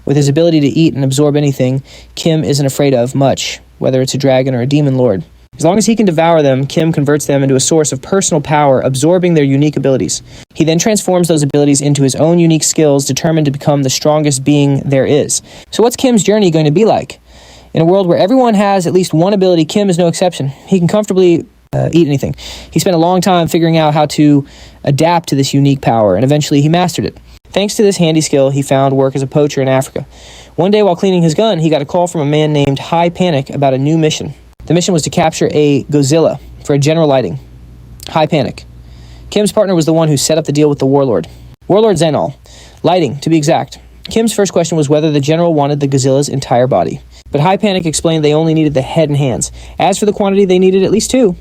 With his ability to eat and absorb anything, Kim isn't afraid of much, whether it's a dragon or a demon lord. As long as he can devour them, Kim converts them into a source of personal power, absorbing their unique abilities. He then transforms those abilities into his own unique skills, determined to become the strongest being there is. So what's Kim's journey going to be like? In a world where everyone has at least one ability, Kim is no exception. He can comfortably eat anything. He spent a long time figuring out how to adapt to this unique power, and eventually he mastered it. Thanks to this handy skill, he found work as a poacher in Africa. One day while cleaning his gun, he got a call from a man named High Panic about a new mission. The mission was to capture a Godzilla for a general lighting. High Panic. Kim's partner was the one who set up the deal with the warlord. Warlord Zenal. Lighting, to be exact. Kim's first question was whether the general wanted the Godzilla's entire body. But High Panic explained they only needed the head and hands. As for the quantity, they needed at least 2.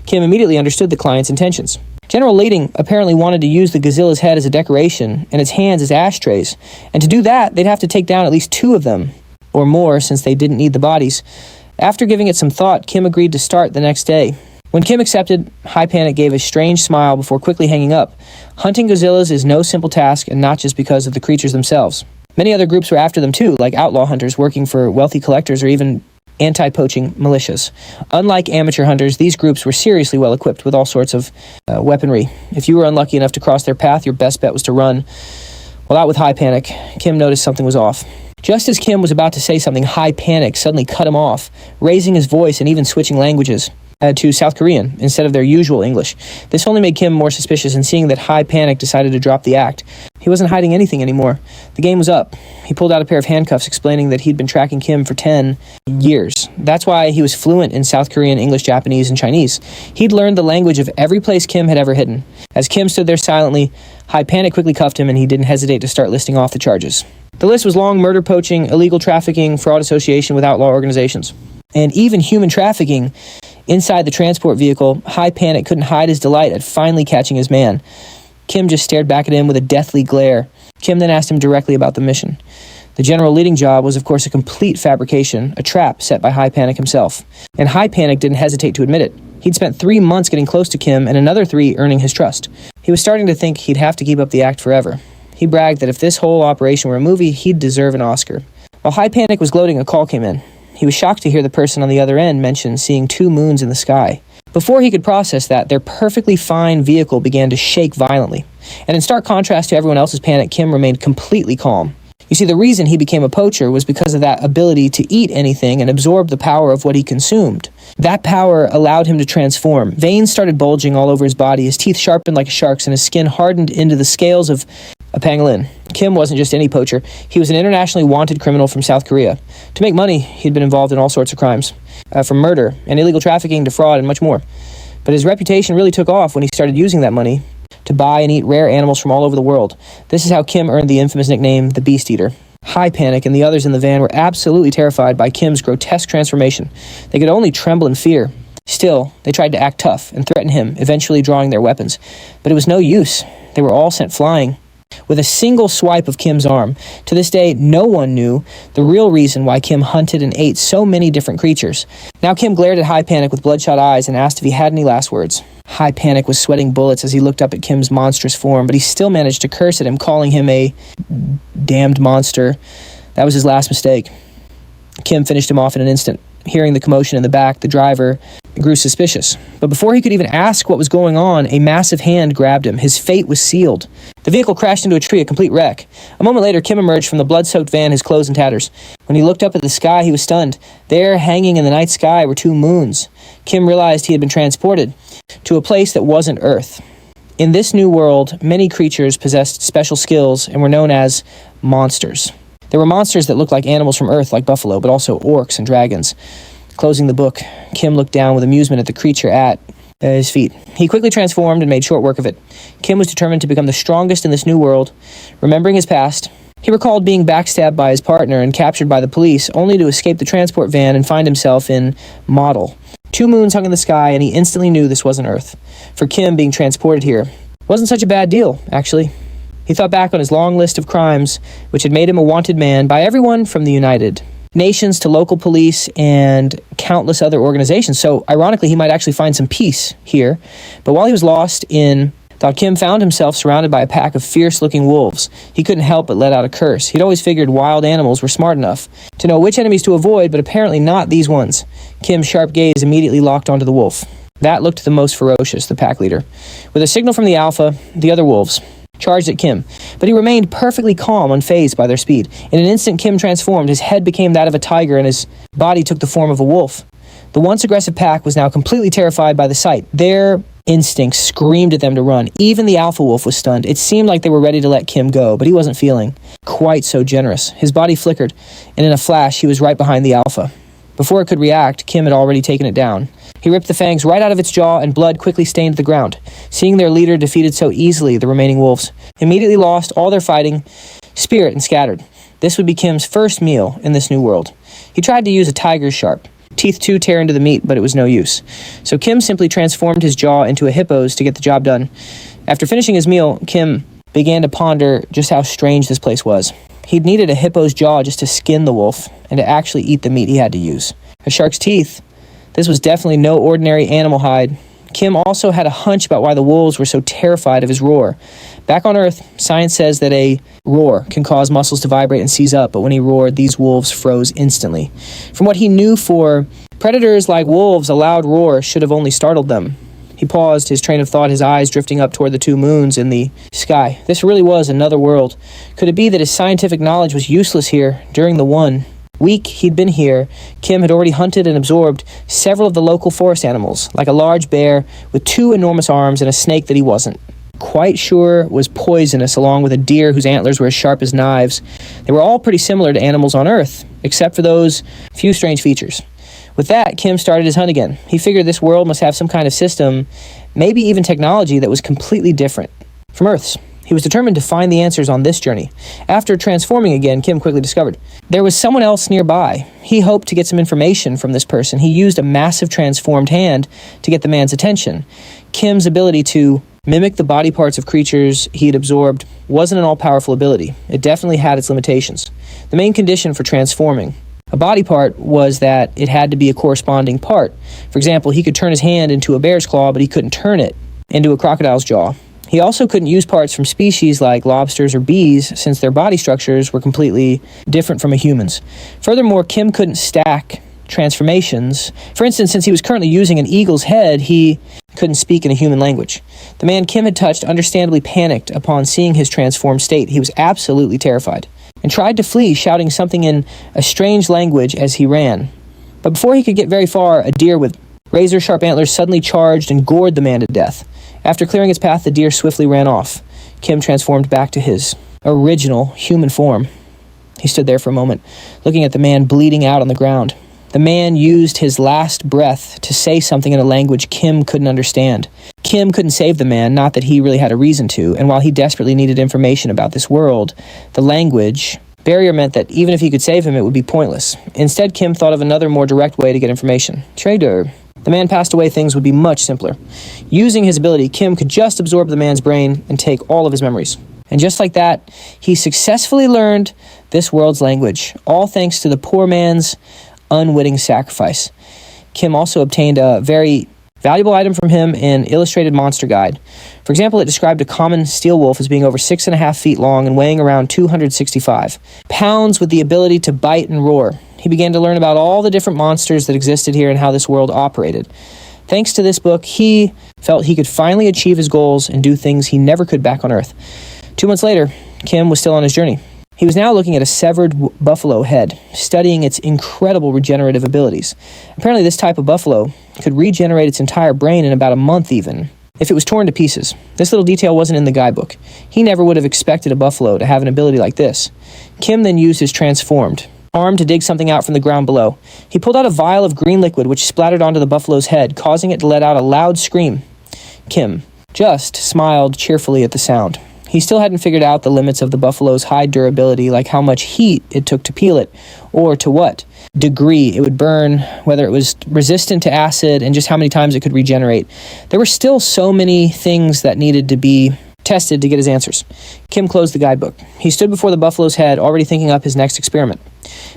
Kim immediately understood the client's intentions. General Lighting apparently wanted to use the Godzilla's head as a decoration and its hands as ashtrays. And to do that, they'd have to take down at least 2 of them, or more, since they didn't need the bodies. After giving it some thought, Kim agreed to start the next day. When Kim accepted, High Panic gave a strange smile before quickly hanging up. Hunting Godzillas is no simple task, and not just because of the creatures themselves. Many other groups were after them too, like outlaw hunters working for wealthy collectors or even anti-poaching militias. Unlike amateur hunters, these groups were seriously well equipped with all sorts of weaponry. If you were unlucky enough to cross their path, your best bet was to run. Well, out with High Panic, Kim noticed something was off. Just as Kim was about to say something, High Panic suddenly cut him off, raising his voice and even switching languages to South Korean instead of their usual English. This only made Kim more suspicious, and seeing that High Panic decided to drop the act. He wasn't hiding anything anymore. The game was up. He pulled out a pair of handcuffs, explaining that he'd been tracking Kim for 10 years. That's why he was fluent in South Korean, English, Japanese, and Chinese. He'd learned the language of every place Kim had ever hidden. As Kim stood there silently, High Panic quickly cuffed him, and he didn't hesitate to start listing off the charges. The list was long: murder, poaching, illegal trafficking, fraud, association with outlaw organizations, and even human trafficking. Inside the transport vehicle, High Panic couldn't hide his delight at finally catching his man. Kim just stared back at him with a deathly glare. Kim then asked him directly about the mission. The general leading job was, of course, a complete fabrication, a trap set by High Panic himself. And High Panic didn't hesitate to admit it. He'd spent 3 months getting close to Kim and another 3 earning his trust. He was starting to think he'd have to keep up the act forever. He bragged that if this whole operation were a movie, he'd deserve an Oscar. While High Panic was gloating, a call came in. He was shocked to hear the person on the other end mention seeing 2 moons in the sky. Before he could process that, their perfectly fine vehicle began to shake violently. And in stark contrast to everyone else's panic, Kim remained completely calm. You see, the reason he became a poacher was because of that ability to eat anything and absorb the power of what he consumed. That power allowed him to transform. Veins started bulging all over his body, his teeth sharpened like a shark's, and his skin hardened into the scales of a pangolin. Kim wasn't just any poacher. He was an internationally wanted criminal from South Korea. To make money, he'd been involved in all sorts of crimes, from murder and illegal trafficking to fraud and much more. But his reputation really took off when he started using that money to buy and eat rare animals from all over the world. This is how Kim earned the infamous nickname, the Beast Eater. High Panic and the others in the van were absolutely terrified by Kim's grotesque transformation. They could only tremble in fear. Still, they tried to act tough and threaten him, eventually drawing their weapons. But it was no use. They were all sent flying. With a single swipe of Kim's arm, to this day, no one knew the real reason why Kim hunted and ate so many different creatures. Now Kim glared at High Panic with bloodshot eyes and asked if he had any last words. High Panic was sweating bullets as he looked up at Kim's monstrous form, but he still managed to curse at him, calling him a damned monster. That was his last mistake. Kim finished him off in an instant. Hearing the commotion in the back, the driver grew suspicious. But before he could even ask what was going on, a massive hand grabbed him. His fate was sealed. The vehicle crashed into a tree, a complete wreck. A moment later, Kim emerged from the blood-soaked van, his clothes in tatters. When he looked up at the sky, he was stunned. There, hanging in the night sky, were 2 moons. Kim realized he had been transported to a place that wasn't Earth. In this new world, many creatures possessed special skills and were known as monsters. There were monsters that looked like animals from Earth, like buffalo, but also orcs and dragons. Closing the book, Kim looked down with amusement at the creature at his feet. He quickly transformed and made short work of it. Kim was determined to become the strongest in this new world. Remembering his past, he recalled being backstabbed by his partner and captured by the police, only to escape the transport van and find himself in Model. 2 moons hung in the sky, and he instantly knew this wasn't Earth. For Kim, being transported here wasn't such a bad deal, actually. He thought back on his long list of crimes, which had made him a wanted man by everyone from the United Nations to local police and countless other organizations. So, ironically, he might actually find some peace here. But while he was lost in Thought Kim found himself surrounded by a pack of fierce-looking wolves. He couldn't help but let out a curse. He'd always figured wild animals were smart enough to know which enemies to avoid, but apparently not these ones. Kim's sharp gaze immediately locked onto the wolf. That looked the most ferocious, the pack leader. With a signal from the alpha, the other wolves charged at Kim, but he remained perfectly calm, unfazed by their speed. In an instant, Kim transformed. His head became that of a tiger, and his body took the form of a wolf. The once aggressive pack was now completely terrified by the sight. Their instincts screamed at them to run. Even the alpha wolf was stunned. It seemed like they were ready to let Kim go, but he wasn't feeling quite so generous. His body flickered, and in a flash, he was right behind the alpha. Before it could react, Kim had already taken it down. He ripped the fangs right out of its jaw, and blood quickly stained the ground. Seeing their leader defeated so easily, the remaining wolves immediately lost all their fighting spirit and scattered. This would be Kim's first meal in this new world. He tried to use a tiger's sharp teeth to tear into the meat, but it was no use. So Kim simply transformed his jaw into a hippo's to get the job done. After finishing his meal, Kim began to ponder just how strange this place was. He'd needed a hippo's jaw just to skin the wolf and to actually eat the meat he had to use. A shark's teeth. This was definitely no ordinary animal hide. Kim also had a hunch about why the wolves were so terrified of his roar. Back on Earth, science says that a roar can cause muscles to vibrate and seize up, but when he roared, these wolves froze instantly. From what he knew, for predators like wolves, a loud roar should have only startled them. He paused, his train of thought, his eyes drifting up toward the two moons in the sky. This really was another world. Could it be that his scientific knowledge was useless here during the one week he'd been here? Kim had already hunted and absorbed several of the local forest animals, like a large bear with 2 enormous arms and a snake that he wasn't quite sure was poisonous, along with a deer whose antlers were as sharp as knives. They were all pretty similar to animals on Earth, except for those few strange features. With that, Kim started his hunt again. He figured this world must have some kind of system, maybe even technology, that was completely different from Earth's. He was determined to find the answers on this journey. After transforming again, Kim quickly discovered there was someone else nearby. He hoped to get some information from this person. He used a massive transformed hand to get the man's attention. Kim's ability to mimic the body parts of creatures he had absorbed wasn't an all-powerful ability. It definitely had its limitations. The main condition for transforming a body part was that it had to be a corresponding part. For example, he could turn his hand into a bear's claw, but he couldn't turn it into a crocodile's jaw. He also couldn't use parts from species like lobsters or bees, since their body structures were completely different from a human's. Furthermore, Kim couldn't stack transformations. For instance, since he was currently using an eagle's head, he couldn't speak in a human language. The man Kim had touched understandably panicked upon seeing his transformed state. He was absolutely terrified and tried to flee, shouting something in a strange language as he ran. But before he could get very far, a deer with razor-sharp antlers suddenly charged and gored the man to death. After clearing its path, the deer swiftly ran off. Kim transformed back to his original human form. He stood there for a moment, looking at the man bleeding out on the ground. The man used his last breath to say something in a language Kim couldn't understand. Kim couldn't save the man, not that he really had a reason to, and while he desperately needed information about this world, the language barrier meant that even if he could save him, it would be pointless. Instead, Kim thought of another, more direct way to get information. Trader. The man passed away, things would be much simpler. Using his ability, Kim could just absorb the man's brain and take all of his memories. And just like that, he successfully learned this world's language, all thanks to the poor man's unwitting sacrifice. Kim also obtained a very valuable item from him, an illustrated monster guide. For example, it described a common steel wolf as being over 6.5 feet long and weighing around 265 pounds with the ability to bite and roar. He began to learn about all the different monsters that existed here and how this world operated. Thanks to this book, he felt he could finally achieve his goals and do things he never could back on Earth. 2 months later, Kim was still on his journey. He was now looking at a severed buffalo head, studying its incredible regenerative abilities. Apparently, this type of buffalo could regenerate its entire brain in about a month even, if it was torn to pieces. This little detail wasn't in the guidebook. He never would have expected a buffalo to have an ability like this. Kim then used his transformed arm to dig something out from the ground below. He pulled out a vial of green liquid which splattered onto the buffalo's head, causing it to let out a loud scream. Kim just smiled cheerfully at the sound. He still hadn't figured out the limits of the buffalo's hide durability, like how much heat it took to peel it, or to what degree it would burn, whether it was resistant to acid, and just how many times it could regenerate. There were still so many things that needed to be tested to get his answers. Kim closed the guidebook. He stood before the buffalo's head, already thinking up his next experiment.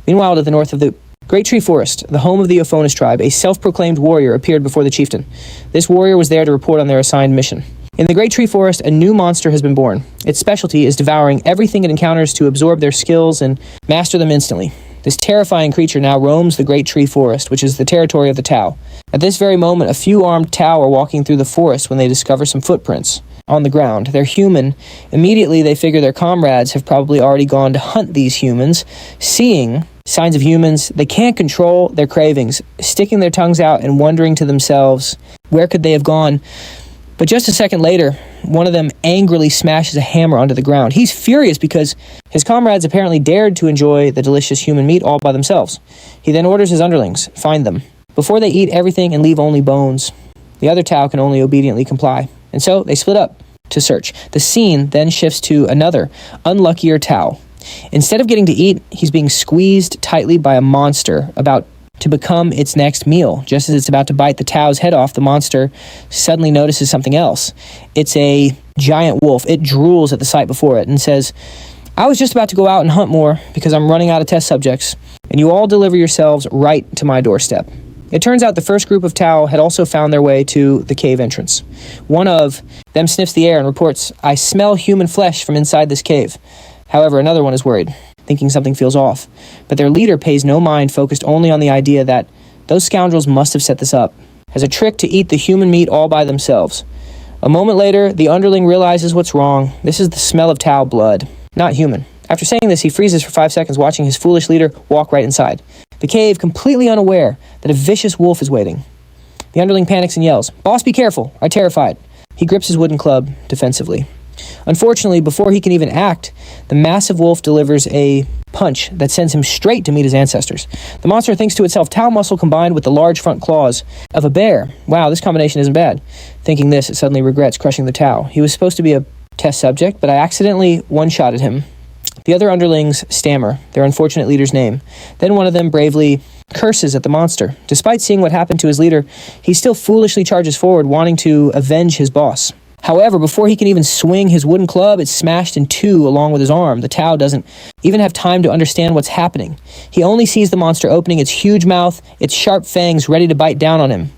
Meanwhile, to the north of the Great Tree Forest, the home of the Ophonis tribe, a self-proclaimed warrior appeared before the chieftain. This warrior was there to report on their assigned mission. In the Great Tree Forest, a new monster has been born. Its specialty is devouring everything it encounters to absorb their skills and master them instantly. This terrifying creature now roams the Great Tree Forest, which is the territory of the Tau. At this very moment, a few armed Tau are walking through the forest when they discover some footprints on the ground. They're human. Immediately, they figure their comrades have probably already gone to hunt these humans. Seeing signs of humans, they can't control their cravings, sticking their tongues out and wondering to themselves, where could they have gone? But just a second later, one of them angrily smashes a hammer onto the ground. He's furious because his comrades apparently dared to enjoy the delicious human meat all by themselves. He then orders his underlings, find them. Before they eat everything and leave only bones, the other Tau can only obediently comply. And so they split up to search. The scene then shifts to another, unluckier Tau. Instead of getting to eat, he's being squeezed tightly by a monster about to become its next meal. Just as it's about to bite the Tau's head off, the monster suddenly notices something else. It's a giant wolf. It drools at the sight before it and says, I was just about to go out and hunt more because I'm running out of test subjects, and you all deliver yourselves right to my doorstep. It turns out the first group of Tau had also found their way to the cave entrance. One of them sniffs the air and reports, I smell human flesh from inside this cave. However, another one is worried, thinking something feels off. But their leader pays no mind, focused only on the idea that those scoundrels must have set this up as a trick to eat the human meat all by themselves. A moment later, the underling realizes what's wrong. This is the smell of Tau blood, not human. After saying this, he freezes for 5 seconds, watching his foolish leader walk right inside the cave, completely unaware that a vicious wolf is waiting. The underling panics and yells, Boss, be careful, I'm terrified. He grips his wooden club defensively. Unfortunately, before he can even act, the massive wolf delivers a punch that sends him straight to meet his ancestors. The monster thinks to itself, Tau muscle combined with the large front claws of a bear. Wow, this combination isn't bad. Thinking this, it suddenly regrets crushing the Tau. He was supposed to be a test subject, but I accidentally one-shotted him. The other underlings stammer their unfortunate leader's name. Then one of them bravely curses at the monster. Despite seeing what happened to his leader, he still foolishly charges forward, wanting to avenge his boss. However, before he can even swing his wooden club, it's smashed in two along with his arm. The Tau doesn't even have time to understand what's happening. He only sees the monster opening its huge mouth, its sharp fangs ready to bite down on him.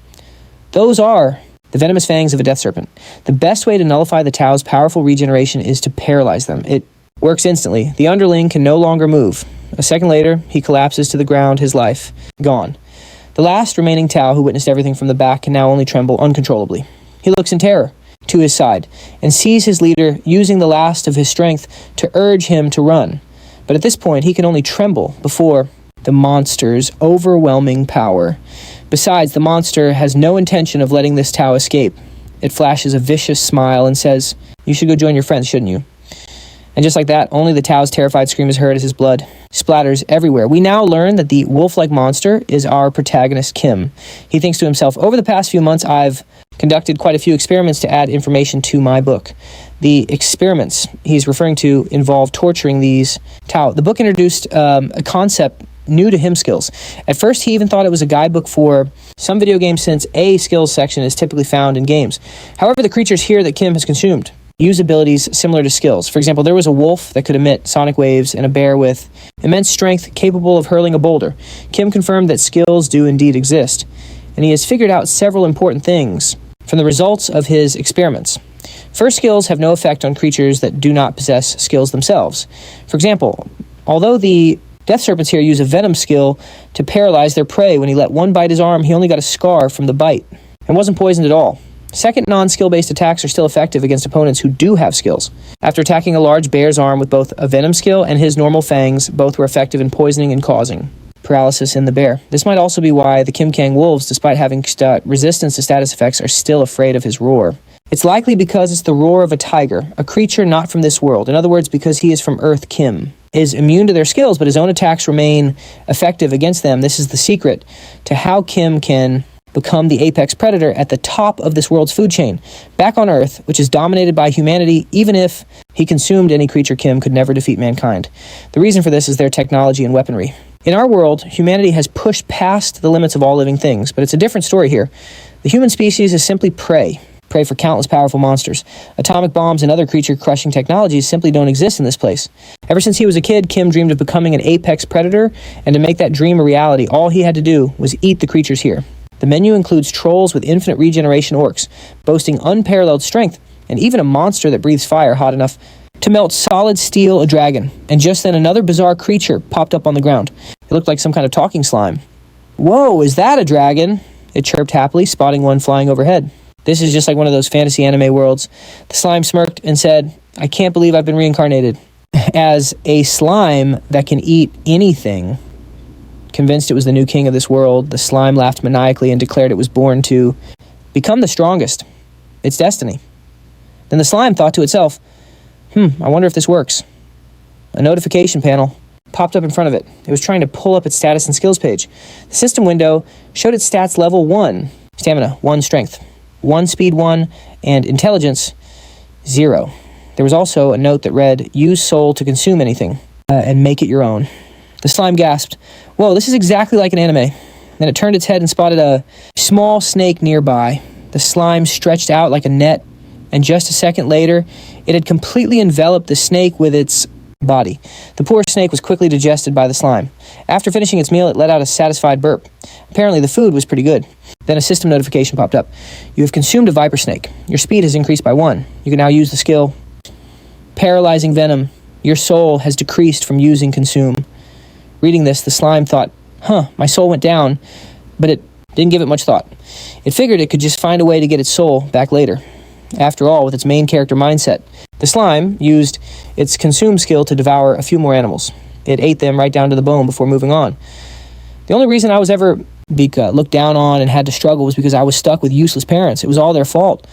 Those are the venomous fangs of a death serpent. The best way to nullify the Tau's powerful regeneration is to paralyze them. It works instantly. The underling can no longer move. A second later, he collapses to the ground, his life gone. The last remaining Tau, who witnessed everything from the back, can now only tremble uncontrollably. He looks in terror to his side and sees his leader using the last of his strength to urge him to run. But at this point, he can only tremble before the monster's overwhelming power. Besides, the monster has no intention of letting this Tau escape. It flashes a vicious smile and says, You should go join your friends, shouldn't you? And just like that, only the Tau's terrified scream is heard as his blood splatters everywhere. We now learn that the wolf-like monster is our protagonist, Kim. He thinks to himself, over the past few months, I've conducted quite a few experiments to add information to my book. The experiments he's referring to involve torturing these Tau. The book introduced a concept new to him skills. At first, he even thought it was a guidebook for some video games, since a skills section is typically found in games. However, the creatures here that Kim has consumed use abilities similar to skills. For example, there was a wolf that could emit sonic waves and a bear with immense strength capable of hurling a boulder. Kim confirmed that skills do indeed exist, and he has figured out several important things from the results of his experiments. First, skills have no effect on creatures that do not possess skills themselves. For example, although the death serpents here use a venom skill to paralyze their prey, when he let one bite his arm, he only got a scar from the bite and wasn't poisoned at all. Second, non-skill-based attacks are still effective against opponents who do have skills. After attacking a large bear's arm with both a venom skill and his normal fangs, both were effective in poisoning and causing paralysis in the bear. This might also be why the Kim Kang wolves, despite having resistance to status effects, are still afraid of his roar. It's likely because it's the roar of a tiger, a creature not from this world. In other words, because he is from Earth, Kim is immune to their skills, but his own attacks remain effective against them. This is the secret to how Kim can become the apex predator at the top of this world's food chain, back on Earth, which is dominated by humanity. Even if he consumed any creature, Kim could never defeat mankind. The reason for this is their technology and weaponry. In our world, humanity has pushed past the limits of all living things, but it's a different story here. The human species is simply prey for countless powerful monsters. Atomic bombs and other creature-crushing technologies simply don't exist in this place. Ever since he was a kid, Kim dreamed of becoming an apex predator, and to make that dream a reality, all he had to do was eat the creatures here. The menu includes trolls with infinite regeneration orcs, boasting unparalleled strength, and even a monster that breathes fire hot enough to melt solid steel a dragon. And just then another bizarre creature popped up on the ground. It looked like some kind of talking slime. "Whoa, is that a dragon?" it chirped happily, spotting one flying overhead. This is just like one of those fantasy anime worlds. The slime smirked and said, "I can't believe I've been reincarnated." As a slime that can eat anything, convinced it was the new king of this world, the slime laughed maniacally and declared it was born to become the strongest. Its destiny. Then the slime thought to itself, I wonder if this works. A notification panel popped up in front of it. It was trying to pull up its status and skills page. The system window showed its stats level 1, stamina 1, strength 1, speed 1, and intelligence 0. There was also a note that read, "Use soul to consume anything, and make it your own." The slime gasped, "Whoa, this is exactly like an anime." Then it turned its head and spotted a small snake nearby. The slime stretched out like a net, and just a second later, it had completely enveloped the snake with its body. The poor snake was quickly digested by the slime. After finishing its meal, it let out a satisfied burp. Apparently, the food was pretty good. Then a system notification popped up. "You have consumed a viper snake. Your speed has increased by 1. You can now use the skill Paralyzing Venom. Your soul has decreased from using consume." Reading this, the slime thought, my soul went down, but it didn't give it much thought. It figured it could just find a way to get its soul back later. After all, with its main character mindset, the slime used its consume skill to devour a few more animals. It ate them right down to the bone before moving on. The only reason I was ever looked down on and had to struggle was because I was stuck with useless parents. It was all their fault.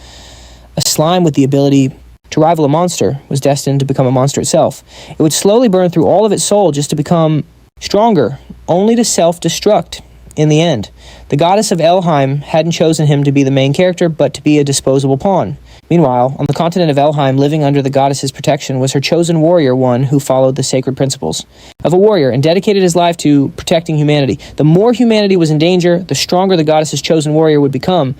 A slime with the ability to rival a monster was destined to become a monster itself. It would slowly burn through all of its soul just to become stronger, only to self-destruct in the end. The goddess of Elheim hadn't chosen him to be the main character, but to be a disposable pawn. Meanwhile, on the continent of Elheim, living under the goddess's protection, was her chosen warrior, one who followed the sacred principles of a warrior and dedicated his life to protecting humanity. The more humanity was in danger, the stronger the goddess's chosen warrior would become.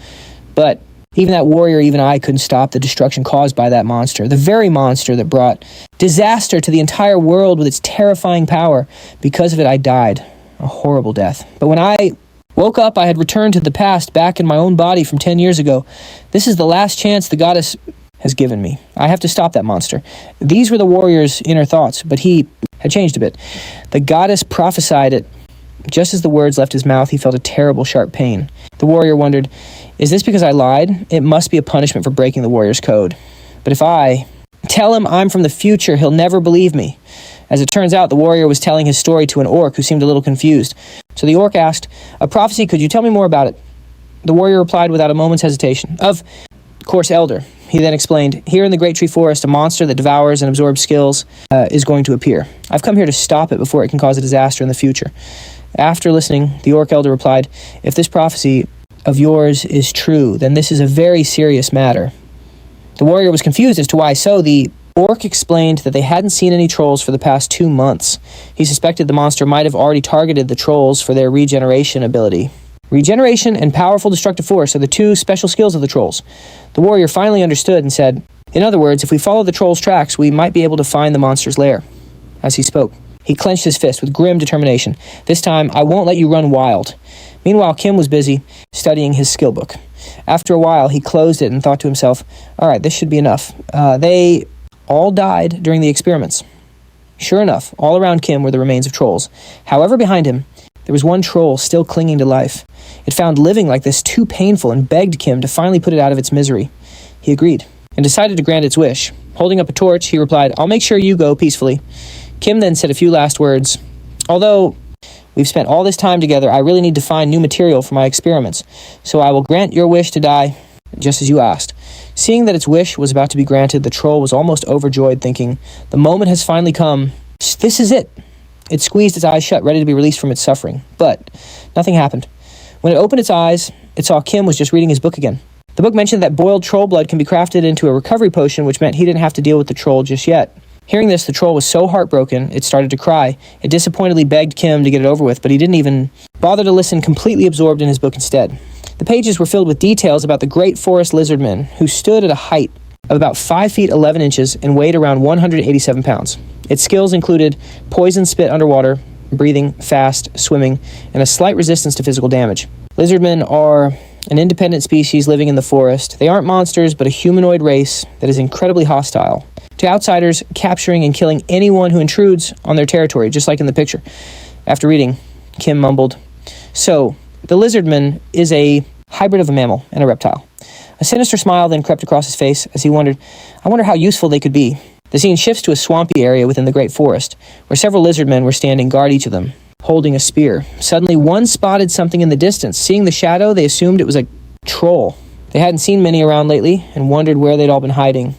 But even that warrior, even I, couldn't stop the destruction caused by that monster. The very monster that brought disaster to the entire world with its terrifying power. Because of it, I died. A horrible death. But when I woke up, I had returned to the past, back in my own body from 10 years ago. This is the last chance the goddess has given me. I have to stop that monster. These were the warrior's inner thoughts, but he had changed a bit. The goddess prophesied it. Just as the words left his mouth, he felt a terrible, sharp pain. The warrior wondered, is this because I lied? It must be a punishment for breaking the warrior's code. But if I tell him I'm from the future, he'll never believe me. As it turns out, the warrior was telling his story to an orc who seemed a little confused. So the orc asked, "A prophecy, could you tell me more about it?" The warrior replied without a moment's hesitation, "Of course, Elder." He then explained, "Here in the Great Tree Forest, a monster that devours and absorbs skills is going to appear. I've come here to stop it before it can cause a disaster in the future." After listening, the orc elder replied, "If this prophecy of yours is true, then this is a very serious matter." The warrior was confused as to why so. The orc explained that they hadn't seen any trolls for the past 2 months. He suspected the monster might have already targeted the trolls for their regeneration ability. Regeneration and powerful destructive force are the 2 special skills of the trolls. The warrior finally understood and said, "In other words, if we follow the trolls' tracks, we might be able to find the monster's lair." As he spoke, he clenched his fist with grim determination. "This time, I won't let you run wild." Meanwhile, Kim was busy studying his skill book. After a while, he closed it and thought to himself, all right, this should be enough. They all died during the experiments. Sure enough, all around Kim were the remains of trolls. However, behind him, there was one troll still clinging to life. It found living like this too painful and begged Kim to finally put it out of its misery. He agreed and decided to grant its wish. Holding up a torch, he replied, "I'll make sure you go peacefully." Kim then said a few last words. "Although we've spent all this time together, I really need to find new material for my experiments, so I will grant your wish to die just as you asked." Seeing that its wish was about to be granted, the troll was almost overjoyed, thinking, the moment has finally come. This is it. It squeezed its eyes shut, ready to be released from its suffering. But nothing happened. When it opened its eyes, it saw Kim was just reading his book again. The book mentioned that boiled troll blood can be crafted into a recovery potion, which meant he didn't have to deal with the troll just yet. Hearing this, the troll was so heartbroken, it started to cry. It disappointedly begged Kim to get it over with, but he didn't even bother to listen, completely absorbed in his book instead. The pages were filled with details about the great forest lizardman, who stood at a height of about 5 feet 11 inches and weighed around 187 pounds. Its skills included poison spit underwater, breathing, fast, swimming, and a slight resistance to physical damage. Lizardmen are an independent species living in the forest. They aren't monsters, but a humanoid race that is incredibly hostile to outsiders, capturing and killing anyone who intrudes on their territory, just like in the picture. After reading, Kim mumbled, "So, the lizardman is a hybrid of a mammal and a reptile." A sinister smile then crept across his face as he wondered, "I wonder how useful they could be." The scene shifts to a swampy area within the great forest, where several lizardmen were standing guard, each of them holding a spear. Suddenly, one spotted something in the distance. Seeing the shadow, they assumed it was a troll. They hadn't seen many around lately and wondered where they'd all been hiding.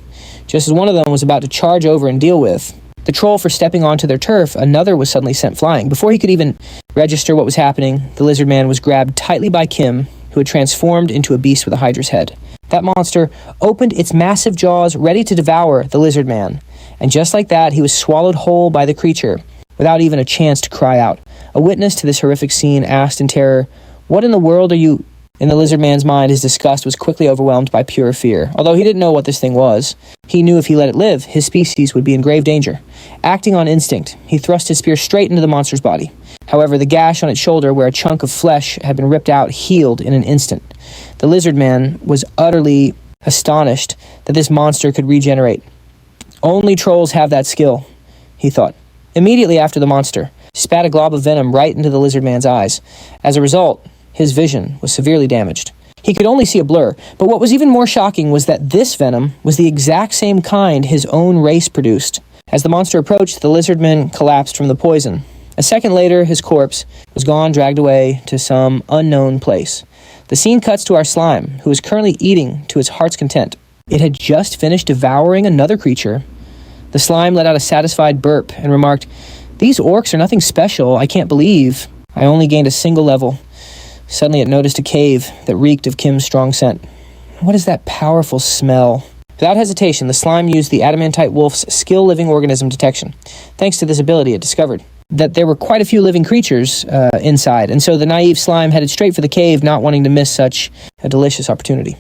Just as one of them was about to charge over and deal with the troll for stepping onto their turf, another was suddenly sent flying. Before he could even register what was happening, the lizard man was grabbed tightly by Kim, who had transformed into a beast with a hydra's head. That monster opened its massive jaws, ready to devour the lizard man. And just like that, he was swallowed whole by the creature, without even a chance to cry out. A witness to this horrific scene asked in terror, "What in the world are you?" In the lizard man's mind, his disgust was quickly overwhelmed by pure fear. Although he didn't know what this thing was, he knew if he let it live, his species would be in grave danger. Acting on instinct, he thrust his spear straight into the monster's body. However, the gash on its shoulder, where a chunk of flesh had been ripped out, healed in an instant. The lizard man was utterly astonished that this monster could regenerate. Only trolls have that skill, he thought. Immediately after, the monster spat a glob of venom right into the lizard man's eyes. As a result, his vision was severely damaged. He could only see a blur, but what was even more shocking was that this venom was the exact same kind his own race produced. As the monster approached, the lizardman collapsed from the poison. A second later, his corpse was gone, dragged away to some unknown place. The scene cuts to our slime, who is currently eating to its heart's content. It had just finished devouring another creature. The slime let out a satisfied burp and remarked, "These orcs are nothing special. I can't believe I only gained a single level." Suddenly it noticed a cave that reeked of Kim's strong scent. What is that powerful smell? Without hesitation, the slime used the adamantite wolf's skill living organism detection. Thanks to this ability, it discovered that there were quite a few living creatures inside, and so the naive slime headed straight for the cave, not wanting to miss such a delicious opportunity.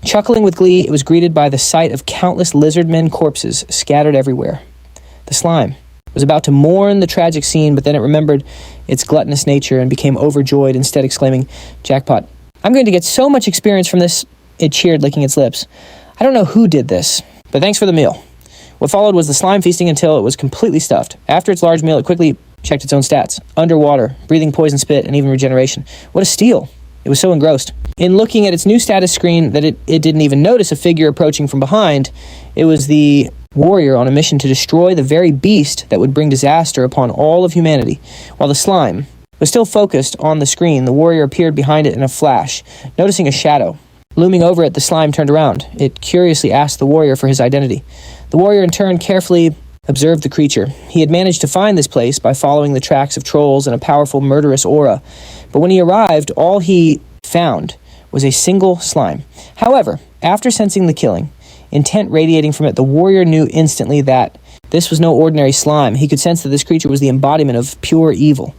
Chuckling with glee, it was greeted by the sight of countless lizardmen corpses scattered everywhere. The slime was about to mourn the tragic scene, but then it remembered its gluttonous nature and became overjoyed, instead exclaiming, "Jackpot. I'm going to get so much experience from this," it cheered, licking its lips. "I don't know who did this, but thanks for the meal." What followed was the slime feasting until it was completely stuffed. After its large meal, it quickly checked its own stats. Underwater, breathing poison spit, and even regeneration. What a steal. It was so engrossed in looking at its new status screen that it didn't even notice a figure approaching from behind. It was the warrior on a mission to destroy the very beast that would bring disaster upon all of humanity. While the slime was still focused on the screen, the warrior appeared behind it in a flash. Noticing a shadow looming over it, the slime turned around. It curiously asked the warrior for his identity. The warrior in turn carefully observed the creature. He had managed to find this place by following the tracks of trolls and a powerful murderous aura. But when he arrived, all he found was a single slime. However, after sensing the killing, intent radiating from it, the warrior knew instantly that this was no ordinary slime. He could sense that this creature was the embodiment of pure evil.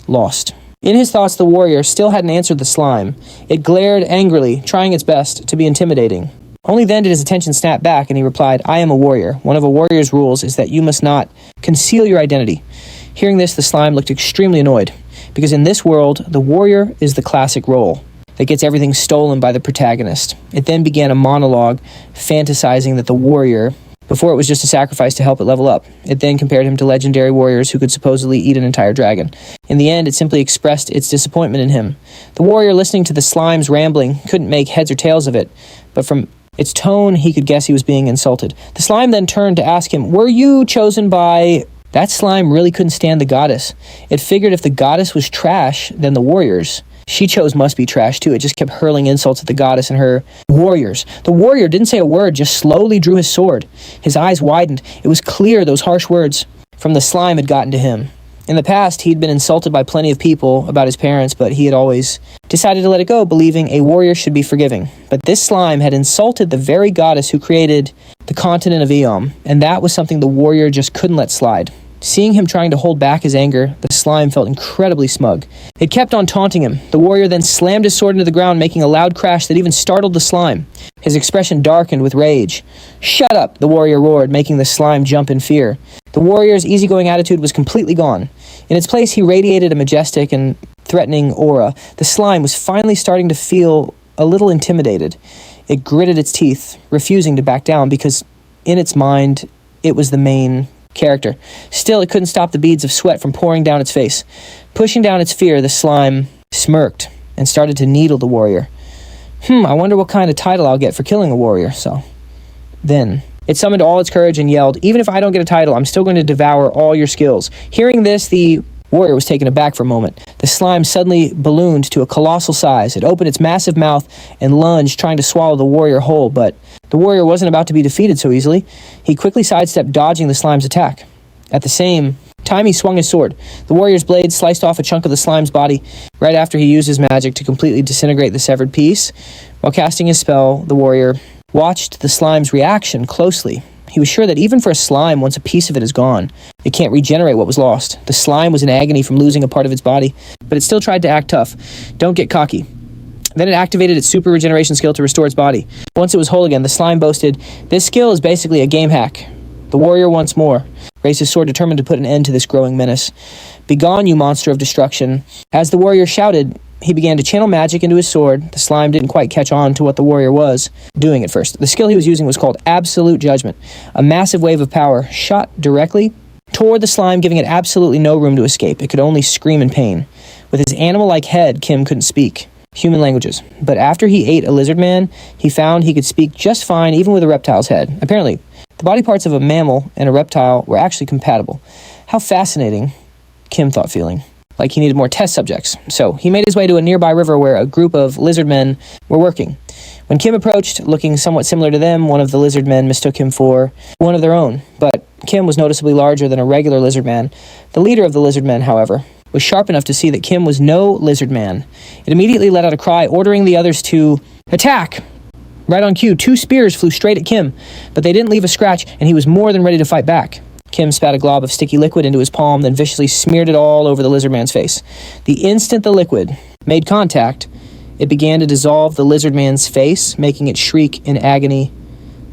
Lost. In his thoughts, the warrior still hadn't answered the slime. It glared angrily, trying its best to be intimidating. Only then did his attention snap back, and he replied, "I am a warrior. One of a warrior's rules is that you must not conceal your identity." Hearing this, the slime looked extremely annoyed, because in this world, the warrior is the classic role that gets everything stolen by the protagonist. It then began a monologue fantasizing that the warrior, before it was just a sacrifice to help it level up. It then compared him to legendary warriors who could supposedly eat an entire dragon. In the end, it simply expressed its disappointment in him. The warrior, listening to the slime's rambling, couldn't make heads or tails of it, but from its tone, he could guess he was being insulted. The slime then turned to ask him, "Were you chosen by..." That slime really couldn't stand the goddess. It figured if the goddess was trash, then the warriors she chose must be trash too. It just kept hurling insults at the goddess and her warriors. The warrior didn't say a word, just slowly drew his sword. His eyes widened. It was clear those harsh words from the slime had gotten to him. In the past, he'd been insulted by plenty of people about his parents, but he had always decided to let it go, believing a warrior should be forgiving. But this slime had insulted the very goddess who created the continent of Eom, and that was something the warrior just couldn't let slide. Seeing him trying to hold back his anger, the slime felt incredibly smug. It kept on taunting him. The warrior then slammed his sword into the ground, making a loud crash that even startled the slime. His expression darkened with rage. "Shut up," the warrior roared, making the slime jump in fear. The warrior's easygoing attitude was completely gone. In its place, he radiated a majestic and threatening aura. The slime was finally starting to feel a little intimidated. It gritted its teeth, refusing to back down because in its mind, it was the main character. Still, it couldn't stop the beads of sweat from pouring down its face. Pushing down its fear, the slime smirked and started to needle the warrior. I wonder what kind of title I'll get for killing a warrior. So then it summoned all its courage and yelled, "Even if I don't get a title, I'm still going to devour all your skills." Hearing this, the warrior was taken aback for a moment. The slime suddenly ballooned to a colossal size. It opened its massive mouth and lunged, trying to swallow the warrior whole, but the warrior wasn't about to be defeated so easily. He quickly sidestepped, dodging the slime's attack. At the same time, he swung his sword. The warrior's blade sliced off a chunk of the slime's body right after he used his magic to completely disintegrate the severed piece. While casting his spell, the warrior watched the slime's reaction closely. He was sure that even for a slime, once a piece of it is gone, it can't regenerate what was lost. The slime was in agony from losing a part of its body, but it still tried to act tough. Don't get cocky. Then it activated its super regeneration skill to restore its body. Once it was whole again, the slime boasted, "This skill is basically a game hack." The warrior once more raised his sword, determined to put an end to this growing menace. "Begone, you monster of destruction." As the warrior shouted, he began to channel magic into his sword. The slime didn't quite catch on to what the warrior was doing at first. The skill he was using was called Absolute Judgment. A massive wave of power shot directly toward the slime, giving it absolutely no room to escape. It could only scream in pain. With his animal-like head, Kim couldn't speak human languages. But after he ate a lizard man, he found he could speak just fine, even with a reptile's head. Apparently, the body parts of a mammal and a reptile were actually compatible. How fascinating, Kim thought, feeling like he needed more test subjects. So he made his way to a nearby river where a group of lizard men were working. When Kim approached, looking somewhat similar to them, one of the lizard men mistook him for one of their own. But Kim was noticeably larger than a regular lizard man. The leader of the lizard men, however, was sharp enough to see that Kim was no lizard man. It immediately let out a cry, ordering the others to attack. Right on cue, 2 spears flew straight at Kim, but they didn't leave a scratch, and he was more than ready to fight back. Kim spat a glob of sticky liquid into his palm, then viciously smeared it all over the lizard man's face. The instant the liquid made contact, it began to dissolve the lizard man's face, making it shriek in agony.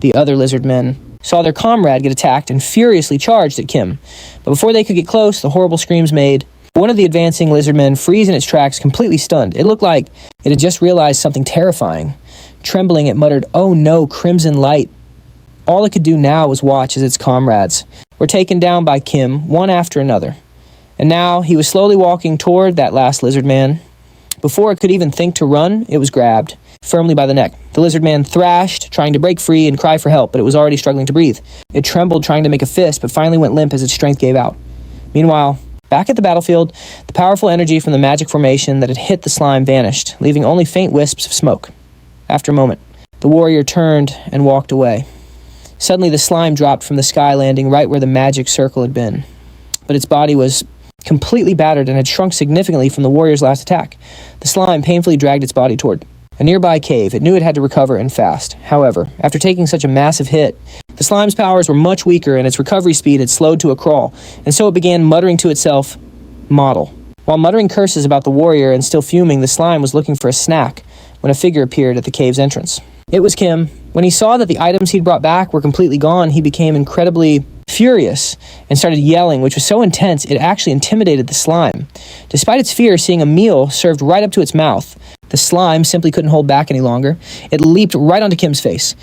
The other lizard men saw their comrade get attacked and furiously charged at Kim. But before they could get close, the horrible screams made one of the advancing lizard men freeze in its tracks, completely stunned. It looked like it had just realized something terrifying. Trembling, it muttered, "Oh no, crimson light." All it could do now was watch as its comrades were taken down by Kim, one after another. And now he was slowly walking toward that last lizard man. Before it could even think to run, it was grabbed firmly by the neck. The lizard man thrashed, trying to break free and cry for help, but it was already struggling to breathe. It trembled, trying to make a fist, but finally went limp as its strength gave out. Meanwhile, back at the battlefield, the powerful energy from the magic formation that had hit the slime vanished, leaving only faint wisps of smoke. After a moment, the warrior turned and walked away. Suddenly, the slime dropped from the sky, landing right where the magic circle had been. But its body was completely battered and had shrunk significantly from the warrior's last attack. The slime painfully dragged its body toward a nearby cave. It knew it had to recover, and fast. However, after taking such a massive hit, the slime's powers were much weaker and its recovery speed had slowed to a crawl, and so it began muttering to itself, "Model." While muttering curses about the warrior and still fuming, the slime was looking for a snack when a figure appeared at the cave's entrance. It was Kim. When he saw that the items he'd brought back were completely gone, he became incredibly furious and started yelling, which was so intense it actually intimidated the slime. Despite its fear, seeing a meal served right up to its mouth, the slime simply couldn't hold back any longer. It leaped right onto Kim's face.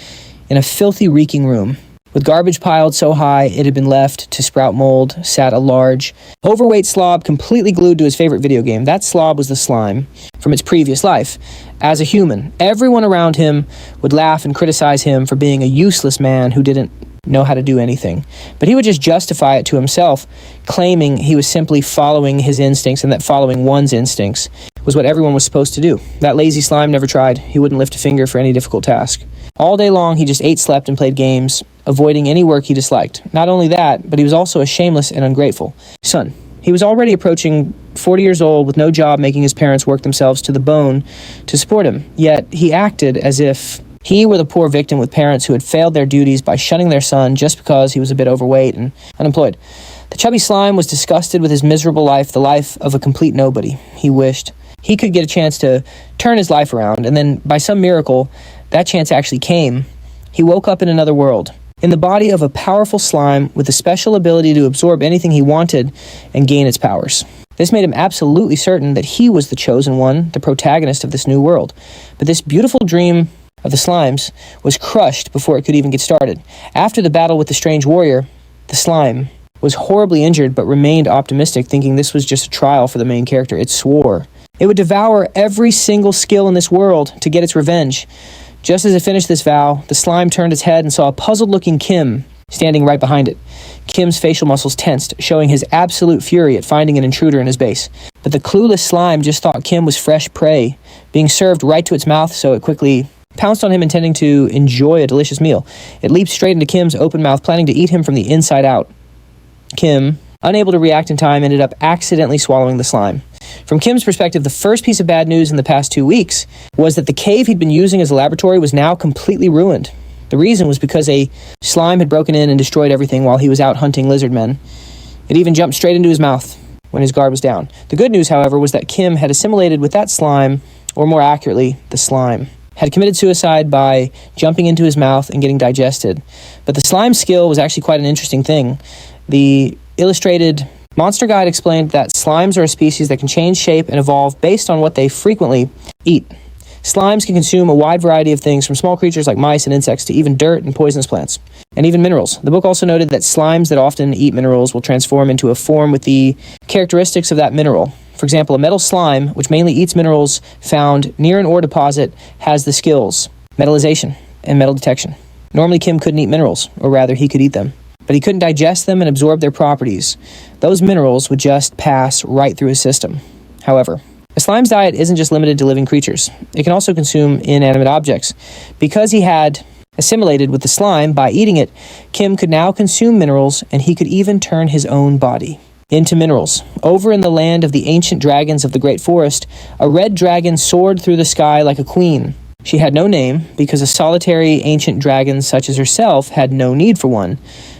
In a filthy, reeking room, with garbage piled so high it had been left to sprout mold, sat a large, overweight slob completely glued to his favorite video game. That slob was the slime from its previous life. As a human, everyone around him would laugh and criticize him for being a useless man who didn't know how to do anything. But he would just justify it to himself, claiming he was simply following his instincts and that following one's instincts was what everyone was supposed to do. That lazy slime never tried. He wouldn't lift a finger for any difficult task. All day long, he just ate, slept, and played games, avoiding any work he disliked. Not only that, but he was also a shameless and ungrateful son. He was already approaching 40 years old with no job, making his parents work themselves to the bone to support him. Yet he acted as if he were the poor victim with parents who had failed their duties by shunning their son just because he was a bit overweight and unemployed. The chubby slime was disgusted with his miserable life, the life of a complete nobody. He wished he could get a chance to turn his life around, and then by some miracle, that chance actually came. He woke up in another world, in the body of a powerful slime with the special ability to absorb anything he wanted and gain its powers. This made him absolutely certain that he was the chosen one, the protagonist of this new world. But this beautiful dream of the slimes was crushed before it could even get started. After the battle with the strange warrior, the slime was horribly injured but remained optimistic, thinking this was just a trial for the main character. It swore it would devour every single skill in this world to get its revenge. Just as it finished this vow, the slime turned its head and saw a puzzled-looking Kim standing right behind it. Kim's facial muscles tensed, showing his absolute fury at finding an intruder in his base. But the clueless slime just thought Kim was fresh prey, being served right to its mouth, so it quickly pounced on him, intending to enjoy a delicious meal. It leaped straight into Kim's open mouth, planning to eat him from the inside out. Kim, unable to react in time, ended up accidentally swallowing the slime. From Kim's perspective, the first piece of bad news in the past 2 weeks was that the cave he'd been using as a laboratory was now completely ruined. The reason was because a slime had broken in and destroyed everything while he was out hunting lizard men. It even jumped straight into his mouth when his guard was down. The good news, however, was that Kim had assimilated with that slime, or more accurately, the slime, had committed suicide by jumping into his mouth and getting digested. But the slime skill was actually quite an interesting thing. The illustrated monster guide explained that slimes are a species that can change shape and evolve based on what they frequently eat. Slimes can consume a wide variety of things, from small creatures like mice and insects to even dirt and poisonous plants, and even minerals. The book also noted that slimes that often eat minerals will transform into a form with the characteristics of that mineral. For example, a metal slime, which mainly eats minerals found near an ore deposit, has the skills metallization and metal detection. Normally, Kim couldn't eat minerals, or rather, he could eat them, but he couldn't digest them and absorb their properties. Those minerals would just pass right through his system. However, a slime's diet isn't just limited to living creatures. It can also consume inanimate objects. Because he had assimilated with the slime by eating it, Kim could now consume minerals, and he could even turn his own body into minerals. Over in the land of the ancient dragons of the Great Forest, a red dragon soared through the sky like a queen. She had no name, because a solitary ancient dragon such as herself had no need for one.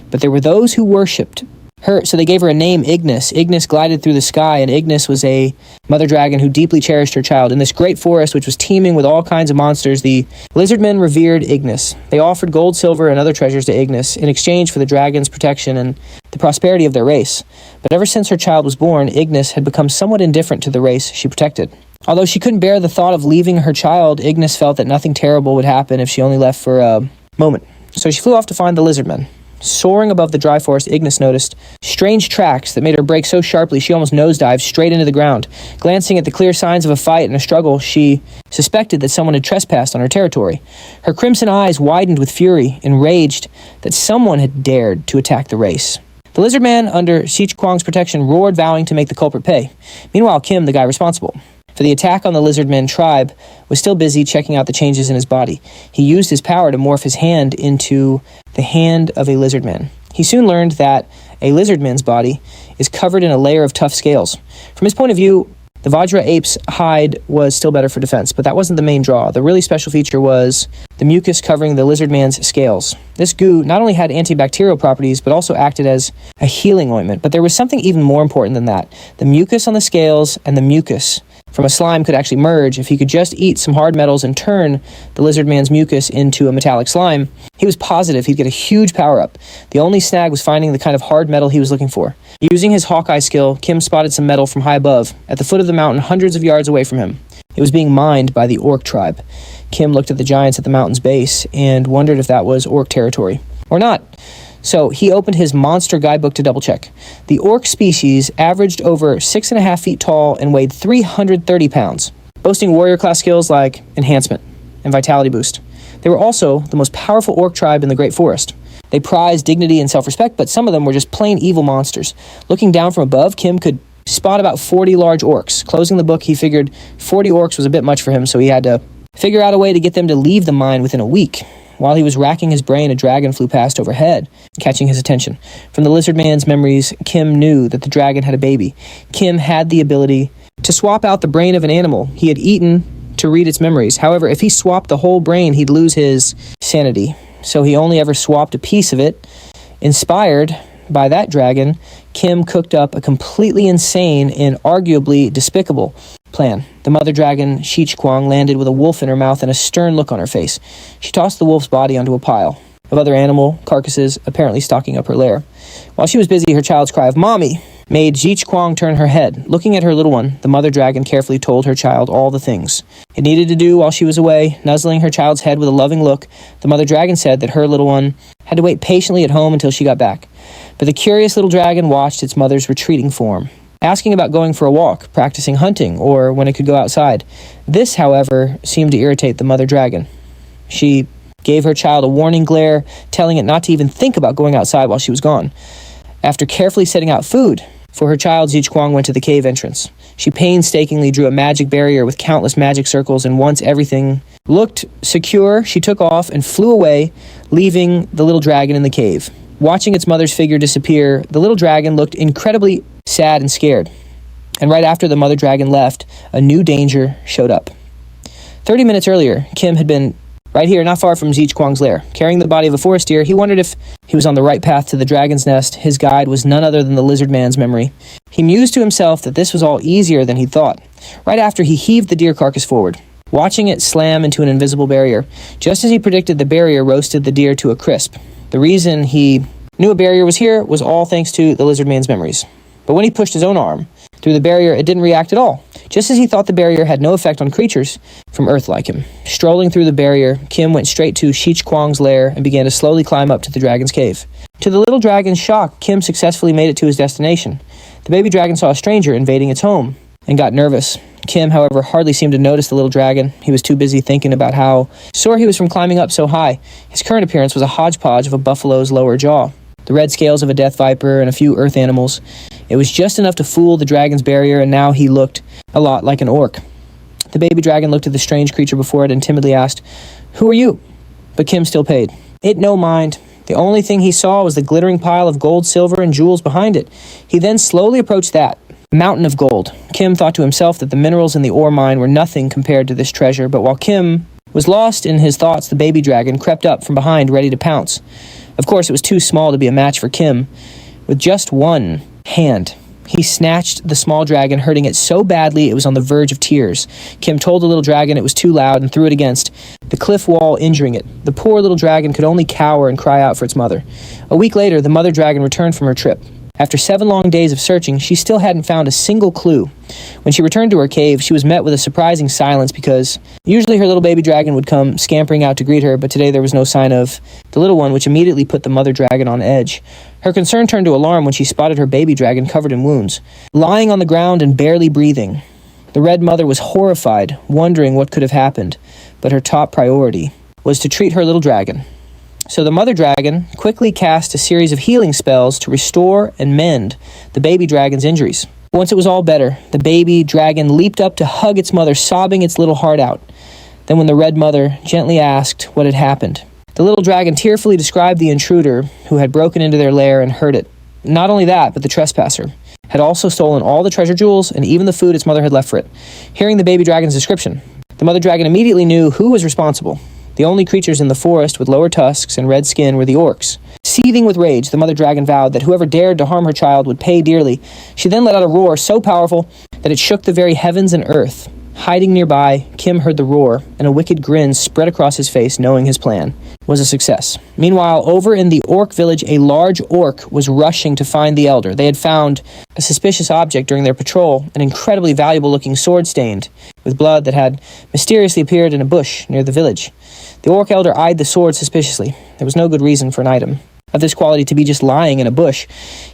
But there were those who worshipped her, so they gave her a name, Ignis. Ignis glided through the sky, and Ignis was a mother dragon who deeply cherished her child. In this great forest, which was teeming with all kinds of monsters, the lizardmen revered Ignis. They offered gold, silver, and other treasures to Ignis in exchange for the dragon's protection and the prosperity of their race. But ever since her child was born, Ignis had become somewhat indifferent to the race she protected. Although she couldn't bear the thought of leaving her child, Ignis felt that nothing terrible would happen if she only left for a moment. So she flew off to find the lizardmen. Soaring above the dry forest, Ignis noticed strange tracks that made her brake so sharply she almost nosedived straight into the ground. Glancing at the clear signs of a fight and a struggle, she suspected that someone had trespassed on her territory. Her crimson eyes widened with fury, enraged that someone had dared to attack the race. The lizardman, under Sich Kwang's protection, roared, vowing to make the culprit pay. Meanwhile, Kim, the guy responsible for the attack on the lizardman tribe, was still busy checking out the changes in his body. He used his power to morph his hand into the hand of a lizardman. He soon learned that a lizardman's body is covered in a layer of tough scales. From his point of view, the Vajra ape's hide was still better for defense, but that wasn't the main draw. The really special feature was the mucus covering the lizardman's scales. This goo not only had antibacterial properties, but also acted as a healing ointment. But there was something even more important than that. The mucus on the scales and the mucus from a slime could actually merge. If he could just eat some hard metals and turn the lizardman's mucus into a metallic slime, he was positive he'd get a huge power-up. The only snag was finding the kind of hard metal he was looking for. Using his Hawkeye skill, Kim spotted some metal from high above, at the foot of the mountain, hundreds of yards away from him. It was being mined by the orc tribe. Kim looked at the giants at the mountain's base and wondered if that was orc territory or not. So he opened his monster guidebook to double-check. The orc species averaged over 6.5 feet tall and weighed 330 pounds, boasting warrior-class skills like enhancement and vitality boost. They were also the most powerful orc tribe in the Great Forest. They prized dignity and self-respect, but some of them were just plain evil monsters. Looking down from above, Kim could spot about 40 large orcs. Closing the book, he figured 40 orcs was a bit much for him, so he had to figure out a way to get them to leave the mine within a week. While he was racking his brain, a dragon flew past overhead, catching his attention. From the lizard man's memories, Kim knew that the dragon had a baby. Kim had the ability to swap out the brain of an animal he had eaten to read its memories. However, if he swapped the whole brain, he'd lose his sanity. So he only ever swapped a piece of it. Inspired by that dragon, Kim cooked up a completely insane and arguably despicable plan. The mother dragon, Sich Kwang, landed with a wolf in her mouth and a stern look on her face. She tossed the wolf's body onto a pile of other animal carcasses, apparently stocking up her lair. While she was busy, her child's cry of "Mommy!" made Ji Kwang turn her head. Looking at her little one, the mother dragon carefully told her child all the things it needed to do while she was away. Nuzzling her child's head with a loving look, the mother dragon said that her little one had to wait patiently at home until she got back. But the curious little dragon watched its mother's retreating form, asking about going for a walk, practicing hunting, or when it could go outside. This, however, seemed to irritate the mother dragon. She gave her child a warning glare, telling it not to even think about going outside while she was gone. After carefully setting out food for her child, Ji Kwang went to the cave entrance. She painstakingly drew a magic barrier with countless magic circles, and once everything looked secure, she took off and flew away, leaving the little dragon in the cave. Watching its mother's figure disappear, the little dragon looked incredibly sad and scared. And right after the mother dragon left, a new danger showed up. 30 minutes earlier, Kim had been right here, not far from Ji Kwang's lair. Carrying the body of a forest deer, he wondered if he was on the right path to the dragon's nest. His guide was none other than the lizard man's memory. He mused to himself that this was all easier than he thought. Right after, he heaved the deer carcass forward, watching it slam into an invisible barrier. Just as he predicted, the barrier roasted the deer to a crisp. The reason he knew a barrier was here was all thanks to the lizard man's memories. But when he pushed his own arm through the barrier, it didn't react at all, just as he thought the barrier had no effect on creatures from Earth like him. Strolling through the barrier, Kim went straight to Ji Kwang's lair and began to slowly climb up to the dragon's cave. To the little dragon's shock, Kim successfully made it to his destination. The baby dragon saw a stranger invading its home and got nervous. Kim, however, hardly seemed to notice the little dragon. He was too busy thinking about how sore he was from climbing up so high. His current appearance was a hodgepodge of a buffalo's lower jaw, the red scales of a death viper, and a few earth animals. It was just enough to fool the dragon's barrier, and now he looked a lot like an orc. The baby dragon looked at the strange creature before it and timidly asked, "Who are you?" But Kim still paid. It no mind. The only thing he saw was the glittering pile of gold, silver, and jewels behind it. He then slowly approached that mountain of gold. Kim thought to himself that the minerals in the ore mine were nothing compared to this treasure, but while Kim was lost in his thoughts, the baby dragon crept up from behind, ready to pounce. Of course, it was too small to be a match for Kim. With just one hand, he snatched the small dragon, hurting it so badly it was on the verge of tears. Kim told the little dragon it was too loud and threw it against the cliff wall, injuring it. The poor little dragon could only cower and cry out for its mother. A week later, the mother dragon returned from her trip. After 7 long days of searching, she still hadn't found a single clue. When she returned to her cave, she was met with a surprising silence because usually her little baby dragon would come scampering out to greet her, but today there was no sign of the little one, which immediately put the mother dragon on edge. Her concern turned to alarm when she spotted her baby dragon covered in wounds, lying on the ground and barely breathing. The red mother was horrified, wondering what could have happened, but her top priority was to treat her little dragon. So the mother dragon quickly cast a series of healing spells to restore and mend the baby dragon's injuries. Once it was all better, the baby dragon leaped up to hug its mother, sobbing its little heart out. Then when the red mother gently asked what had happened, the little dragon tearfully described the intruder who had broken into their lair and hurt it. Not only that, but the trespasser had also stolen all the treasure jewels and even the food its mother had left for it. Hearing the baby dragon's description, the mother dragon immediately knew who was responsible. The only creatures in the forest with lower tusks and red skin were the orcs. Seething with rage, the mother dragon vowed that whoever dared to harm her child would pay dearly. She then let out a roar so powerful that it shook the very heavens and earth. Hiding nearby, Kim heard the roar, and a wicked grin spread across his face, knowing his plan was a success. Meanwhile, over in the orc village, a large orc was rushing to find the elder. They had found a suspicious object during their patrol, an incredibly valuable-looking sword stained with blood that had mysteriously appeared in a bush near the village. The orc elder eyed the sword suspiciously. There was no good reason for an item of this quality to be just lying in a bush.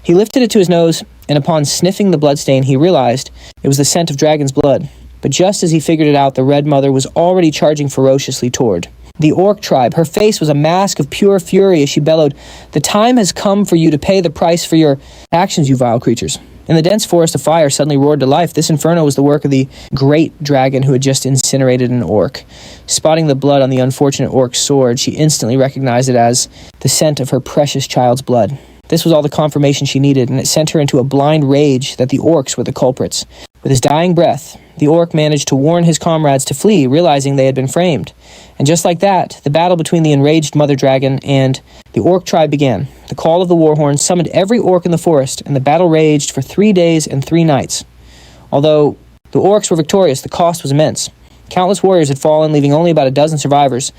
He lifted it to his nose, and upon sniffing the bloodstain, he realized it was the scent of dragon's blood. But just as he figured it out, the red mother was already charging ferociously toward the orc tribe. Her face was a mask of pure fury as she bellowed, "The time has come for you to pay the price for your actions, you vile creatures." In the dense forest, a fire suddenly roared to life. This inferno was the work of the great dragon who had just incinerated an orc. Spotting the blood on the unfortunate orc's sword, she instantly recognized it as the scent of her precious child's blood. This was all the confirmation she needed, and it sent her into a blind rage that the orcs were the culprits. With his dying breath, the orc managed to warn his comrades to flee, realizing they had been framed. And just like that, the battle between the enraged mother dragon and the orc tribe began. The call of the war horn summoned every orc in the forest, and the battle raged for 3 days and 3 nights. Although the orcs were victorious, the cost was immense. Countless warriors had fallen, leaving only about a dozen survivors.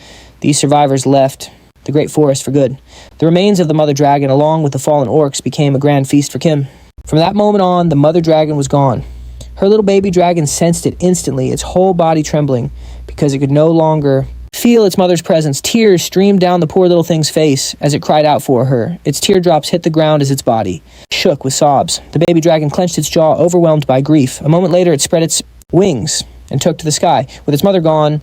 These survivors left the great forest for good. The remains of the mother dragon, along with the fallen orcs, became a grand feast for Kim. From that moment on, the mother dragon was gone. Her little baby dragon sensed it instantly, its whole body trembling, because it could no longer feel its mother's presence. Tears streamed down the poor little thing's face as it cried out for her. Its teardrops hit the ground as its body shook with sobs. The baby dragon clenched its jaw, overwhelmed by grief. A moment later, it spread its wings and took to the sky. With its mother gone,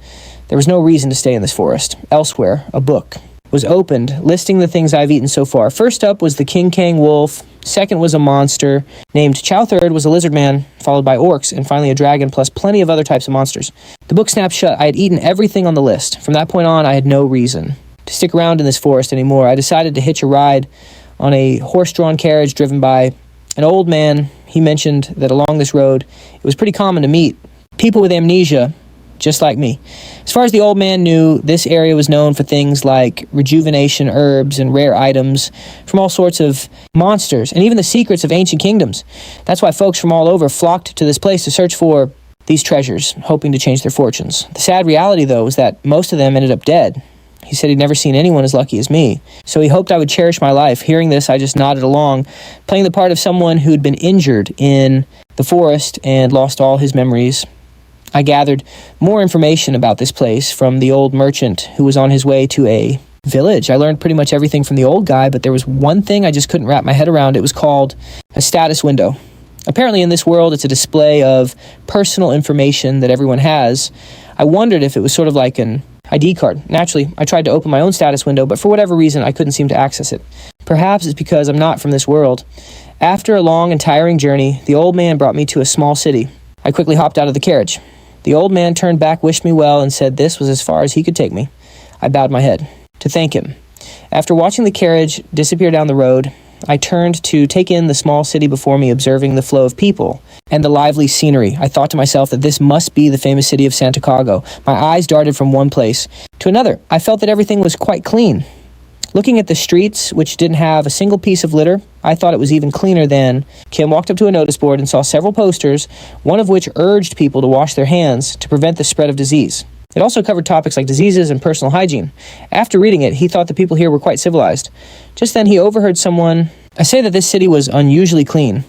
there was no reason to stay in this forest. Elsewhere, a book was opened, listing the things I've eaten so far. First up was the King Kang wolf. Second was a monster named Chow. Third was a lizard man, followed by orcs, and finally a dragon, plus plenty of other types of monsters. The book snapped shut. I had eaten everything on the list. From that point on, I had no reason to stick around in this forest anymore. I decided to hitch a ride on a horse-drawn carriage driven by an old man. He mentioned that along this road, it was pretty common to meet people with amnesia, just like me. As far as the old man knew, this area was known for things like rejuvenation herbs and rare items from all sorts of monsters, and even the secrets of ancient kingdoms. That's why folks from all over flocked to this place to search for these treasures, hoping to change their fortunes. The sad reality, though, was that most of them ended up dead. He said he'd never seen anyone as lucky as me, so he hoped I would cherish my life. Hearing this, I just nodded along, playing the part of someone who'd been injured in the forest and lost all his memories. I gathered more information about this place from the old merchant who was on his way to a village. I learned pretty much everything from the old guy, but there was one thing I just couldn't wrap my head around. It was called a status window. Apparently in this world, it's a display of personal information that everyone has. I wondered if it was sort of like an ID card. Naturally, I tried to open my own status window, but for whatever reason, I couldn't seem to access it. Perhaps it's because I'm not from this world. After a long and tiring journey, the old man brought me to a small city. I quickly hopped out of the carriage. The old man turned back, wished me well, and said this was as far as he could take me. I bowed my head to thank him. After watching the carriage disappear down the road, I turned to take in the small city before me, observing the flow of people and the lively scenery. I thought to myself that this must be the famous city of Santiago. My eyes darted from one place to another. I felt that everything was quite clean. Looking at the streets, which didn't have a single piece of litter, I thought it was even cleaner than. Kim walked up to a notice board and saw several posters, one of which urged people to wash their hands to prevent the spread of disease. It also covered topics like diseases and personal hygiene. After reading it, he thought the people here were quite civilized. Just then, he overheard someone say that this city was unusually clean.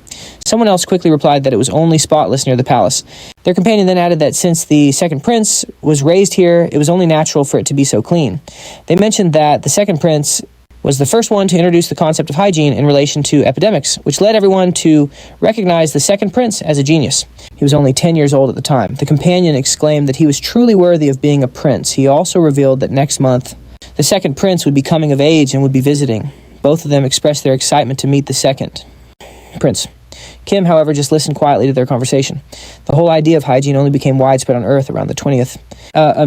Someone else quickly replied that it was only spotless near the palace. Their companion then added that since the second prince was raised here, it was only natural for it to be so clean. They mentioned that the second prince was the first one to introduce the concept of hygiene in relation to epidemics, which led everyone to recognize the second prince as a genius. He was only 10 years old at the time. The companion exclaimed that he was truly worthy of being a prince. He also revealed that next month, the second prince would be coming of age and would be visiting. Both of them expressed their excitement to meet the second prince. Kim, however, just listened quietly to their conversation. The whole idea of hygiene only became widespread on Earth around the 20th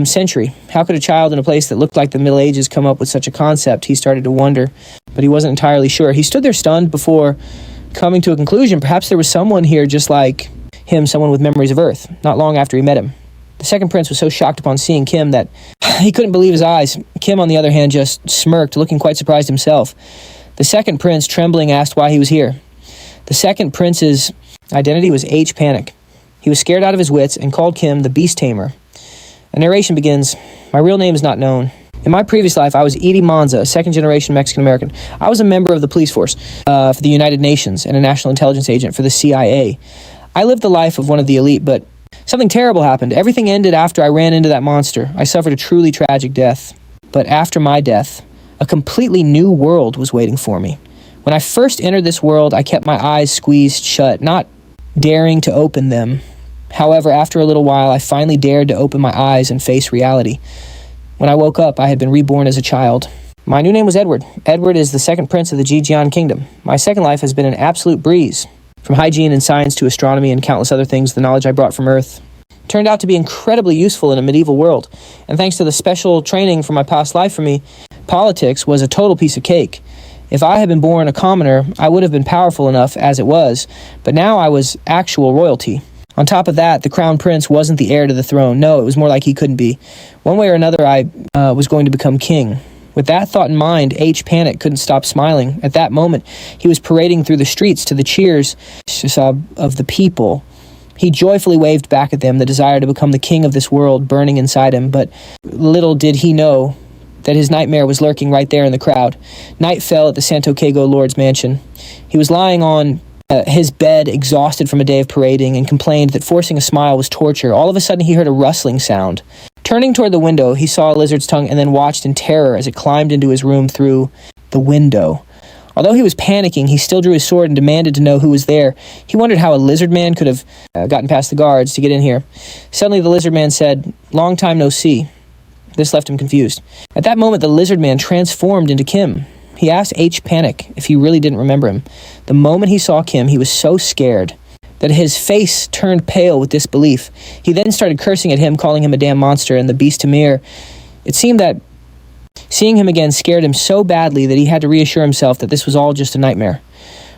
century. How could a child in a place that looked like the Middle Ages come up with such a concept? He started to wonder, but he wasn't entirely sure. He stood there stunned before coming to a conclusion. Perhaps there was someone here just like him, someone with memories of Earth, not long after he met him. The second prince was so shocked upon seeing Kim that he couldn't believe his eyes. Kim, on the other hand, just smirked, looking quite surprised himself. The second prince, trembling, asked why he was here. The second prince's identity was H. Panic. He was scared out of his wits and called Kim the Beast Tamer. A narration begins, "My real name is not known. In my previous life, I was Edie Monza, a second-generation Mexican-American. I was a member of the police force for the United Nations and a national intelligence agent for the CIA. I lived the life of one of the elite, but something terrible happened. Everything ended after I ran into that monster. I suffered a truly tragic death. But after my death, a completely new world was waiting for me. When I first entered this world, I kept my eyes squeezed shut, not daring to open them. However, after a little while, I finally dared to open my eyes and face reality. When I woke up, I had been reborn as a child. My new name was Edward. Edward is the second prince of the Jijian kingdom. My second life has been an absolute breeze. From hygiene and science to astronomy and countless other things, the knowledge I brought from Earth turned out to be incredibly useful in a medieval world. And thanks to the special training from my past life for me, politics was a total piece of cake. If I had been born a commoner, I would have been powerful enough as it was, but now I was actual royalty. On top of that, the crown prince wasn't the heir to the throne. No, it was more like he couldn't be. One way or another, I was going to become king. With that thought in mind, H. Panic couldn't stop smiling. At that moment, he was parading through the streets to the cheers of the people. He joyfully waved back at them, the desire to become the king of this world burning inside him, but little did he know that his nightmare was lurking right there in the crowd. Night fell at the Santiago Lord's mansion. He was lying on his bed exhausted from a day of parading, and complained that forcing a smile was torture. All of a sudden, he heard a rustling sound. Turning toward the window, he saw a lizard's tongue and then watched in terror as it climbed into his room through the window. Although he was panicking, he still drew his sword and demanded to know who was there. He wondered how a lizard man could have gotten past the guards to get in here. Suddenly, the lizard man said, "Long time no see." This left him confused. At that moment, the lizard man transformed into Kim. He asked H. Panic if he really didn't remember him. The moment he saw Kim, he was so scared that his face turned pale with disbelief. He then started cursing at him, calling him a damn monster and the beast Tamir. It seemed that seeing him again scared him so badly that he had to reassure himself that this was all just a nightmare.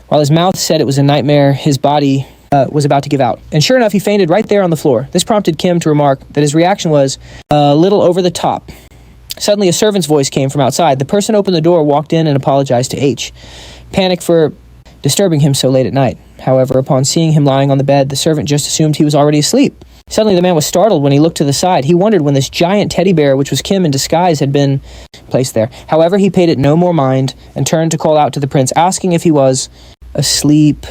While his mouth said it was a nightmare, his body was about to give out. And sure enough, he fainted right there on the floor. This prompted Kim to remark that his reaction was a little over the top. Suddenly, a servant's voice came from outside. The person opened the door, walked in, and apologized to H. Panic for disturbing him so late at night. However, upon seeing him lying on the bed, the servant just assumed he was already asleep. Suddenly, the man was startled when he looked to the side. He wondered when this giant teddy bear, which was Kim in disguise, had been placed there. However, he paid it no more mind and turned to call out to the prince, asking if he was asleep.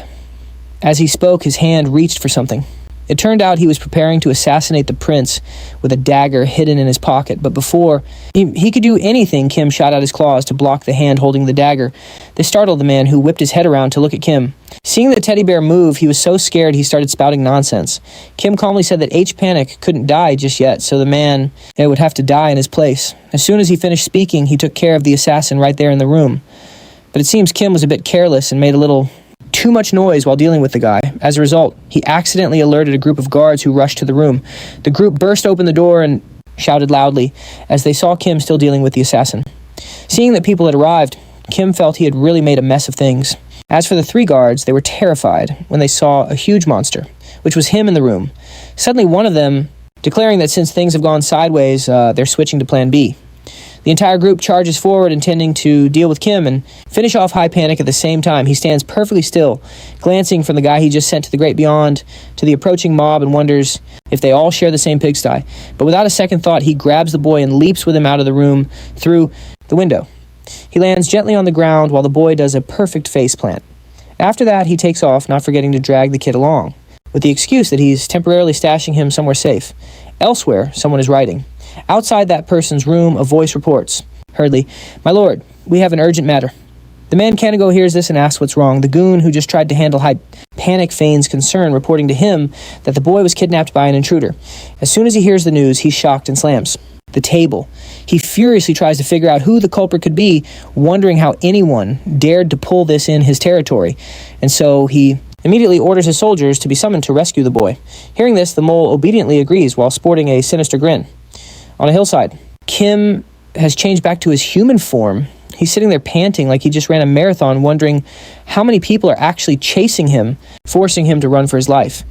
As he spoke, his hand reached for something. It turned out he was preparing to assassinate the prince with a dagger hidden in his pocket. But before he could do anything, Kim shot out his claws to block the hand holding the dagger. This startled the man, who whipped his head around to look at Kim. Seeing the teddy bear move, he was so scared he started spouting nonsense. Kim calmly said that H. Panic couldn't die just yet, so the man would have to die in his place. As soon as he finished speaking, he took care of the assassin right there in the room. But it seems Kim was a bit careless and made a little too much noise while dealing with the guy. As a result, he accidentally alerted a group of guards who rushed to the room. The group burst open the door and shouted loudly as they saw Kim still dealing with the assassin. Seeing that people had arrived, Kim felt he had really made a mess of things. As for the three guards, they were terrified when they saw a huge monster, which was him in the room. Suddenly, one of them declaring that since things have gone sideways, they're switching to plan B. The entire group charges forward, intending to deal with Kim and finish off High Panic at the same time. He stands perfectly still, glancing from the guy he just sent to the great beyond to the approaching mob, and wonders if they all share the same pigsty. But without a second thought, he grabs the boy and leaps with him out of the room through the window. He lands gently on the ground while the boy does a perfect face plant. After that, he takes off, not forgetting to drag the kid along, with the excuse that he's temporarily stashing him somewhere safe. Elsewhere, someone is writing. Outside that person's room, a voice reports, hurriedly, "My lord, we have an urgent matter." The man Kanago hears this and asks what's wrong. The goon who just tried to handle High Panic feigns concern, reporting to him that the boy was kidnapped by an intruder. As soon as he hears the news, he's shocked and slams the table. He furiously tries to figure out who the culprit could be, wondering how anyone dared to pull this in his territory. And so he immediately orders his soldiers to be summoned to rescue the boy. Hearing this, the mole obediently agrees while sporting a sinister grin. On a hillside, Kim has changed back to his human form. He's sitting there panting like he just ran a marathon, wondering how many people are actually chasing him, forcing him to run for his life.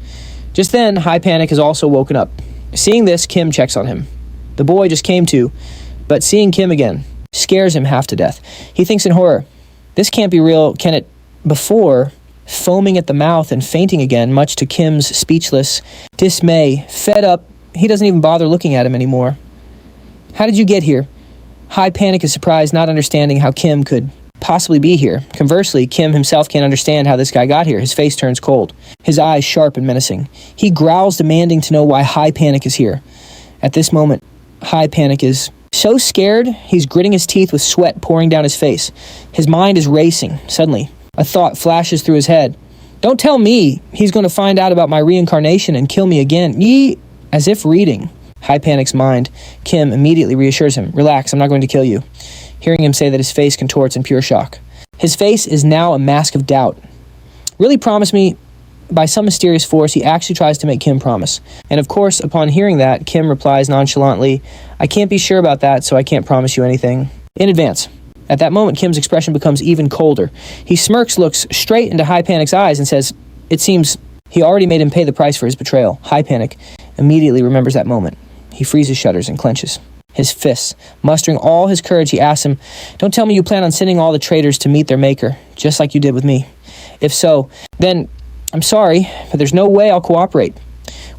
Just then, High Panic has also woken up. Seeing this, Kim checks on him. The boy just came to, but seeing Kim again scares him half to death. He thinks in horror, this can't be real, can it? Before, foaming at the mouth and fainting again, much to Kim's speechless dismay. Fed up, he doesn't even bother looking at him anymore. How did you get here? High Panic is surprised, not understanding how Kim could possibly be here. Conversely, Kim himself can't understand how this guy got here. His face turns cold, his eyes sharp and menacing. He growls, demanding to know why High Panic is here. At this moment, High Panic is so scared, he's gritting his teeth with sweat pouring down his face. His mind is racing. Suddenly, a thought flashes through his head. Don't tell me he's going to find out about my reincarnation and kill me again. As if reading High Panic's mind, Kim immediately reassures him. Relax, I'm not going to kill you. Hearing him say that, his face contorts in pure shock. His face is now a mask of doubt. Really promise me, by some mysterious force, he actually tries to make Kim promise. And of course, upon hearing that, Kim replies nonchalantly, I can't be sure about that, so I can't promise you anything in advance. At that moment, Kim's expression becomes even colder. He smirks, looks straight into High Panic's eyes, and says, it seems he already made him pay the price for his betrayal. High Panic immediately remembers that moment. He frees his shudders and clenches his fists. Mustering all his courage, he asks him, don't tell me you plan on sending all the traitors to meet their maker, just like you did with me. If so, then I'm sorry, but there's no way I'll cooperate.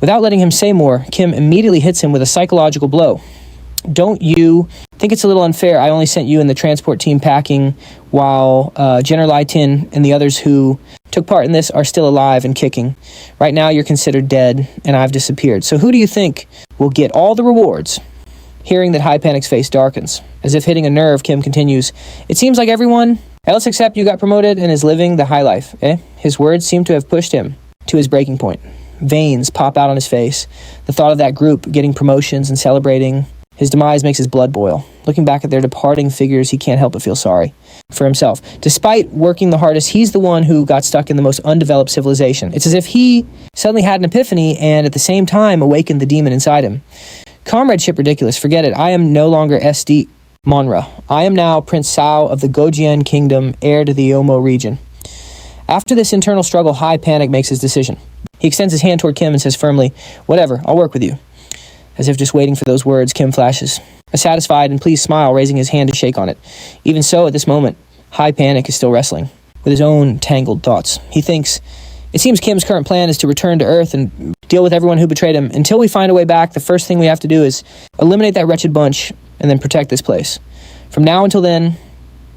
Without letting him say more, Kim immediately hits him with a psychological blow. Don't you think it's a little unfair? I only sent you and the transport team packing while General Lightin and the others who took part in this are still alive and kicking. Right now you're considered dead, and I've disappeared. So who do you think will get all the rewards? Hearing that, High Panic's face darkens. As if hitting a nerve, Kim continues, "It seems like everyone else except you got promoted and is living the high life, eh?" His words seem to have pushed him to his breaking point. Veins pop out on his face. The thought of that group getting promotions and celebrating his demise makes his blood boil. Looking back at their departing figures, he can't help but feel sorry for himself. Despite working the hardest, he's the one who got stuck in the most undeveloped civilization. It's as if he suddenly had an epiphany and at the same time awakened the demon inside him. Comradeship ridiculous, forget it. I am no longer SD Manhwa. I am now Prince Sao of the Gojian Kingdom, heir to the Yomo region. After this internal struggle, High Panic makes his decision. He extends his hand toward Kim and says firmly, "Whatever, I'll work with you." As if just waiting for those words, Kim flashes a satisfied and pleased smile, raising his hand to shake on it. Even so, at this moment, High Panic is still wrestling with his own tangled thoughts. He thinks, it seems Kim's current plan is to return to Earth and deal with everyone who betrayed him. Until we find a way back, the first thing we have to do is eliminate that wretched bunch and then protect this place. From now until then,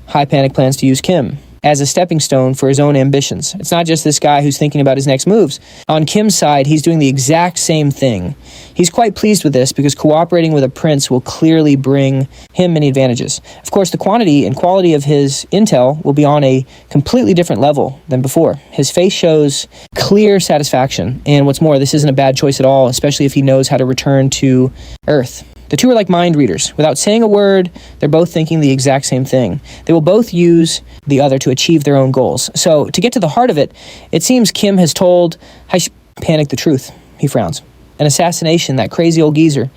High Panic plans to use Kim as a stepping stone for his own ambitions. It's not just this guy who's thinking about his next moves. On Kim's side, he's doing the exact same thing. He's quite pleased with this because cooperating with a prince will clearly bring him many advantages. Of course, the quantity and quality of his intel will be on a completely different level than before. His face shows clear satisfaction, and what's more, this isn't a bad choice at all, especially if he knows how to return to Earth. The two are like mind readers. Without saying a word, they're both thinking the exact same thing. They will both use the other to achieve their own goals. So, to get to the heart of it, it seems Kim has told Panic the truth. He frowns. An assassination, that crazy old geezer.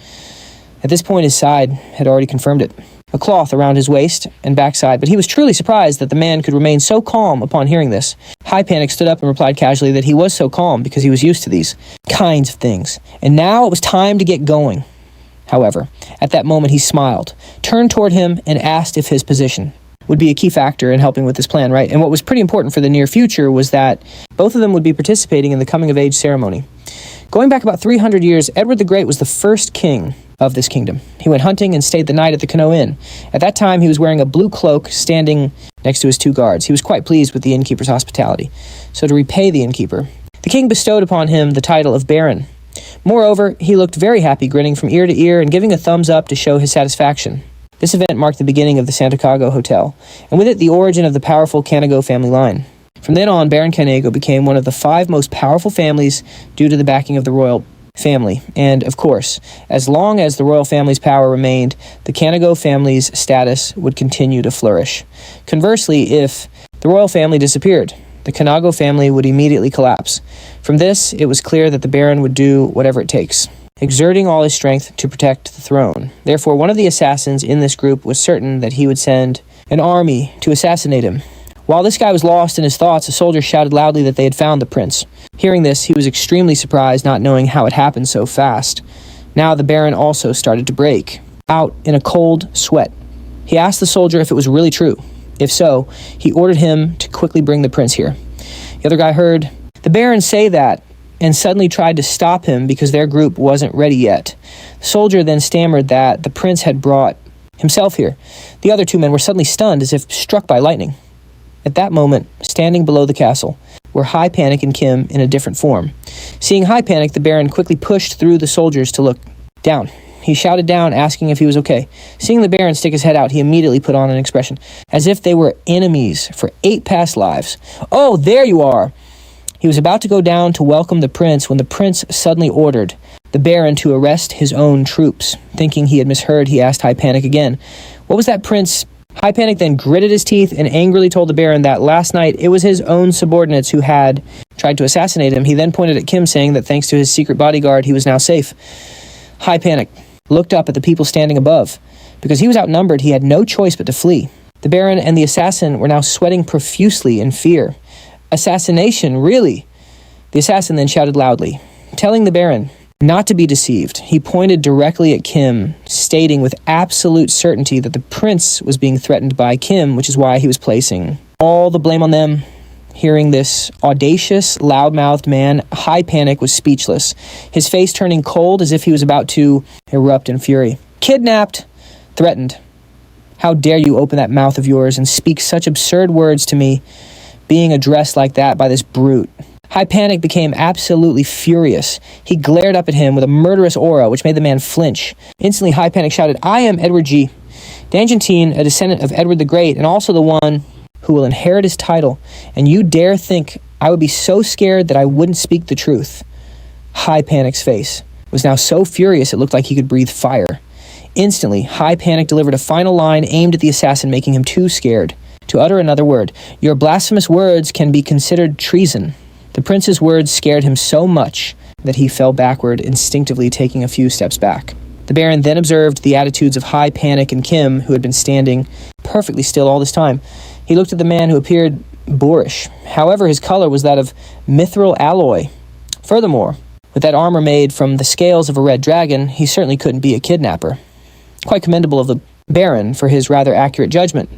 At this point, his side had already confirmed it. A cloth around his waist and backside, but he was truly surprised that the man could remain so calm upon hearing this. High Panic stood up and replied casually that he was so calm because he was used to these kinds of things. And now it was time to get going. However, at that moment he smiled, turned toward him, and asked if his position would be a key factor in helping with this plan, right? And what was pretty important for the near future was that both of them would be participating in the coming-of-age ceremony. Going back about 300 years, Edward the Great was the first king of this kingdom. He went hunting and stayed the night at the Kano Inn. At that time, he was wearing a blue cloak, standing next to his two guards. He was quite pleased with the innkeeper's hospitality. So to repay the innkeeper, the king bestowed upon him the title of Baron. Moreover, he looked very happy, grinning from ear to ear and giving a thumbs up to show his satisfaction. This event marked the beginning of the Santokago Hotel, and with it the origin of the powerful Kanago family line. From then on, Baron Kanago became one of the 5 most powerful families due to the backing of the royal family. And, of course, as long as the royal family's power remained, the Kanago family's status would continue to flourish. Conversely, if the royal family disappeared, the Kanago family would immediately collapse. From this, it was clear that the Baron would do whatever it takes, exerting all his strength to protect the throne. Therefore, one of the assassins in this group was certain that he would send an army to assassinate him. While this guy was lost in his thoughts, a soldier shouted loudly that they had found the prince. Hearing this, he was extremely surprised, not knowing how it happened so fast. Now the Baron also started to break out in a cold sweat. He asked the soldier if it was really true. If so, he ordered him to quickly bring the prince here. The other guy heard the Baron say that and suddenly tried to stop him because their group wasn't ready yet. The soldier then stammered that the prince had brought himself here. The other 2 men were suddenly stunned as if struck by lightning. At that moment, standing below the castle, were High Panic and Kim in a different form. Seeing High Panic, the Baron quickly pushed through the soldiers to look down. He shouted down, asking if he was okay. Seeing the Baron stick his head out, he immediately put on an expression, as if they were enemies for 8 past lives. "Oh, there you are!" He was about to go down to welcome the prince when the prince suddenly ordered the Baron to arrest his own troops. Thinking he had misheard, he asked High Panic again, "What was that, Prince?" High Panic then gritted his teeth and angrily told the Baron that last night it was his own subordinates who had tried to assassinate him. He then pointed at Kim, saying that thanks to his secret bodyguard, he was now safe. High Panic looked up at the people standing above. Because he was outnumbered, he had no choice but to flee. The Baron and the assassin were now sweating profusely in fear. "Assassination, really?" The assassin then shouted loudly, telling the Baron not to be deceived. He pointed directly at Kim, stating with absolute certainty that the prince was being threatened by Kim, which is why he was placing all the blame on them. Hearing this audacious, loud-mouthed man, High Panic was speechless, his face turning cold as if he was about to erupt in fury. "Kidnapped! Threatened! How dare you open that mouth of yours and speak such absurd words to me? being addressed like that by this brute. High Panic became absolutely furious. He glared up at him with a murderous aura, which made the man flinch. Instantly, High Panic shouted, "I am Edward G. D'Argentine, a descendant of Edward the Great, and also the one who will inherit his title, and you dare think I would be so scared that I wouldn't speak the truth." High Panic's face was now so furious it looked like he could breathe fire. Instantly, High Panic delivered a final line aimed at the assassin, making him too scared to utter another word. "Your blasphemous words can be considered treason." The prince's words scared him so much that he fell backward, instinctively taking a few steps back. The Baron then observed the attitudes of High Panic and Kim, who had been standing perfectly still all this time. He looked at the man who appeared boorish. However, his color was that of mithril alloy. Furthermore, with that armor made from the scales of a red dragon, he certainly couldn't be a kidnapper. Quite commendable of the Baron for his rather accurate judgment.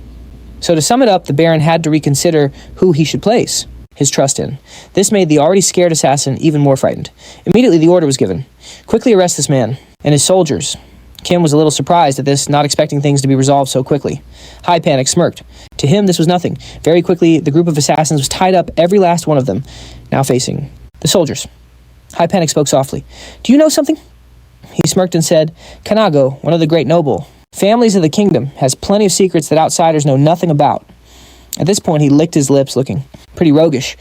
So to sum it up, the Baron had to reconsider who he should place his trust in. This made the already scared assassin even more frightened. Immediately the order was given. "Quickly arrest this man and his soldiers." Kim was a little surprised at this, not expecting things to be resolved so quickly. High Panic smirked. To him, this was nothing. Very quickly, the group of assassins was tied up, every last one of them, now facing the soldiers. High Panic spoke softly. "Do you know something?" He smirked and said, "Kanago, one of the great noble families of the kingdom, has plenty of secrets that outsiders know nothing about." At this point, he licked his lips, looking pretty roguish.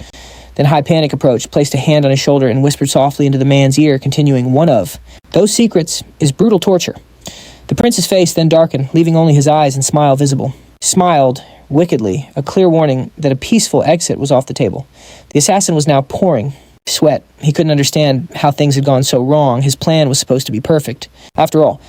Then High Panic approached, placed a hand on his shoulder, and whispered softly into the man's ear, continuing, "One of those secrets is brutal torture." The prince's face then darkened, leaving only his eyes and smile visible. He smiled wickedly, a clear warning that a peaceful exit was off the table. The assassin was now pouring sweat. He couldn't understand how things had gone so wrong. His plan was supposed to be perfect. After all,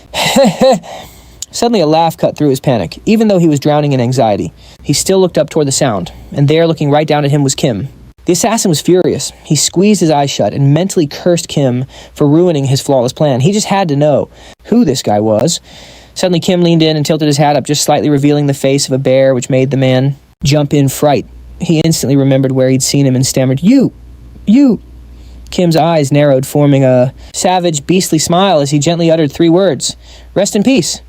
suddenly a laugh cut through his panic. Even though he was drowning in anxiety, he still looked up toward the sound, and there, looking right down at him, was Kim. The assassin was furious. He squeezed his eyes shut and mentally cursed Kim for ruining his flawless plan. He just had to know who this guy was. Suddenly, Kim leaned in and tilted his hat up, just slightly revealing the face of a bear, which made the man jump in fright. He instantly remembered where he'd seen him and stammered, You! Kim's eyes narrowed, forming a savage, beastly smile as he gently uttered 3 words. "Rest in peace."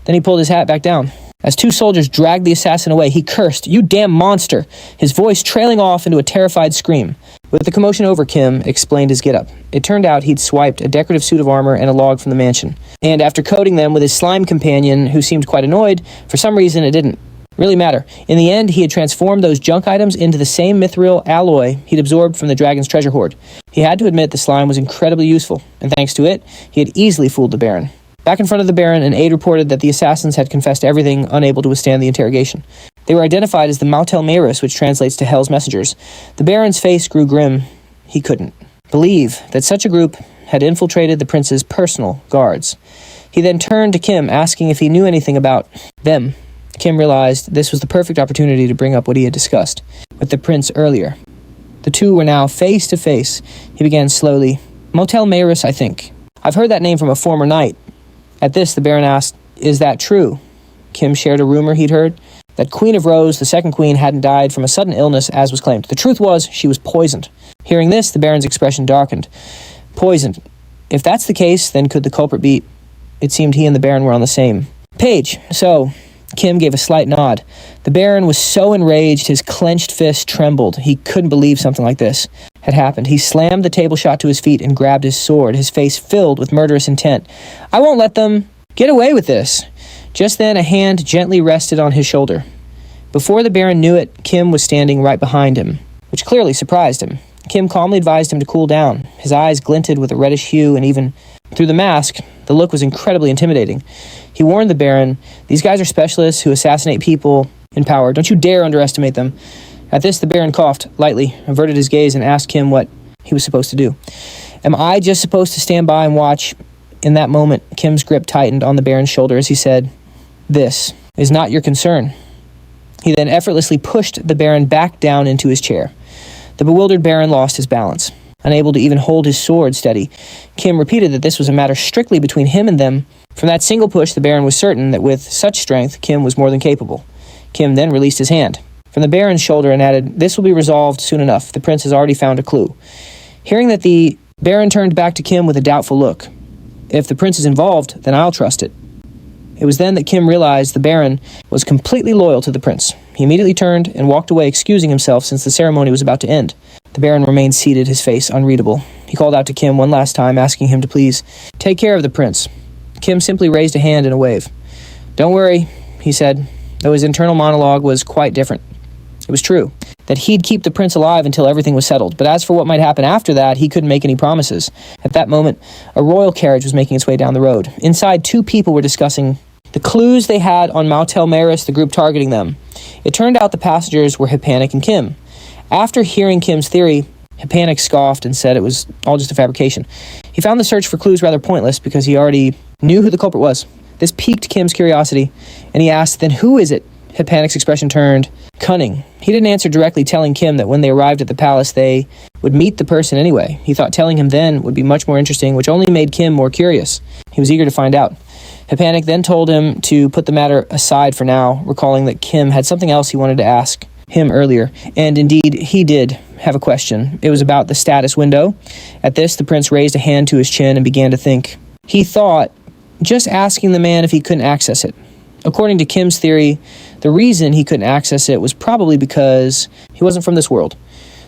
Then he pulled his hat back down. As 2 soldiers dragged the assassin away, he cursed, "You damn monster!" his voice trailing off into a terrified scream. With the commotion over, Kim explained his get-up. It turned out he'd swiped a decorative suit of armor and a log from the mansion. And after coating them with his slime companion, who seemed quite annoyed, for some reason it didn't really matter. In the end, he had transformed those junk items into the same mithril alloy he'd absorbed from the dragon's treasure hoard. He had to admit the slime was incredibly useful, and thanks to it, he had easily fooled the Baron. Back in front of the Baron, an aide reported that the assassins had confessed everything, unable to withstand the interrogation. They were identified as the Mautelmeris, which translates to Hell's Messengers. The Baron's face grew grim. He couldn't believe that such a group had infiltrated the prince's personal guards. He then turned to Kim, asking if he knew anything about them. Kim realized this was the perfect opportunity to bring up what he had discussed with the prince earlier. The two were now face to face. He began slowly, "Mautelmeris, I think. I've heard that name from a former knight." At this, the Baron asked, "Is that true?" Kim shared a rumor he'd heard, that Queen of Rose, the second queen, hadn't died from a sudden illness, as was claimed. The truth was, she was poisoned. Hearing this, the Baron's expression darkened. Poisoned. If that's the case, then could the culprit be... It seemed he and the Baron were on the same page. So, Kim gave a slight nod. The Baron was so enraged, his clenched fist trembled. He couldn't believe something like this had happened. He slammed the table shot to his feet and grabbed his sword, his face filled with murderous intent. "I won't let them get away with this." Just then, a hand gently rested on his shoulder. Before the Baron knew it, Kim was standing right behind him, which clearly surprised him. Kim calmly advised him to cool down. His eyes glinted with a reddish hue, and even through the mask, the look was incredibly intimidating. He warned the Baron, "These guys are specialists who assassinate people in power. Don't you dare underestimate them." At this, the Baron coughed lightly, averted his gaze, and asked Kim what he was supposed to do. "Am I just supposed to stand by and watch?" In that moment, Kim's grip tightened on the Baron's shoulder as he said, "This is not your concern." He then effortlessly pushed the Baron back down into his chair. The bewildered Baron lost his balance. Unable to even hold his sword steady, Kim repeated that this was a matter strictly between him and them. From that single push, the Baron was certain that with such strength, Kim was more than capable. Kim then released his hand from the Baron's shoulder and added, "This will be resolved soon enough. The prince has already found a clue." Hearing that, the Baron turned back to Kim with a doubtful look. "If the prince is involved, then I'll trust it." It was then that Kim realized the Baron was completely loyal to the prince. He immediately turned and walked away, excusing himself since the ceremony was about to end. The Baron remained seated, his face unreadable. He called out to Kim one last time, asking him to please take care of the prince. Kim simply raised a hand in a wave. "Don't worry," he said, though his internal monologue was quite different. It was true that he'd keep the prince alive until everything was settled, but as for what might happen after that, he couldn't make any promises. At that moment, a royal carriage was making its way down the road. Inside, two people were discussing the clues they had on Mautel Maris, the group targeting them. It turned out the passengers were Hipanik and Kim. After hearing Kim's theory, Hipanik scoffed and said it was all just a fabrication. He found the search for clues rather pointless because he already knew who the culprit was. This piqued Kim's curiosity, and he asked, "Then who is it?" Hipanik's expression turned cunning. He didn't answer directly, telling Kim that when they arrived at the palace, they would meet the person anyway. He thought telling him then would be much more interesting, which only made Kim more curious. He was eager to find out. Hipanik then told him to put the matter aside for now, recalling that Kim had something else he wanted to ask him earlier. And indeed, he did have a question. It was about the status window. At this, the prince raised a hand to his chin and began to think. He thought, just asking the man if he couldn't access it. According to Kim's theory, the reason he couldn't access it was probably because he wasn't from this world.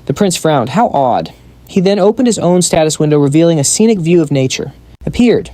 The prince frowned. How odd. He then opened his own status window, revealing a scenic view of nature. Appeared.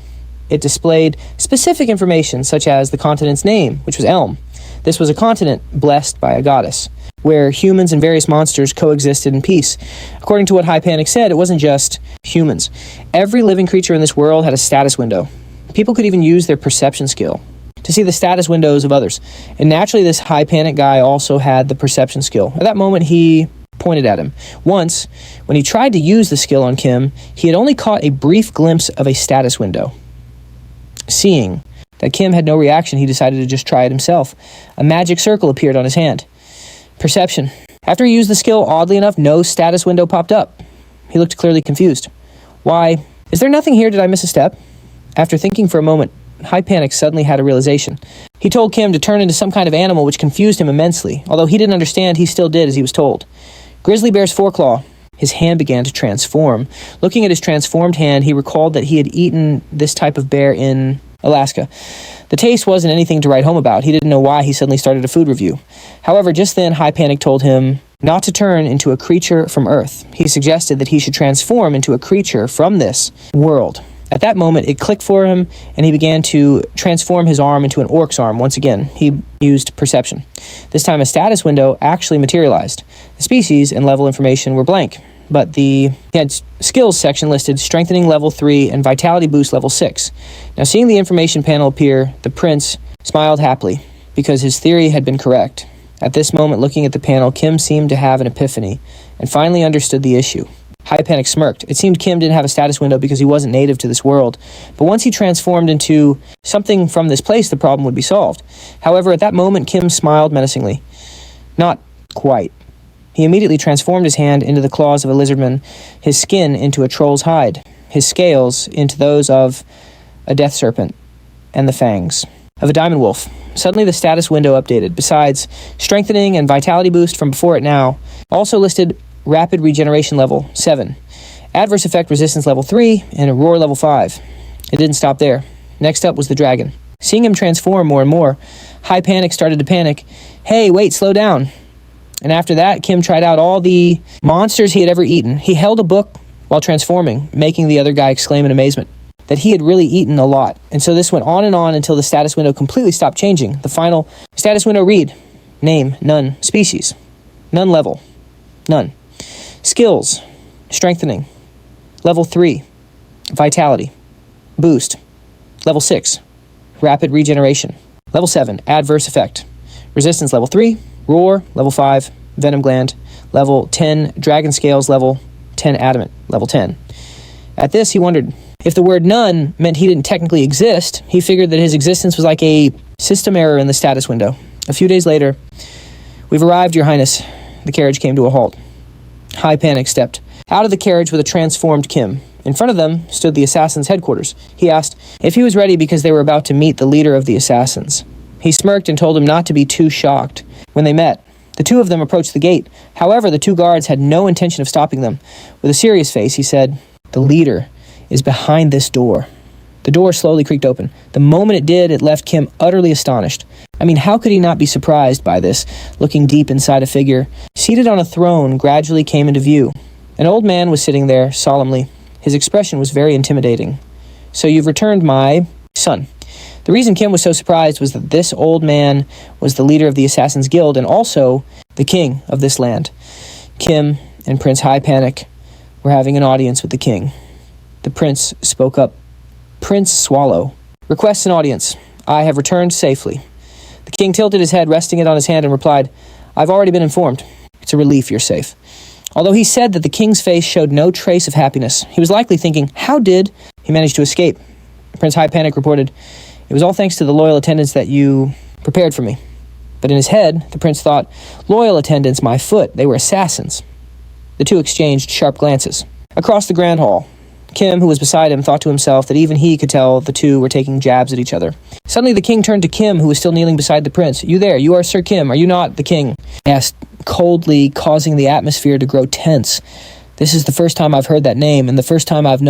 It displayed specific information, such as the continent's name, which was Elm. This was a continent blessed by a goddess, where humans and various monsters coexisted in peace. According to what Hipanik said, it wasn't just humans. Every living creature in this world had a status window. People could even use their perception skill to see the status windows of others. And naturally, this Hipanik guy also had the perception skill. At that moment, he pointed at him. Once, when he tried to use the skill on Kim, he had only caught a brief glimpse of a status window. Seeing that Kim had no reaction, he decided to just try it himself. A magic circle appeared on his hand. Perception. After he used the skill, oddly enough, no status window popped up. He looked clearly confused. Why? Is there nothing here? Did I miss a step? After thinking for a moment, Hipanik suddenly had a realization. He told Kim to turn into some kind of animal, which confused him immensely. Although he didn't understand, he still did as he was told. Grizzly Bear's foreclaw. His hand began to transform. Looking at his transformed hand, he recalled that he had eaten this type of bear in Alaska. The taste wasn't anything to write home about. He didn't know why he suddenly started a food review. However, just then, Hipanik told him not to turn into a creature from Earth. He suggested that he should transform into a creature from this world. At that moment, it clicked for him, and he began to transform his arm into an orc's arm. Once again, he used perception. This time, a status window actually materialized. The species and level information were blank, but he had skills section listed strengthening level 3 and vitality boost level 6. Now, seeing the information panel appear, the prince smiled happily because his theory had been correct. At this moment, looking at the panel, Kim seemed to have an epiphany and finally understood the issue. Hipanik smirked. It seemed Kim didn't have a status window because he wasn't native to this world. But once he transformed into something from this place, the problem would be solved. However, at that moment, Kim smiled menacingly. Not quite. He immediately transformed his hand into the claws of a lizardman, his skin into a troll's hide, his scales into those of a death serpent, and the fangs of a diamond wolf. Suddenly, the status window updated. Besides strengthening and vitality boost from before it now, also listed rapid regeneration level 7, adverse effect resistance level 3, and a roar level 5. It didn't stop there. Next up was the dragon. Seeing him transform more and more, Hipanik started to panic. Hey, wait, slow down. And after that, Kim tried out all the monsters he had ever eaten. He held a book while transforming, making the other guy exclaim in amazement that he had really eaten a lot. And so this went on and on until the status window completely stopped changing. The final status window read, name, none. Species, none. Level, none. Skills, strengthening, level 3, vitality, boost, level 6, rapid regeneration, level 7, adverse effect, resistance level 3, roar, level 5, venom gland, level 10, dragon scales, level 10, adamant, level 10. At this, he wondered if the word none meant he didn't technically exist. He figured that his existence was like a system error in the status window. A few days later, we've arrived, Your Highness. The carriage came to a halt. Hipanik stepped out of the carriage with a transformed Kim. In front of them stood the assassins' headquarters. He asked if he was ready because they were about to meet the leader of the assassins. He smirked and told him not to be too shocked. When they met, the two of them approached the gate. However, the two guards had no intention of stopping them. With a serious face, he said, "The leader is behind this door." The door slowly creaked open. The moment it did, it left Kim utterly astonished. I mean, how could he not be surprised by this? Looking deep inside a figure, seated on a throne, gradually came into view. An old man was sitting there, solemnly. His expression was very intimidating. "So you've returned, my son." The reason Kim was so surprised was that this old man was the leader of the Assassin's Guild and also the king of this land. Kim and Prince High Panic were having an audience with the king. The prince spoke up. "Prince Swallow requests an audience. I have returned safely." The king tilted his head, resting it on his hand, and replied, "I've already been informed. It's a relief you're safe." Although he said that the king's face showed no trace of happiness, he was likely thinking, how did he manage to escape? Prince High Panic reported, "It was all thanks to the loyal attendants that you prepared for me." But in his head, the prince thought, "Loyal attendants, my foot, they were assassins." The two exchanged sharp glances. Across the grand hall, Kim, who was beside him, thought to himself that even he could tell the two were taking jabs at each other. Suddenly the king turned to Kim, who was still kneeling beside the prince. "You there, you are Sir Kim, are you not?" the king asked coldly, causing the atmosphere to grow tense. This is the first time I've heard that name, and the first time I've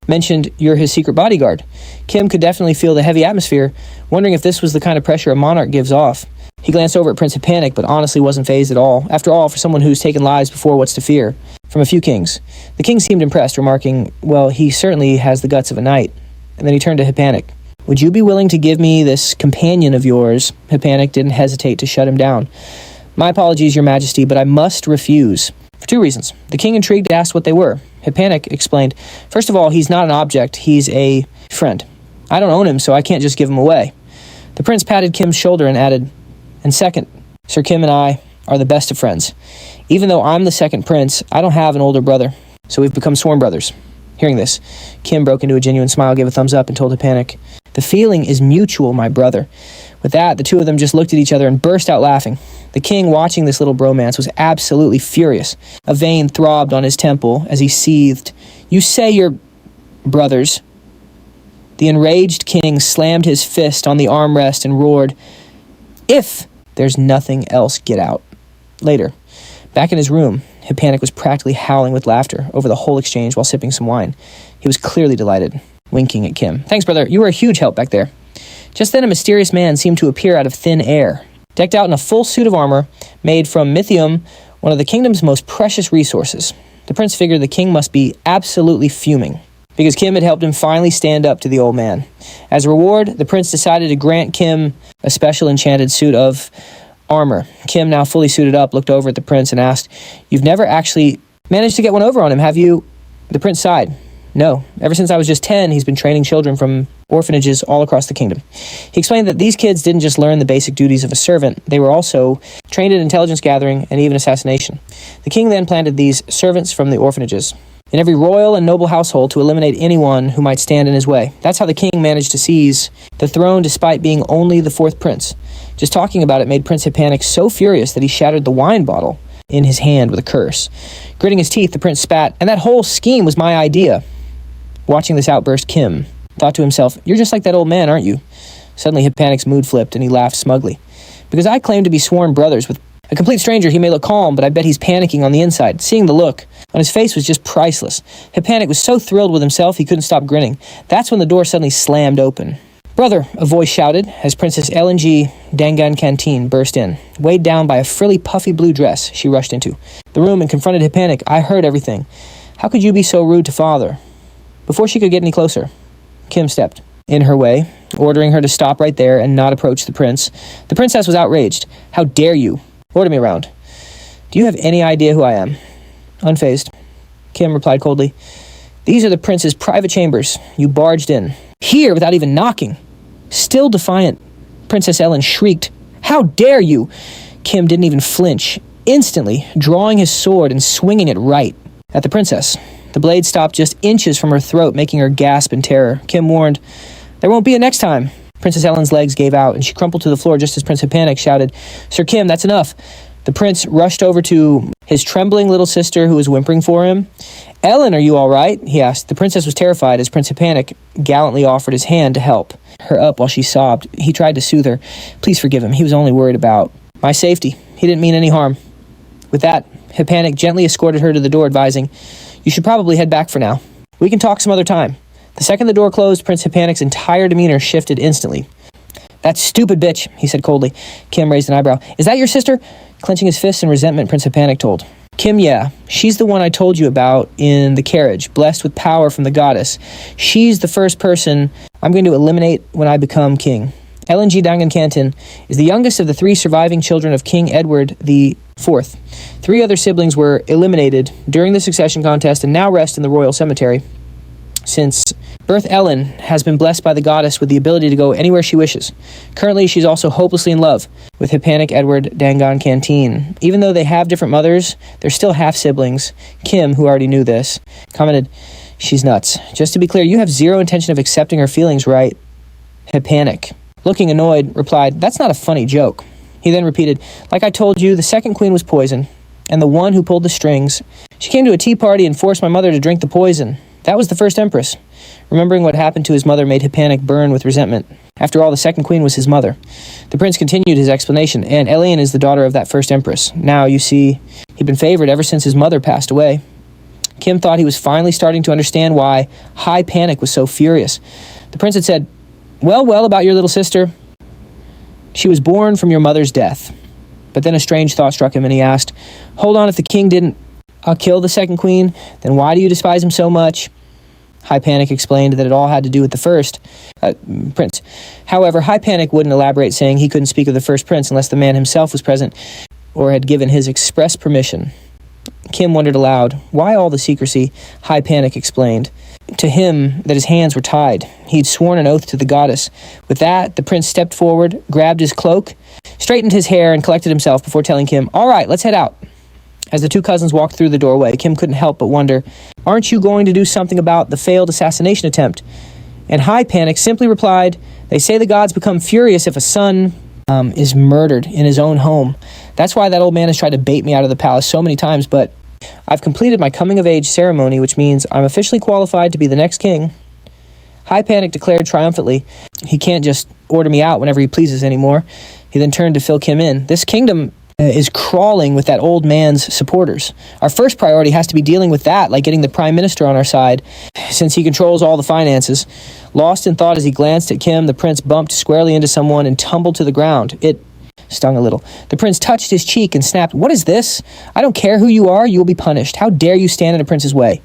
mentioned you're his secret bodyguard. Kim could definitely feel the heavy atmosphere, wondering if this was the kind of pressure a monarch gives off. He glanced over at Prince of Panic, but honestly wasn't fazed at all. After all, for someone who's taken lives before, what's to fear? From a few kings. The king seemed impressed, remarking, "Well, he certainly has the guts of a knight." And then he turned to Hippanic. "Would you be willing to give me this companion of yours?" Hippanic didn't hesitate to shut him down. "My apologies, your majesty, but I must refuse. For two reasons." The king, intrigued, asked what they were. Hippanic explained, "First of all, he's not an object, he's a friend. I don't own him, so I can't just give him away." The prince patted Kim's shoulder and added, "And second, Sir Kim and I are the best of friends. Even though I'm the second prince, I don't have an older brother, so we've become sworn brothers." Hearing this, Kim broke into a genuine smile, gave a thumbs up, and told Hippanic, "The feeling is mutual, my brother." With that, the two of them just looked at each other and burst out laughing. The king, watching this little bromance, was absolutely furious. A vein throbbed on his temple as he seethed. "You say you're brothers?" The enraged king slammed his fist on the armrest and roared, "If there's nothing else, get out." Later, back in his room, Hippanic was practically howling with laughter over the whole exchange while sipping some wine. He was clearly delighted, winking at Kim. "Thanks, brother. You were a huge help back there." Just then, a mysterious man seemed to appear out of thin air. Decked out in a full suit of armor made from mythium, one of the kingdom's most precious resources. The prince figured the king must be absolutely fuming, because Kim had helped him finally stand up to the old man. As a reward, the prince decided to grant Kim a special enchanted suit of armor. Kim, now fully suited up, looked over at the prince and asked, "You've never actually managed to get one over on him, have you?" The prince sighed. "No. Ever since I was just 10, he's been training children from orphanages all across the kingdom." He explained that these kids didn't just learn the basic duties of a servant, they were also trained in intelligence gathering and even assassination. The king then planted these servants from the orphanages in every royal and noble household to eliminate anyone who might stand in his way. That's how the king managed to seize the throne despite being only the fourth prince. Just talking about it made Prince Hippanic so furious that he shattered the wine bottle in his hand with a curse. Gritting his teeth, the prince spat, "And that whole scheme was my idea." Watching this outburst, Kim thought to himself, "You're just like that old man, aren't you?" Suddenly, Hippanic's mood flipped, and he laughed smugly. "Because I claim to be sworn brothers with a complete stranger, he may look calm, but I bet he's panicking on the inside." Seeing the look on his face was just priceless. Hippanic was so thrilled with himself, he couldn't stop grinning. That's when the door suddenly slammed open. "Brother," a voice shouted, as Princess LNG Dangan Canteen burst in. Weighed down by a frilly, puffy blue dress, she rushed into the room and confronted Hippanic. "I heard everything. How could you be so rude to father?" Before she could get any closer, Kim stepped in her way, ordering her to stop right there and not approach the prince. The princess was outraged. "How dare you order me around? Do you have any idea who I am?" Unfazed, Kim replied coldly, "These are the prince's private chambers. You barged in here without even knocking." Still defiant, Princess Ellen shrieked, "How dare you!" Kim didn't even flinch, instantly drawing his sword and swinging it right at the princess. The blade stopped just inches from her throat, making her gasp in terror. Kim warned, "There won't be a next time." Princess Ellen's legs gave out, and she crumpled to the floor just as Prince Hippanic shouted, "Sir Kim, that's enough." The prince rushed over to his trembling little sister who was whimpering for him. "Ellen, are you all right?" he asked. The princess was terrified as Prince Hippanic gallantly offered his hand to help her up while she sobbed. He tried to soothe her. "Please forgive him. He was only worried about my safety. He didn't mean any harm." With that, Hippanic gently escorted her to the door, advising, "You should probably head back for now. We can talk some other time." The second the door closed, Prince Hippanic's entire demeanor shifted instantly. "That stupid bitch," he said coldly. Kim raised an eyebrow. "Is that your sister?" Clenching his fists in resentment, Prince Hippanic told. "Kim, yeah. She's the one I told you about in the carriage, blessed with power from the goddess. She's the first person I'm going to eliminate when I become king. Ellen G. Dangan Canton is the youngest of the 3 surviving children of King Edward IV. 3 other siblings were eliminated during the succession contest and now rest in the royal cemetery. Since birth, Ellen has been blessed by the goddess with the ability to go anywhere she wishes. Currently, she's also hopelessly in love with Hippanic Edward Dangan Canteen. Even though they have different mothers, they're still half-siblings. Kim, who already knew this, commented, "She's nuts. Just to be clear, you have zero intention of accepting her feelings, right?" Hippanic, looking annoyed, replied, "That's not a funny joke." He then repeated, "Like I told you, the second queen was poison, and the one who pulled the strings. She came to a tea party and forced my mother to drink the poison. That was the first empress." Remembering what happened to his mother made Hippanic burn with resentment. After all, the second queen was his mother. The prince continued his explanation, "And Elian is the daughter of that first empress. Now, you see, he'd been favored ever since his mother passed away." Kim thought he was finally starting to understand why High Panic was so furious. The prince had said, well, about your little sister. She was born from your mother's death." But then a strange thought struck him, and he asked, "Hold on, if the king didn't kill the second queen, then why do you despise him so much?" High Panic explained that it all had to do with the first prince. However, High Panic wouldn't elaborate, saying he couldn't speak of the first prince unless the man himself was present or had given his express permission. Kim wondered aloud, why all the secrecy? High Panic explained to him that his hands were tied. He'd sworn an oath to the goddess. With that, the prince stepped forward, grabbed his cloak, straightened his hair, and collected himself before telling Kim, "All right, let's head out." As the 2 cousins walked through the doorway, Kim couldn't help but wonder, "Aren't you going to do something about the failed assassination attempt?" And High Panic simply replied, "They say the gods become furious if a son is murdered in his own home. That's why that old man has tried to bait me out of the palace so many times, but I've completed my coming-of-age ceremony, which means I'm officially qualified to be the next king." High Panic declared triumphantly, "He can't just order me out whenever he pleases anymore." He then turned to fill Kim in. "This kingdom is crawling with that old man's supporters. Our first priority has to be dealing with that, like getting the prime minister on our side, since he controls all the finances." Lost in thought as he glanced at Kim, the prince bumped squarely into someone and tumbled to the ground. It stung a little. The prince touched his cheek and snapped, "What is this? I don't care who you are, you will be punished. How dare you stand in a prince's way?"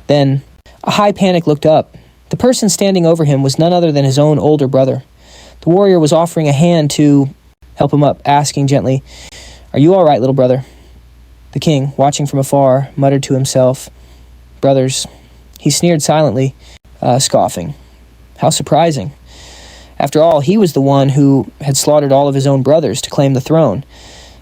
Then a High Panic looked up. The person standing over him was none other than his own older brother. The warrior was offering a hand to help him up, asking gently, "Are you all right, little brother?" The king, watching from afar, muttered to himself, "Brothers." He sneered silently, scoffing. How surprising. After all, he was the one who had slaughtered all of his own brothers to claim the throne.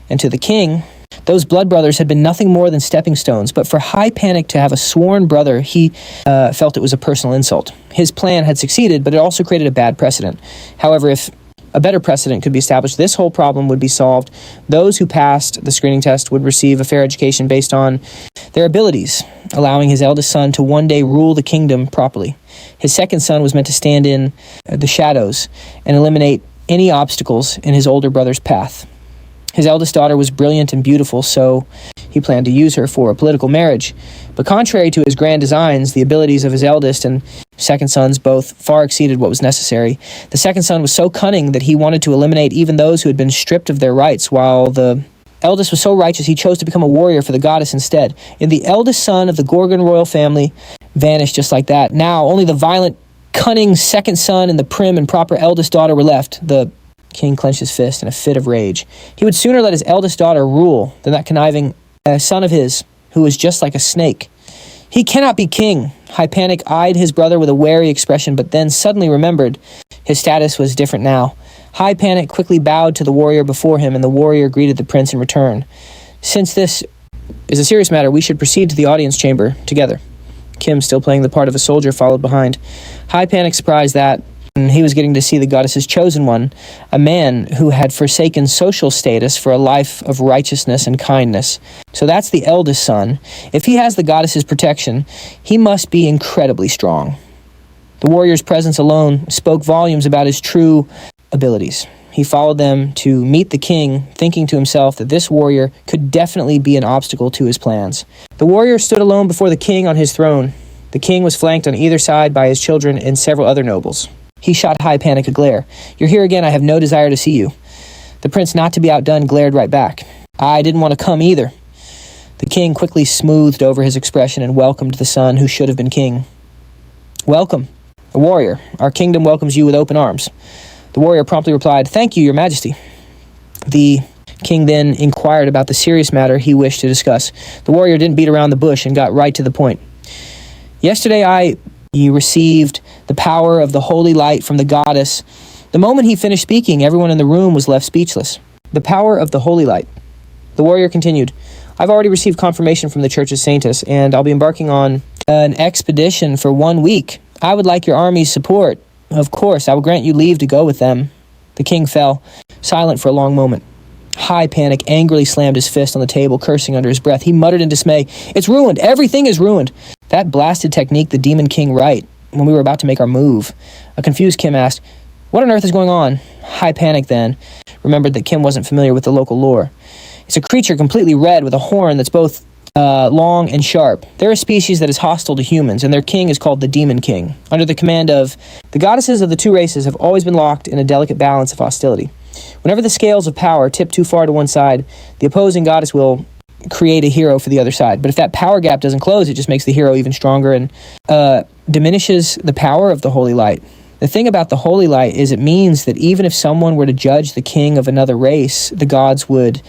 And to the king, those blood brothers had been nothing more than stepping stones. But for High Panic to have a sworn brother, he felt it was a personal insult. His plan had succeeded, but it also created a bad precedent. However, if a better precedent could be established, this whole problem would be solved. Those who passed the screening test would receive a fair education based on their abilities, allowing his eldest son to one day rule the kingdom properly. His second son was meant to stand in the shadows and eliminate any obstacles in his older brother's path. His eldest daughter was brilliant and beautiful, so he planned to use her for a political marriage. But contrary to his grand designs, the abilities of his eldest and second sons both far exceeded what was necessary. The second son was so cunning that he wanted to eliminate even those who had been stripped of their rights, while the eldest was so righteous he chose to become a warrior for the goddess instead. And the eldest son of the Gorgon royal family vanished just like that. Now, only the violent, cunning second son and the prim and proper eldest daughter were left. The king clenched his fist in a fit of rage. He would sooner let his eldest daughter rule than that conniving son of his, who was just like a snake. He cannot be king. High Panic eyed his brother with a wary expression, but then suddenly remembered his status was different now. High Panic quickly bowed to the warrior before him, and the warrior greeted the prince in return. "Since this is a serious matter, we should proceed to the audience chamber together." Kim, still playing the part of a soldier, followed behind. High Panic surprised that he was getting to see the goddess's chosen one, a man who had forsaken social status for a life of righteousness and kindness. So that's the eldest son. If he has the goddess's protection, he must be incredibly strong. The warrior's presence alone spoke volumes about his true abilities. He followed them to meet the king, thinking to himself that this warrior could definitely be an obstacle to his plans. The warrior stood alone before the king on his throne. The king was flanked on either side by his children and several other nobles. He shot High Panic a glare. "You're here again, I have no desire to see you." The prince, not to be outdone, glared right back. "I didn't want to come either." The king quickly smoothed over his expression and welcomed the son who should have been king. "Welcome, a warrior. Our kingdom welcomes you with open arms." The warrior promptly replied, "Thank you, your majesty." The king then inquired about the serious matter he wished to discuss. The warrior didn't beat around the bush and got right to the point. "Yesterday you received the power of the holy light from the goddess." The moment he finished speaking, everyone in the room was left speechless. The power of the holy light. The warrior continued, "I've already received confirmation from the church's saintess, and I'll be embarking on an expedition for 1 week. I would like your army's support. Of course, I will grant you leave to go with them." The king fell, silent for a long moment. High Panic angrily slammed his fist on the table, cursing under his breath. He muttered in dismay, "It's ruined! Everything is ruined! That blasted technique the Demon King right when we were about to make our move." A confused Kim asked, "What on earth is going on?" High Panic then remembered that Kim wasn't familiar with the local lore. "It's a creature completely red with a horn that's both long and sharp. They're a species that is hostile to humans, and their king is called the Demon King. Under the command of the goddesses of the two races have always been locked in a delicate balance of hostility. Whenever the scales of power tip too far to one side, the opposing goddess will create a hero for the other side. But if that power gap doesn't close, it just makes the hero even stronger and diminishes the power of the holy light. The thing about the holy light is it means that even if someone were to judge the king of another race, the gods would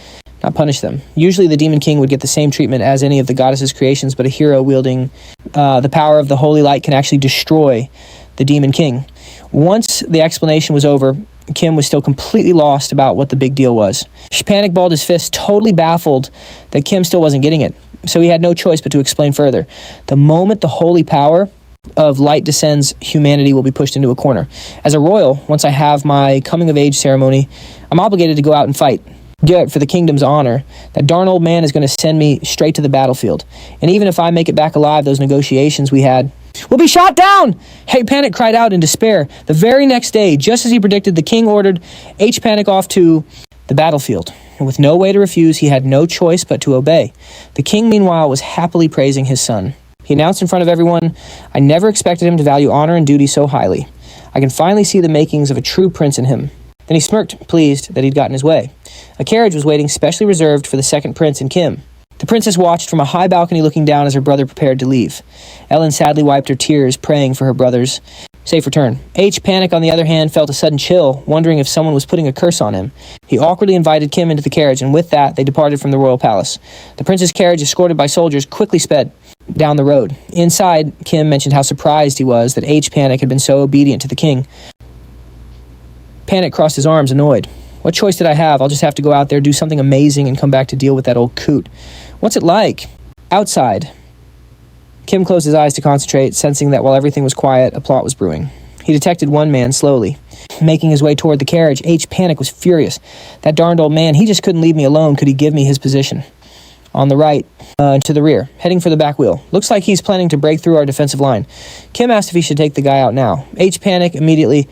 not punish them. Usually the Demon King would get the same treatment as any of the goddess's creations, but a hero wielding the power of the holy light can actually destroy the Demon King." Once the explanation was over, Kim was still completely lost about what the big deal was. She panic-balled his fist, totally baffled that Kim still wasn't getting it. So he had no choice but to explain further. "The moment the holy power of light descends, humanity will be pushed into a corner. As a royal, once I have my coming-of-age ceremony, I'm obligated to go out and fight. Yet, for the kingdom's honor, that darn old man is going to send me straight to the battlefield. And even if I make it back alive, those negotiations we had will be shot down!" Hey Panic cried out in despair. The very next day, just as he predicted, the king ordered H Panic off to the battlefield. And with no way to refuse, he had no choice but to obey. The king, meanwhile, was happily praising his son. He announced in front of everyone, "I never expected him to value honor and duty so highly. I can finally see the makings of a true prince in him." Then he smirked, pleased that he'd gotten his way. A carriage was waiting, specially reserved for the second prince and Kim. The princess watched from a high balcony, looking down as her brother prepared to leave. Ellen sadly wiped her tears, praying for her brother's safe return. H Panic, on the other hand, felt a sudden chill, wondering if someone was putting a curse on him. He awkwardly invited Kim into the carriage, and with that, they departed from the royal palace. The prince's carriage, escorted by soldiers, quickly sped down the road. Inside, Kim mentioned how surprised he was that H Panic had been so obedient to the king. Panic crossed his arms, annoyed. "What choice did I have? I'll just have to go out there, do something amazing, and come back to deal with that old coot. What's it like outside?" Kim closed his eyes to concentrate, sensing that while everything was quiet, a plot was brewing. He detected one man slowly making his way toward the carriage. H Panic was furious. "That darned old man, he just couldn't leave me alone. Could he give me his position?" "On the right, to the rear, heading for the back wheel. Looks like he's planning to break through our defensive line." Kim asked if he should take the guy out now. H Panic immediately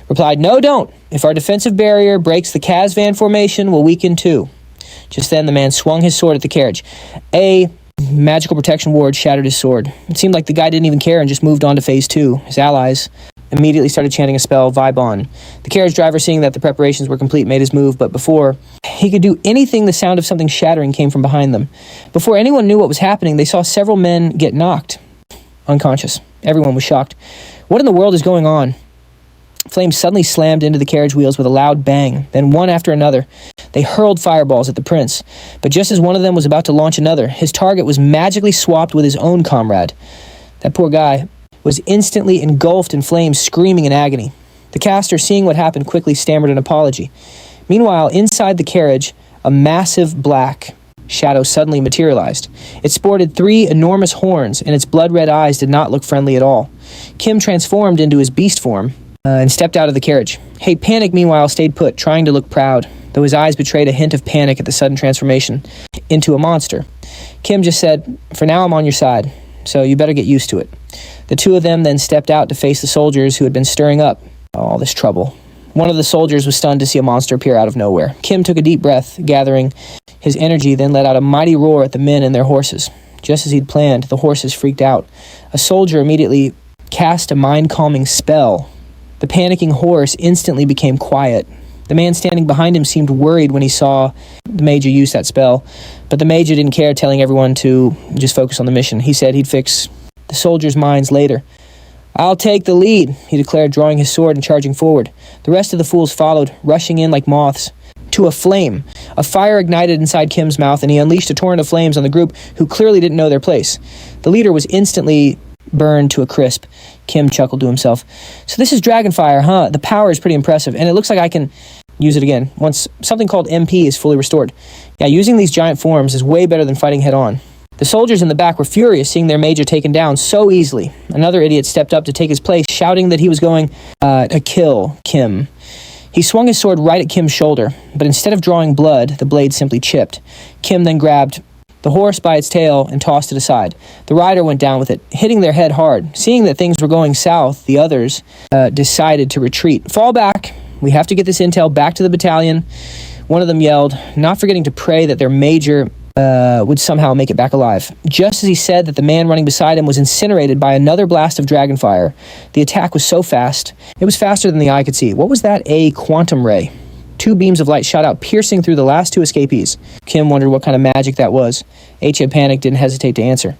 replied, "No, don't. If our defensive barrier breaks, the Kazvan formation will weaken too." Just then, the man swung his sword at the carriage. A magical protection ward shattered his sword. It seemed like the guy didn't even care and just moved on to phase 2. His allies immediately started chanting a spell, "Vibe on." The carriage driver, seeing that the preparations were complete, made his move, but before he could do anything, the sound of something shattering came from behind them. Before anyone knew what was happening, they saw several men get knocked unconscious. Everyone was shocked. What in the world is going on? Flames suddenly slammed into the carriage wheels with a loud bang, then one after another. They hurled fireballs at the prince, but just as one of them was about to launch another, his target was magically swapped with his own comrade. That poor guy was instantly engulfed in flames, screaming in agony. The caster, seeing what happened, quickly stammered an apology. Meanwhile, inside the carriage, a massive black shadow suddenly materialized. It sported 3 enormous horns, and its blood-red eyes did not look friendly at all. Kim transformed into his beast form and stepped out of the carriage. Hey Panic, meanwhile, stayed put, trying to look proud, though his eyes betrayed a hint of panic at the sudden transformation into a monster. Kim just said, "For now, I'm on your side, so you better get used to it." The two of them then stepped out to face the soldiers who had been stirring up all this trouble. One of the soldiers was stunned to see a monster appear out of nowhere. Kim took a deep breath, gathering his energy, then let out a mighty roar at the men and their horses. Just as he'd planned, the horses freaked out. A soldier immediately cast a mind-calming spell. The panicking horse instantly became quiet. The man standing behind him seemed worried when he saw the Major use that spell, but the Major didn't care, telling everyone to just focus on the mission. He said he'd fix the soldiers' minds later. "I'll take the lead," he declared, drawing his sword and charging forward. The rest of the fools followed, rushing in like moths to a flame. A fire ignited inside Kim's mouth, and he unleashed a torrent of flames on the group, who clearly didn't know their place. The leader was instantly burned to a crisp. Kim chuckled to himself. "So this is Dragonfire, huh? The power is pretty impressive, and it looks like I can use it again once something called MP is fully restored. Yeah, using these giant forms is way better than fighting head-on." The soldiers in the back were furious, seeing their major taken down so easily. Another idiot stepped up to take his place, shouting that he was going to kill Kim. He swung his sword right at Kim's shoulder, but instead of drawing blood, the blade simply chipped. Kim then grabbed the horse by its tail and tossed it aside. The rider went down with it, hitting their head hard. Seeing that things were going south, the others decided to retreat. "Fall back. We have to get this intel back to the battalion," one of them yelled, not forgetting to pray that their major would somehow make it back alive. Just as he said that, the man running beside him was incinerated by another blast of dragonfire. The attack was so fast, it was faster than the eye could see. What was that? A quantum ray. 2 beams of light shot out, piercing through the last 2 escapees. Kim wondered what kind of magic that was. H.A. Panic didn't hesitate to answer.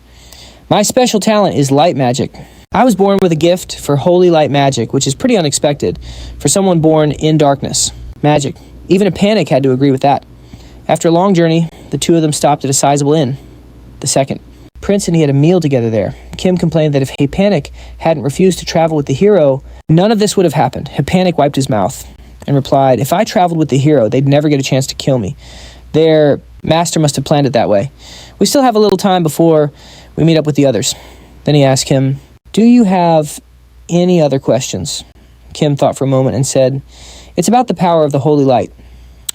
"My special talent is light magic. I was born with a gift for holy light magic, which is pretty unexpected for someone born in darkness. Magic. Even a Panic had to agree with that." After a long journey, the 2 of them stopped at a sizable inn. The second. Prince and he had a meal together there. Kim complained that if Panic hadn't refused to travel with the hero, none of this would have happened. Panic wiped his mouth and replied, "If I traveled with the hero, they'd never get a chance to kill me. Their master must have planned it that way. We still have a little time before we meet up with the others." Then he asked him, "Do you have any other questions?" Kim thought for a moment and said, "It's about the power of the holy light.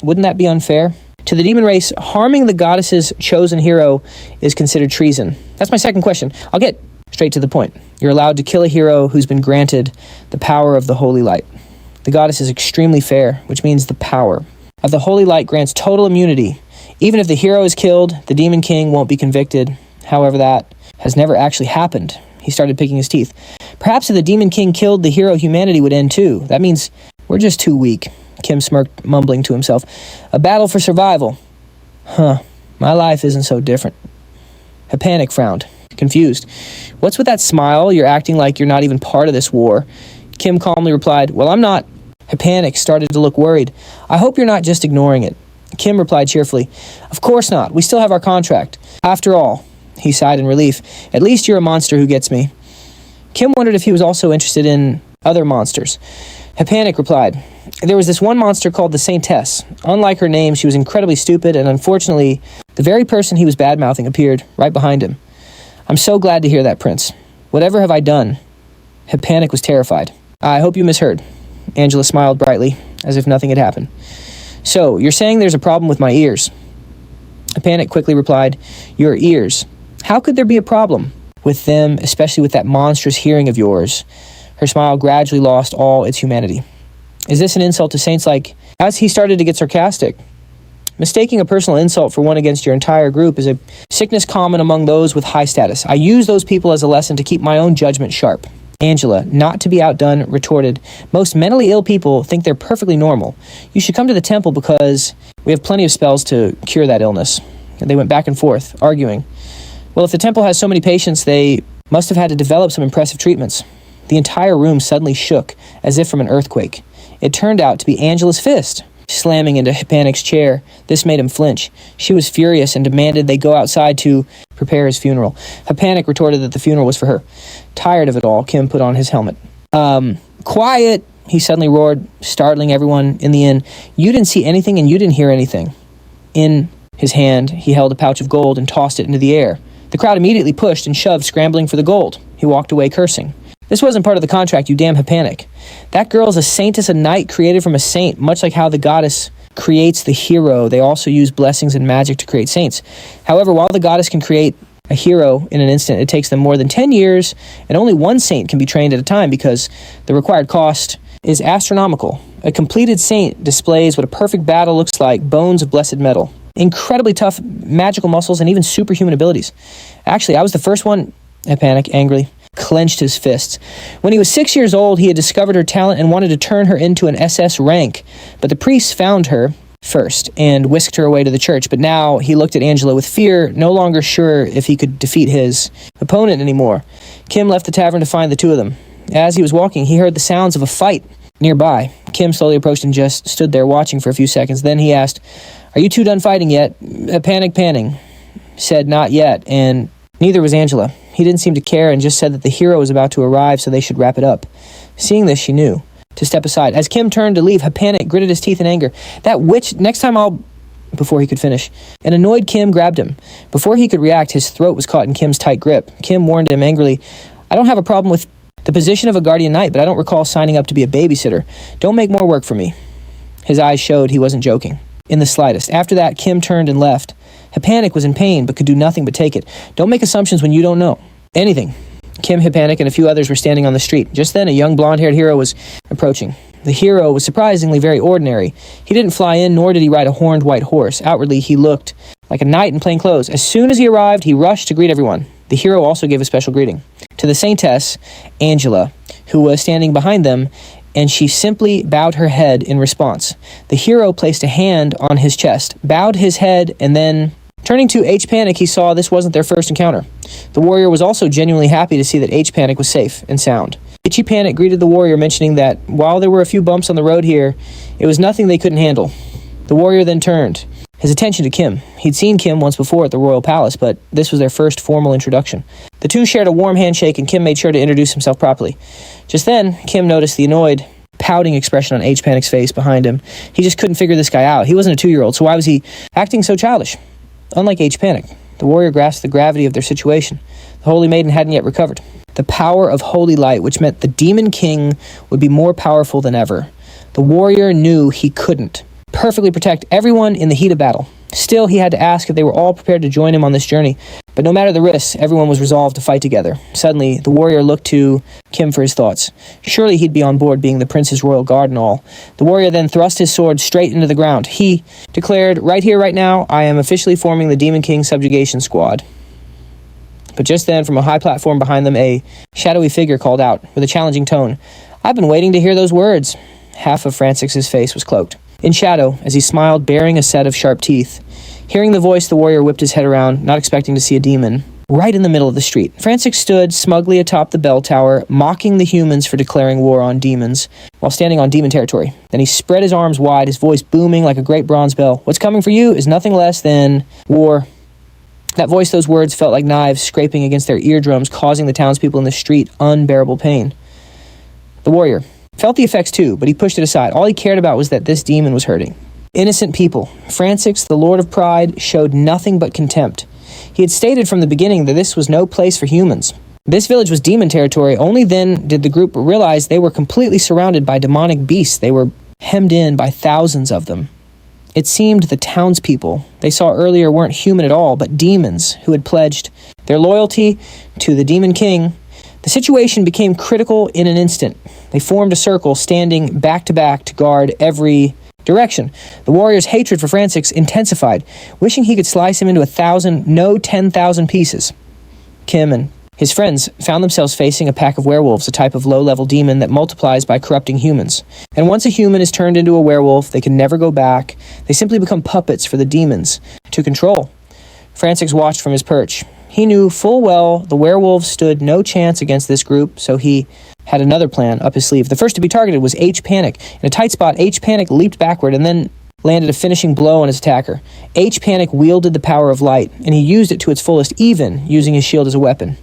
Wouldn't that be unfair? To the demon race, harming the goddess's chosen hero is considered treason. That's my second question. I'll get straight to the point. You're allowed to kill a hero who's been granted the power of the holy light. The goddess is extremely fair, which means the power of the holy light grants total immunity. Even if the hero is killed, the demon king won't be convicted. However, that has never actually happened." He started picking his teeth. "Perhaps if the demon king killed the hero, humanity would end too. That means we're just too weak." Kim smirked, mumbling to himself. "A battle for survival. Huh, my life isn't so different." Panic frowned, confused. "What's with that smile? You're acting like you're not even part of this war." Kim calmly replied, "Well, I'm not." Panic started to look worried. "I hope you're not just ignoring it." Kim replied cheerfully, "Of course not. We still have our contract. After all," he sighed in relief, "at least you're a monster who gets me." Kim wondered if he was also interested in other monsters. Panic replied, "There was this one monster called the Saintess. Unlike her name, she was incredibly stupid, and unfortunately, the very person he was bad-mouthing appeared right behind him. I'm so glad to hear that, Prince. Whatever have I done?" Panic was terrified. "I hope you misheard." Angela smiled brightly, as if nothing had happened. "So, you're saying there's a problem with my ears?" Panic quickly replied, "Your ears. How could there be a problem with them, especially with that monstrous hearing of yours?" Her smile gradually lost all its humanity. "Is this an insult to saints like..." As he started to get sarcastic, "Mistaking a personal insult for one against your entire group is a sickness common among those with high status. I use those people as a lesson to keep my own judgment sharp." Angela, not to be outdone, retorted, "Most mentally ill people think they're perfectly normal. You should come to the temple because we have plenty of spells to cure that illness." And they went back and forth, arguing. Well, if the temple has so many patients, they must have had to develop some impressive treatments. The entire room suddenly shook, as if from an earthquake. It turned out to be Angela's fist, slamming into Panic's chair. This made him flinch. She was furious and demanded they go outside to prepare his funeral. Panic retorted that the funeral was for her. Tired of it all, Kim put on his helmet. Quiet, he suddenly roared, startling everyone in the inn. "You didn't see anything and you didn't hear anything." In his hand, he held a pouch of gold and tossed it into the air. The crowd immediately pushed and shoved, scrambling for the gold. He walked away, cursing. "This wasn't part of the contract, you damn Panic. That girl's a saintess, a knight created from a saint, much like how the goddess creates the hero. They also use blessings and magic to create saints. However, while the goddess can create a hero in an instant, it takes them more than 10 years, and only one saint can be trained at a time because the required cost is astronomical. A completed saint displays what a perfect battle looks like, bones of blessed metal. incredibly tough magical muscles, and even superhuman abilities. Actually, I was the first one. Panic angrily clenched his fists. When he was 6 years old, he had discovered her talent and wanted to turn her into an SS rank. But the priests found her first and whisked her away to the church. But now he looked at Angela with fear, no longer sure if he could defeat his opponent anymore. Kim left the tavern to find the two of them. As he was walking, he heard the sounds of a fight nearby. Kim slowly approached and just stood there watching for a few seconds. Then he asked, "Are you two done fighting yet?" Panic said not yet, and neither was Angela. He didn't seem to care and just said that the hero was about to arrive, so they should wrap it up. Seeing this, she knew to step aside. As Kim turned to leave, Panic gritted his teeth in anger. "That witch, next time I'll..." Before he could finish, an annoyed Kim grabbed him. Before he could react, his throat was caught in Kim's tight grip. Kim warned him angrily, "I don't have a problem with the position of a guardian knight, but I don't recall signing up to be a babysitter. Don't make more work for me." His eyes showed he wasn't joking in the slightest. After that, Kim turned and left. Panic was in pain, but could do nothing but take it. Don't make assumptions when you don't know anything. Kim, Panic, and a few others were standing on the street. Just then, a young blonde-haired hero was approaching. The hero was surprisingly very ordinary. He didn't fly in, nor did he ride a horned white horse. Outwardly, he looked like a knight in plain clothes. As soon as he arrived, he rushed to greet everyone. The hero also gave a special greeting to the saintess, Angela, who was standing behind them, and she simply bowed her head in response. The hero placed a hand on his chest, bowed his head, and then, turning to Panic, he saw this wasn't their first encounter. The warrior was also genuinely happy to see that Panic was safe and sound. Panic greeted the warrior, mentioning that while there were a few bumps on the road here, it was nothing they couldn't handle. The warrior then turned his attention to Kim. He'd seen Kim once before at the royal palace, but this was their first formal introduction. The two shared a warm handshake, and Kim made sure to introduce himself properly. Just then, Kim noticed the annoyed, pouting expression on Panic's face behind him. He just couldn't figure this guy out. He wasn't a 2-year-old, so why was he acting so childish? Unlike Panic, the warrior grasped the gravity of their situation. The holy maiden hadn't yet recovered. The power of holy light, which meant the demon king would be more powerful than ever. The warrior knew he couldn't perfectly protect everyone in the heat of battle. Still, he had to ask if they were all prepared to join him on this journey. But no matter the risks, everyone was resolved to fight together. Suddenly, the warrior looked to Kim for his thoughts. Surely he'd be on board being the prince's royal guard and all. The warrior then thrust his sword straight into the ground. He declared, "Right here, right now, I am officially forming the Demon King Subjugation Squad." But just then, from a high platform behind them, a shadowy figure called out with a challenging tone, "I've been waiting to hear those words." Half of Francis' face was cloaked in shadow as he smiled, bearing a set of sharp teeth. Hearing the voice, the warrior whipped his head around, not expecting to see a demon, right in the middle of the street. Francis stood smugly atop the bell tower, mocking the humans for declaring war on demons, while standing on demon territory. Then he spread his arms wide, his voice booming like a great bronze bell. "What's coming for you is nothing less than war." That voice, those words, felt like knives scraping against their eardrums, causing the townspeople in the street unbearable pain. The warrior felt the effects too, but he pushed it aside. All he cared about was that this demon was hurting innocent people. Francis, the Lord of Pride, showed nothing but contempt. He had stated from the beginning that this was no place for humans. This village was demon territory. Only then did the group realize they were completely surrounded by demonic beasts. They were hemmed in by thousands of them. It seemed the townspeople they saw earlier weren't human at all, but demons who had pledged their loyalty to the Demon King. The situation became critical in an instant. They formed a circle, standing back to back to guard every direction. The warrior's hatred for Francis intensified, wishing he could slice him into 1,000, no 10,000 pieces. Kim and his friends found themselves facing a pack of werewolves, a type of low-level demon that multiplies by corrupting humans. And once a human is turned into a werewolf, they can never go back. They simply become puppets for the demons to control. Francis watched from his perch. He knew full well the werewolves stood no chance against this group, so he had another plan up his sleeve. The first to be targeted was Panic. In a tight spot, Panic leaped backward and then landed a finishing blow on his attacker. Panic wielded the power of light, and he used it to its fullest, even using his shield as a weapon.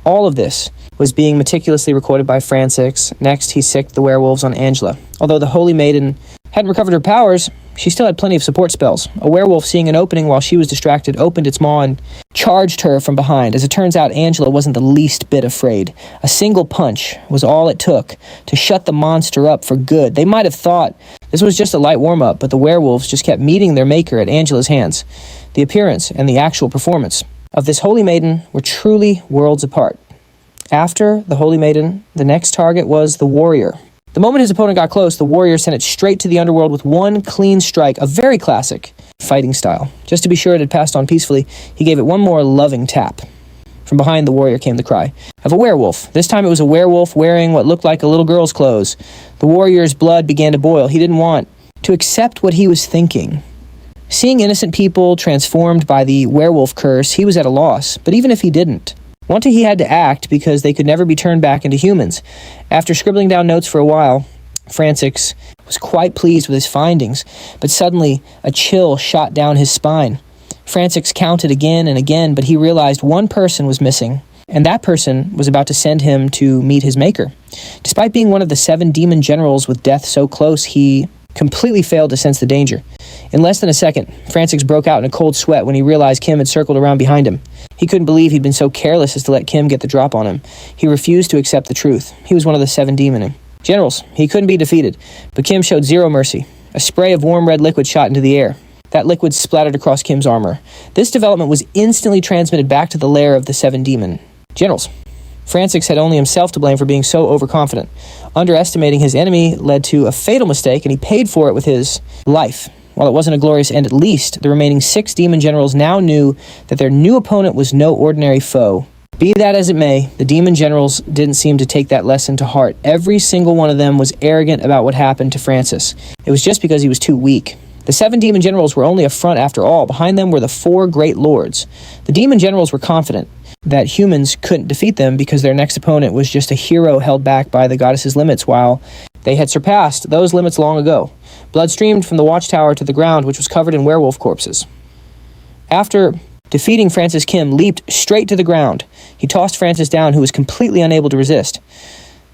All of this was being meticulously recorded by Francis. Next, he sicked the werewolves on Angela. Although the Holy Maiden hadn't recovered her powers, she still had plenty of support spells. A werewolf, seeing an opening while she was distracted, opened its maw and charged her from behind. As it turns out, Angela wasn't the least bit afraid. A single punch was all it took to shut the monster up for good. They might have thought this was just a light warm-up, but the werewolves just kept meeting their maker at Angela's hands. The appearance and the actual performance of this Holy Maiden were truly worlds apart. After the Holy Maiden, the next target was the warrior. The moment his opponent got close, the warrior sent it straight to the underworld with one clean strike, a very classic fighting style. Just to be sure it had passed on peacefully, he gave it one more loving tap. From behind the warrior came the cry of a werewolf. This time it was a werewolf wearing what looked like a little girl's clothes. The warrior's blood began to boil. He didn't want to accept what he was thinking. Seeing innocent people transformed by the werewolf curse, he was at a loss. But even if he didn't, wanted he had to act because they could never be turned back into humans. After scribbling down notes for a while, Francis was quite pleased with his findings, but suddenly a chill shot down his spine. Francis counted again and again, but he realized one person was missing, and that person was about to send him to meet his maker. Despite being one of the 7 demon generals with death so close, he completely failed to sense the danger. In less than a second, Francis broke out in a cold sweat when he realized Kim had circled around behind him. He couldn't believe he'd been so careless as to let Kim get the drop on him. He refused to accept the truth. He was one of the 7 demon generals. He couldn't be defeated, but Kim showed zero mercy. A spray of warm red liquid shot into the air. That liquid splattered across Kim's armor. This development was instantly transmitted back to the lair of the 7 demon generals. Francis had only himself to blame for being so overconfident. Underestimating his enemy led to a fatal mistake, and he paid for it with his life. While it wasn't a glorious end, at least the remaining 6 demon generals now knew that their new opponent was no ordinary foe. Be that as it may, the demon generals didn't seem to take that lesson to heart. Every single one of them was arrogant about what happened to Francis. It was just because he was too weak. The 7 demon generals were only a front after all. Behind them were the 4 great lords. The demon generals were confident that humans couldn't defeat them because their next opponent was just a hero held back by the goddess's limits, while they had surpassed those limits long ago. Blood streamed from the watchtower to the ground, which was covered in werewolf corpses. After defeating Francis, Kim leaped straight to the ground. He tossed Francis down, who was completely unable to resist.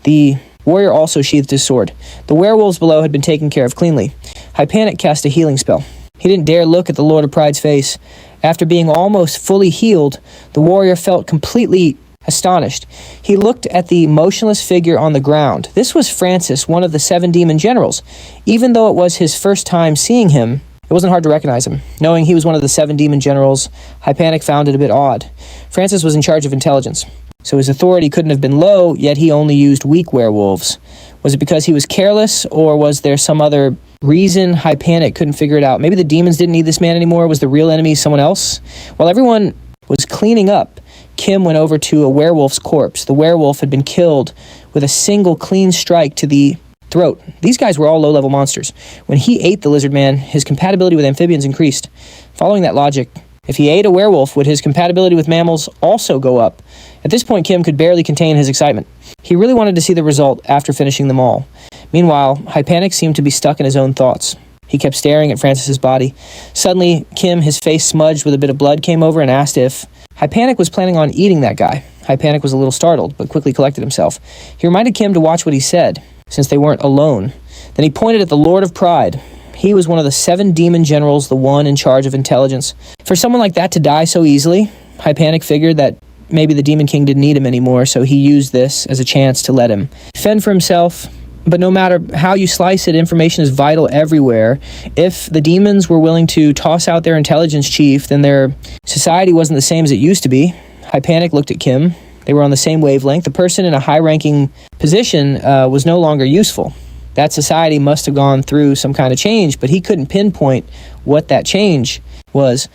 The warrior also sheathed his sword. The werewolves below had been taken care of cleanly. Hypanic cast a healing spell. He didn't dare look at the Lord of Pride's face. After being almost fully healed, the warrior felt completely astonished. He looked at the motionless figure on the ground. This was Francis, one of the 7 demon generals. Even though it was his first time seeing him, it wasn't hard to recognize him. Knowing he was one of the 7 demon generals, Hypanic found it a bit odd. Francis was in charge of intelligence, so his authority couldn't have been low, yet he only used weak werewolves. Was it because he was careless, or was there some other reason Hypanic couldn't figure it out? Maybe the demons didn't need this man anymore. Was the real enemy someone else? While everyone was cleaning up, Kim went over to a werewolf's corpse. The werewolf had been killed with a single clean strike to the throat. These guys were all low-level monsters. When he ate the lizard man, his compatibility with amphibians increased. Following that logic, if he ate a werewolf, would his compatibility with mammals also go up? At this point, Kim could barely contain his excitement. He really wanted to see the result after finishing them all. Meanwhile, Hypanic seemed to be stuck in his own thoughts. He kept staring at Francis's body. Suddenly, Kim, his face smudged with a bit of blood, came over and asked if Hypanic was planning on eating that guy. Hypanic was a little startled, but quickly collected himself. He reminded Kim to watch what he said, since they weren't alone. Then he pointed at the Lord of Pride. He was one of the 7 demon generals, the one in charge of intelligence. For someone like that to die so easily, Hypanic figured that maybe the Demon King didn't need him anymore, so he used this as a chance to let him fend for himself. But no matter how you slice it, information is vital everywhere. If the demons were willing to toss out their intelligence chief, then their society wasn't the same as it used to be. Hypanic looked at Kim. They were on the same wavelength. The person in a high-ranking position was no longer useful. That society must have gone through some kind of change, but he couldn't pinpoint what that change was.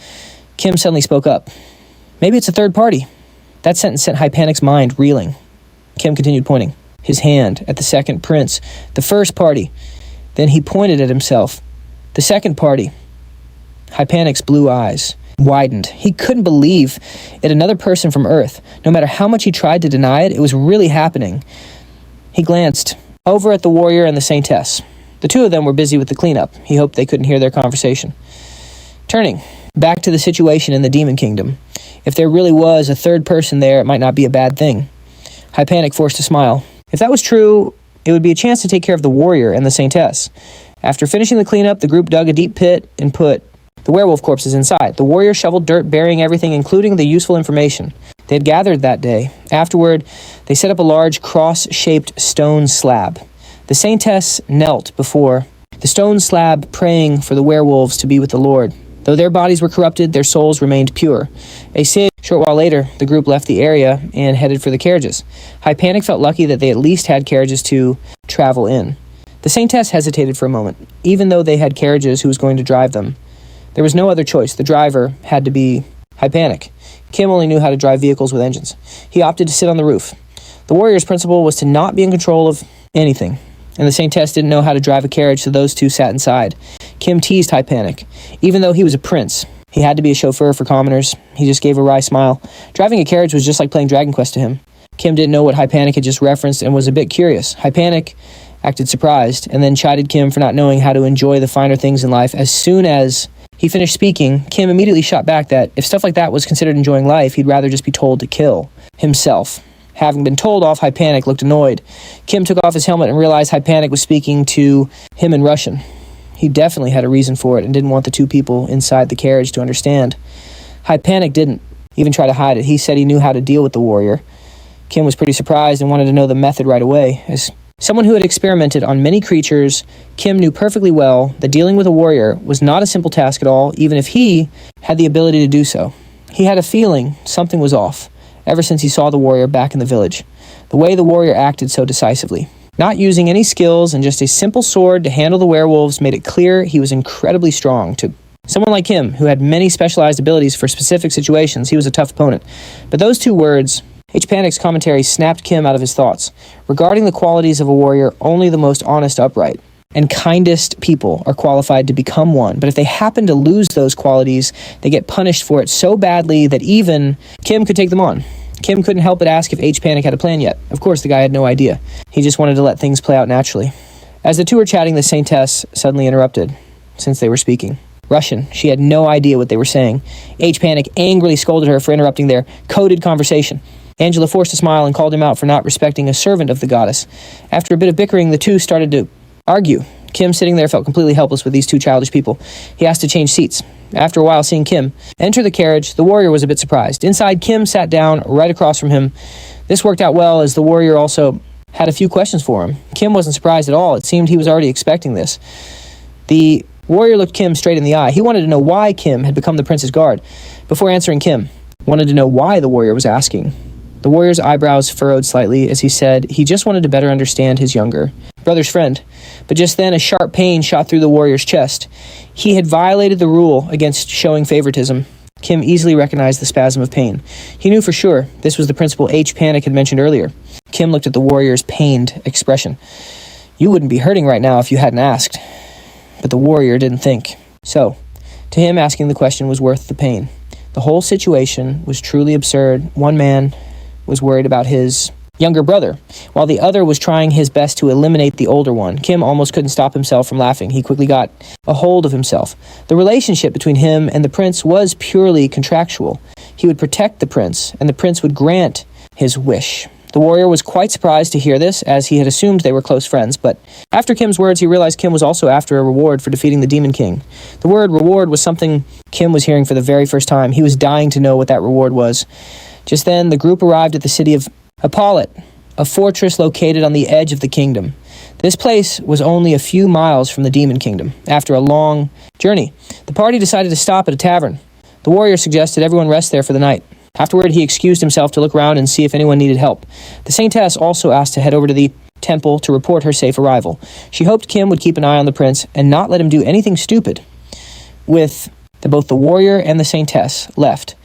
Kim suddenly spoke up. Maybe it's a third party. That sentence sent Hypanic's mind reeling. Kim continued pointing his hand at the second prince. The first party. Then he pointed at himself. The second party. Hypanic's blue eyes widened. He couldn't believe it. Another person from Earth. No matter how much he tried to deny it, it was really happening. He glanced over at the warrior and the saintess. The 2 of them were busy with the cleanup. He hoped they couldn't hear their conversation. Turning back to the situation in the Demon Kingdom. If there really was a third person there, it might not be a bad thing. Hypanic forced a smile. If that was true, it would be a chance to take care of the warrior and the saintess. After finishing the cleanup, the group dug a deep pit and put the werewolf corpses inside. The warrior shoveled dirt, burying everything, including the useful information they had gathered that day. Afterward, they set up a large cross-shaped stone slab. The saintess knelt before the stone slab, praying for the werewolves to be with the Lord. Though their bodies were corrupted, their souls remained pure. A short while later, the group left the area and headed for the carriages. Hypanic felt lucky that they at least had carriages to travel in. The saintess hesitated for a moment. Even though they had carriages, who was going to drive them? There was no other choice. The driver had to be Hypanic. Kim only knew how to drive vehicles with engines. He opted to sit on the roof. The warrior's principle was to not be in control of anything, and the Saintess didn't know how to drive a carriage, so those two sat inside. Kim teased Hypanic. Even though he was a prince, he had to be a chauffeur for commoners. He just gave a wry smile. Driving a carriage was just like playing Dragon Quest to him. Kim didn't know what Hypanic had just referenced and was a bit curious. Hypanic acted surprised and then chided Kim for not knowing how to enjoy the finer things in life. As soon as he finished speaking, Kim immediately shot back that if stuff like that was considered enjoying life, he'd rather just be told to kill himself. Having been told off, Hypanic looked annoyed. Kim took off his helmet and realized Hypanic was speaking to him in Russian. He definitely had a reason for it and didn't want the two people inside the carriage to understand. Hypanic didn't even try to hide it. He said he knew how to deal with the warrior. Kim was pretty surprised and wanted to know the method right away. As someone who had experimented on many creatures, Kim knew perfectly well that dealing with a warrior was not a simple task at all, even if he had the ability to do so. He had a feeling something was off, ever since he saw the warrior back in the village. The way the warrior acted so decisively. Not using any skills and just a simple sword to handle the werewolves made it clear he was incredibly strong. To someone like him, who had many specialized abilities for specific situations, he was a tough opponent. But those two words, Panic's commentary snapped Kim out of his thoughts. Regarding the qualities of a warrior, only the most honest, upright, and kindest people are qualified to become one. But if they happen to lose those qualities, they get punished for it so badly that even Kim could take them on. Kim couldn't help but ask if Panic had a plan yet. Of course, the guy had no idea. He just wanted to let things play out naturally. As the two were chatting, the Saintess suddenly interrupted, since they were speaking Russian. She had no idea what they were saying. Panic angrily scolded her for interrupting their coded conversation. Angela forced a smile and called him out for not respecting a servant of the goddess. After a bit of bickering, the two started to argue. Kim, sitting there, felt completely helpless with these two childish people. He asked to change seats. After a while, seeing Kim enter the carriage, the warrior was a bit surprised. Inside, Kim sat down right across from him. This worked out well, as the warrior also had a few questions for him. Kim wasn't surprised at all. It seemed he was already expecting this. The warrior looked Kim straight in the eye. He wanted to know why Kim had become the prince's guard. Before answering Kim, wanted to know why the warrior was asking. The warrior's eyebrows furrowed slightly as he said he just wanted to better understand his younger brother's friend. But just then, a sharp pain shot through the warrior's chest. He had violated the rule against showing favoritism. Kim easily recognized the spasm of pain. He knew for sure this was the principle Panic had mentioned earlier. Kim looked at the warrior's pained expression. You wouldn't be hurting right now if you hadn't asked. But the warrior didn't think. So, to him, asking the question was worth the pain. The whole situation was truly absurd. One man was worried about his younger brother, while the other was trying his best to eliminate the older one. Kim almost couldn't stop himself from laughing. He quickly got a hold of himself. The relationship between him and the prince was purely contractual. He would protect the prince, and the prince would grant his wish. The warrior was quite surprised to hear this, as he had assumed they were close friends, but after Kim's words, he realized Kim was also after a reward for defeating the Demon King. The word reward was something Kim was hearing for the very first time. He was dying to know what that reward was. Just then, the group arrived at the city of Apollet, a fortress located on the edge of the kingdom. This place was only a few miles from the Demon Kingdom. After a long journey, the party decided to stop at a tavern. The warrior suggested everyone rest there for the night. Afterward, he excused himself to look around and see if anyone needed help. The Saintess also asked to head over to the temple to report her safe arrival. She hoped Kim would keep an eye on the prince and not let him do anything stupid. With both the warrior and the Saintess left,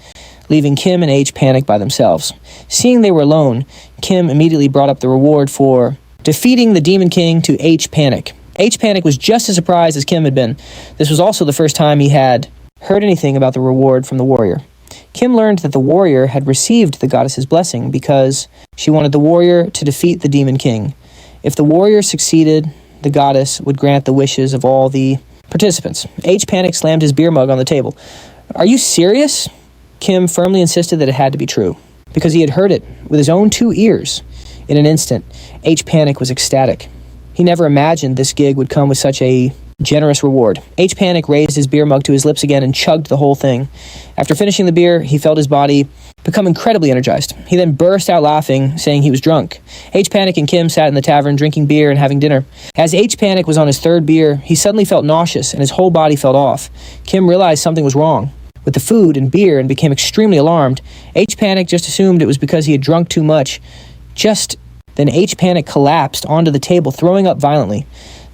leaving Kim and Panic by themselves. Seeing they were alone, Kim immediately brought up the reward for defeating the Demon King to Panic. Panic was just as surprised as Kim had been. This was also the first time he had heard anything about the reward from the warrior. Kim learned that the warrior had received the goddess's blessing because she wanted the warrior to defeat the Demon King. If the warrior succeeded, the goddess would grant the wishes of all the participants. Panic slammed his beer mug on the table. Are you serious? Kim firmly insisted that it had to be true, because he had heard it with his own 2 ears. In an instant, Panic was ecstatic. He never imagined this gig would come with such a generous reward. Panic raised his beer mug to his lips again and chugged the whole thing. After finishing the beer, he felt his body become incredibly energized. He then burst out laughing, saying he was drunk. Panic and Kim sat in the tavern drinking beer and having dinner. As Panic was on his 3rd beer, he suddenly felt nauseous and his whole body felt off. Kim realized something was wrong with the food and beer and became extremely alarmed. Panic just assumed it was because he had drunk too much. Just then Panic collapsed onto the table, throwing up violently.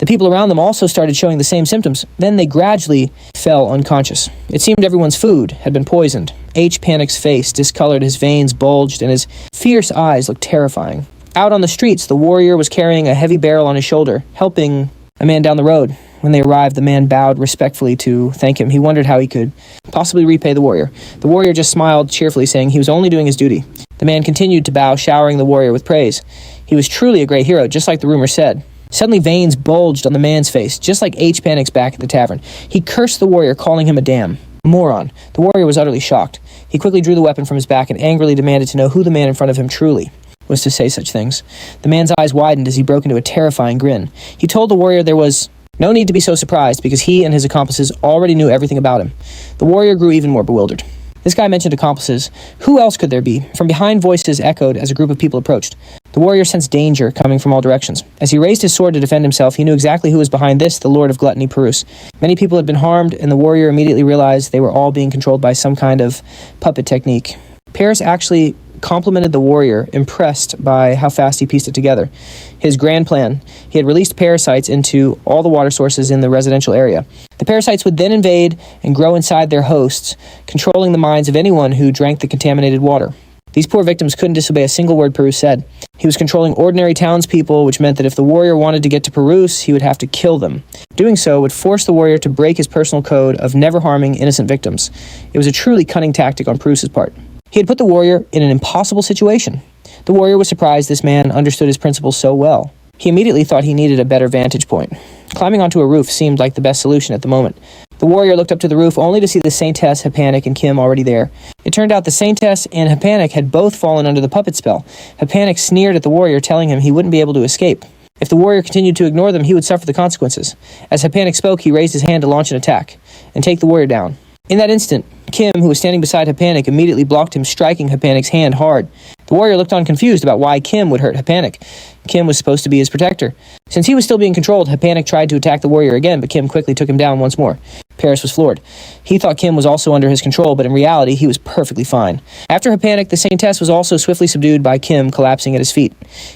The people around them also started showing the same symptoms. Then they gradually fell unconscious. It seemed everyone's food had been poisoned. H. Panic's face discolored, his veins bulged, and his fierce eyes looked terrifying. Out on the streets, the warrior was carrying a heavy barrel on his shoulder, helping a man down the road. When they arrived, the man bowed respectfully to thank him. He wondered how he could possibly repay the warrior. The warrior just smiled cheerfully, saying he was only doing his duty. The man continued to bow, showering the warrior with praise. He was truly a great hero, just like the rumor said. Suddenly, veins bulged on the man's face, just like H. Panic's back at the tavern. He cursed the warrior, calling him a damn moron. The warrior was utterly shocked. He quickly drew the weapon from his back and angrily demanded to know who the man in front of him truly was to say such things. The man's eyes widened as he broke into a terrifying grin. He told the warrior there was no need to be so surprised because he and his accomplices already knew everything about him. The warrior grew even more bewildered. This guy mentioned accomplices. Who else could there be? From behind, voices echoed as a group of people approached. The warrior sensed danger coming from all directions. As he raised his sword to defend himself, he knew exactly who was behind this, the Lord of Gluttony, Perus. Many people had been harmed, and the warrior immediately realized they were all being controlled by some kind of puppet technique. Paris actually complimented the warrior, impressed by how fast he pieced it together. His grand plan: he had released parasites into all the water sources in the residential area. The parasites would then invade and grow inside their hosts, controlling the minds of anyone who drank the contaminated water. These poor victims couldn't disobey a single word Perus said. He was controlling ordinary townspeople, which meant that if the warrior wanted to get to Perus, he would have to kill them. Doing so would force the warrior to break his personal code of never harming innocent victims. It was a truly cunning tactic on Perus's part. He had put the warrior in an impossible situation. The warrior was surprised this man understood his principles so well. He immediately thought he needed a better vantage point. Climbing onto a roof seemed like the best solution at the moment. The warrior looked up to the roof only to see the Saintess, Hapanic, and Kim already there. It turned out the Saintess and Hapanic had both fallen under the puppet spell. Hapanic sneered at the warrior, telling him he wouldn't be able to escape. If the warrior continued to ignore them, he would suffer the consequences. As Hapanic spoke, he raised his hand to launch an attack and take the warrior down. In that instant, Kim, who was standing beside Hapanic, immediately blocked him, striking Hapanic's hand hard. The warrior looked on confused about why Kim would hurt Hapanic. Kim was supposed to be his protector. Since he was still being controlled, Hapanic tried to attack the warrior again, but Kim quickly took him down once more. Paris was floored. He thought Kim was also under his control, but in reality, he was perfectly fine. After Hapanic, the Saintess was also swiftly subdued by Kim collapsing at his feet.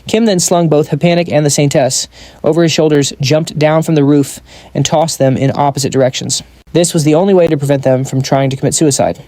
Kim then slung both Hapanic and the Saintess over his shoulders, jumped down from the roof, and tossed them in opposite directions. This was the only way to prevent them from trying to commit suicide.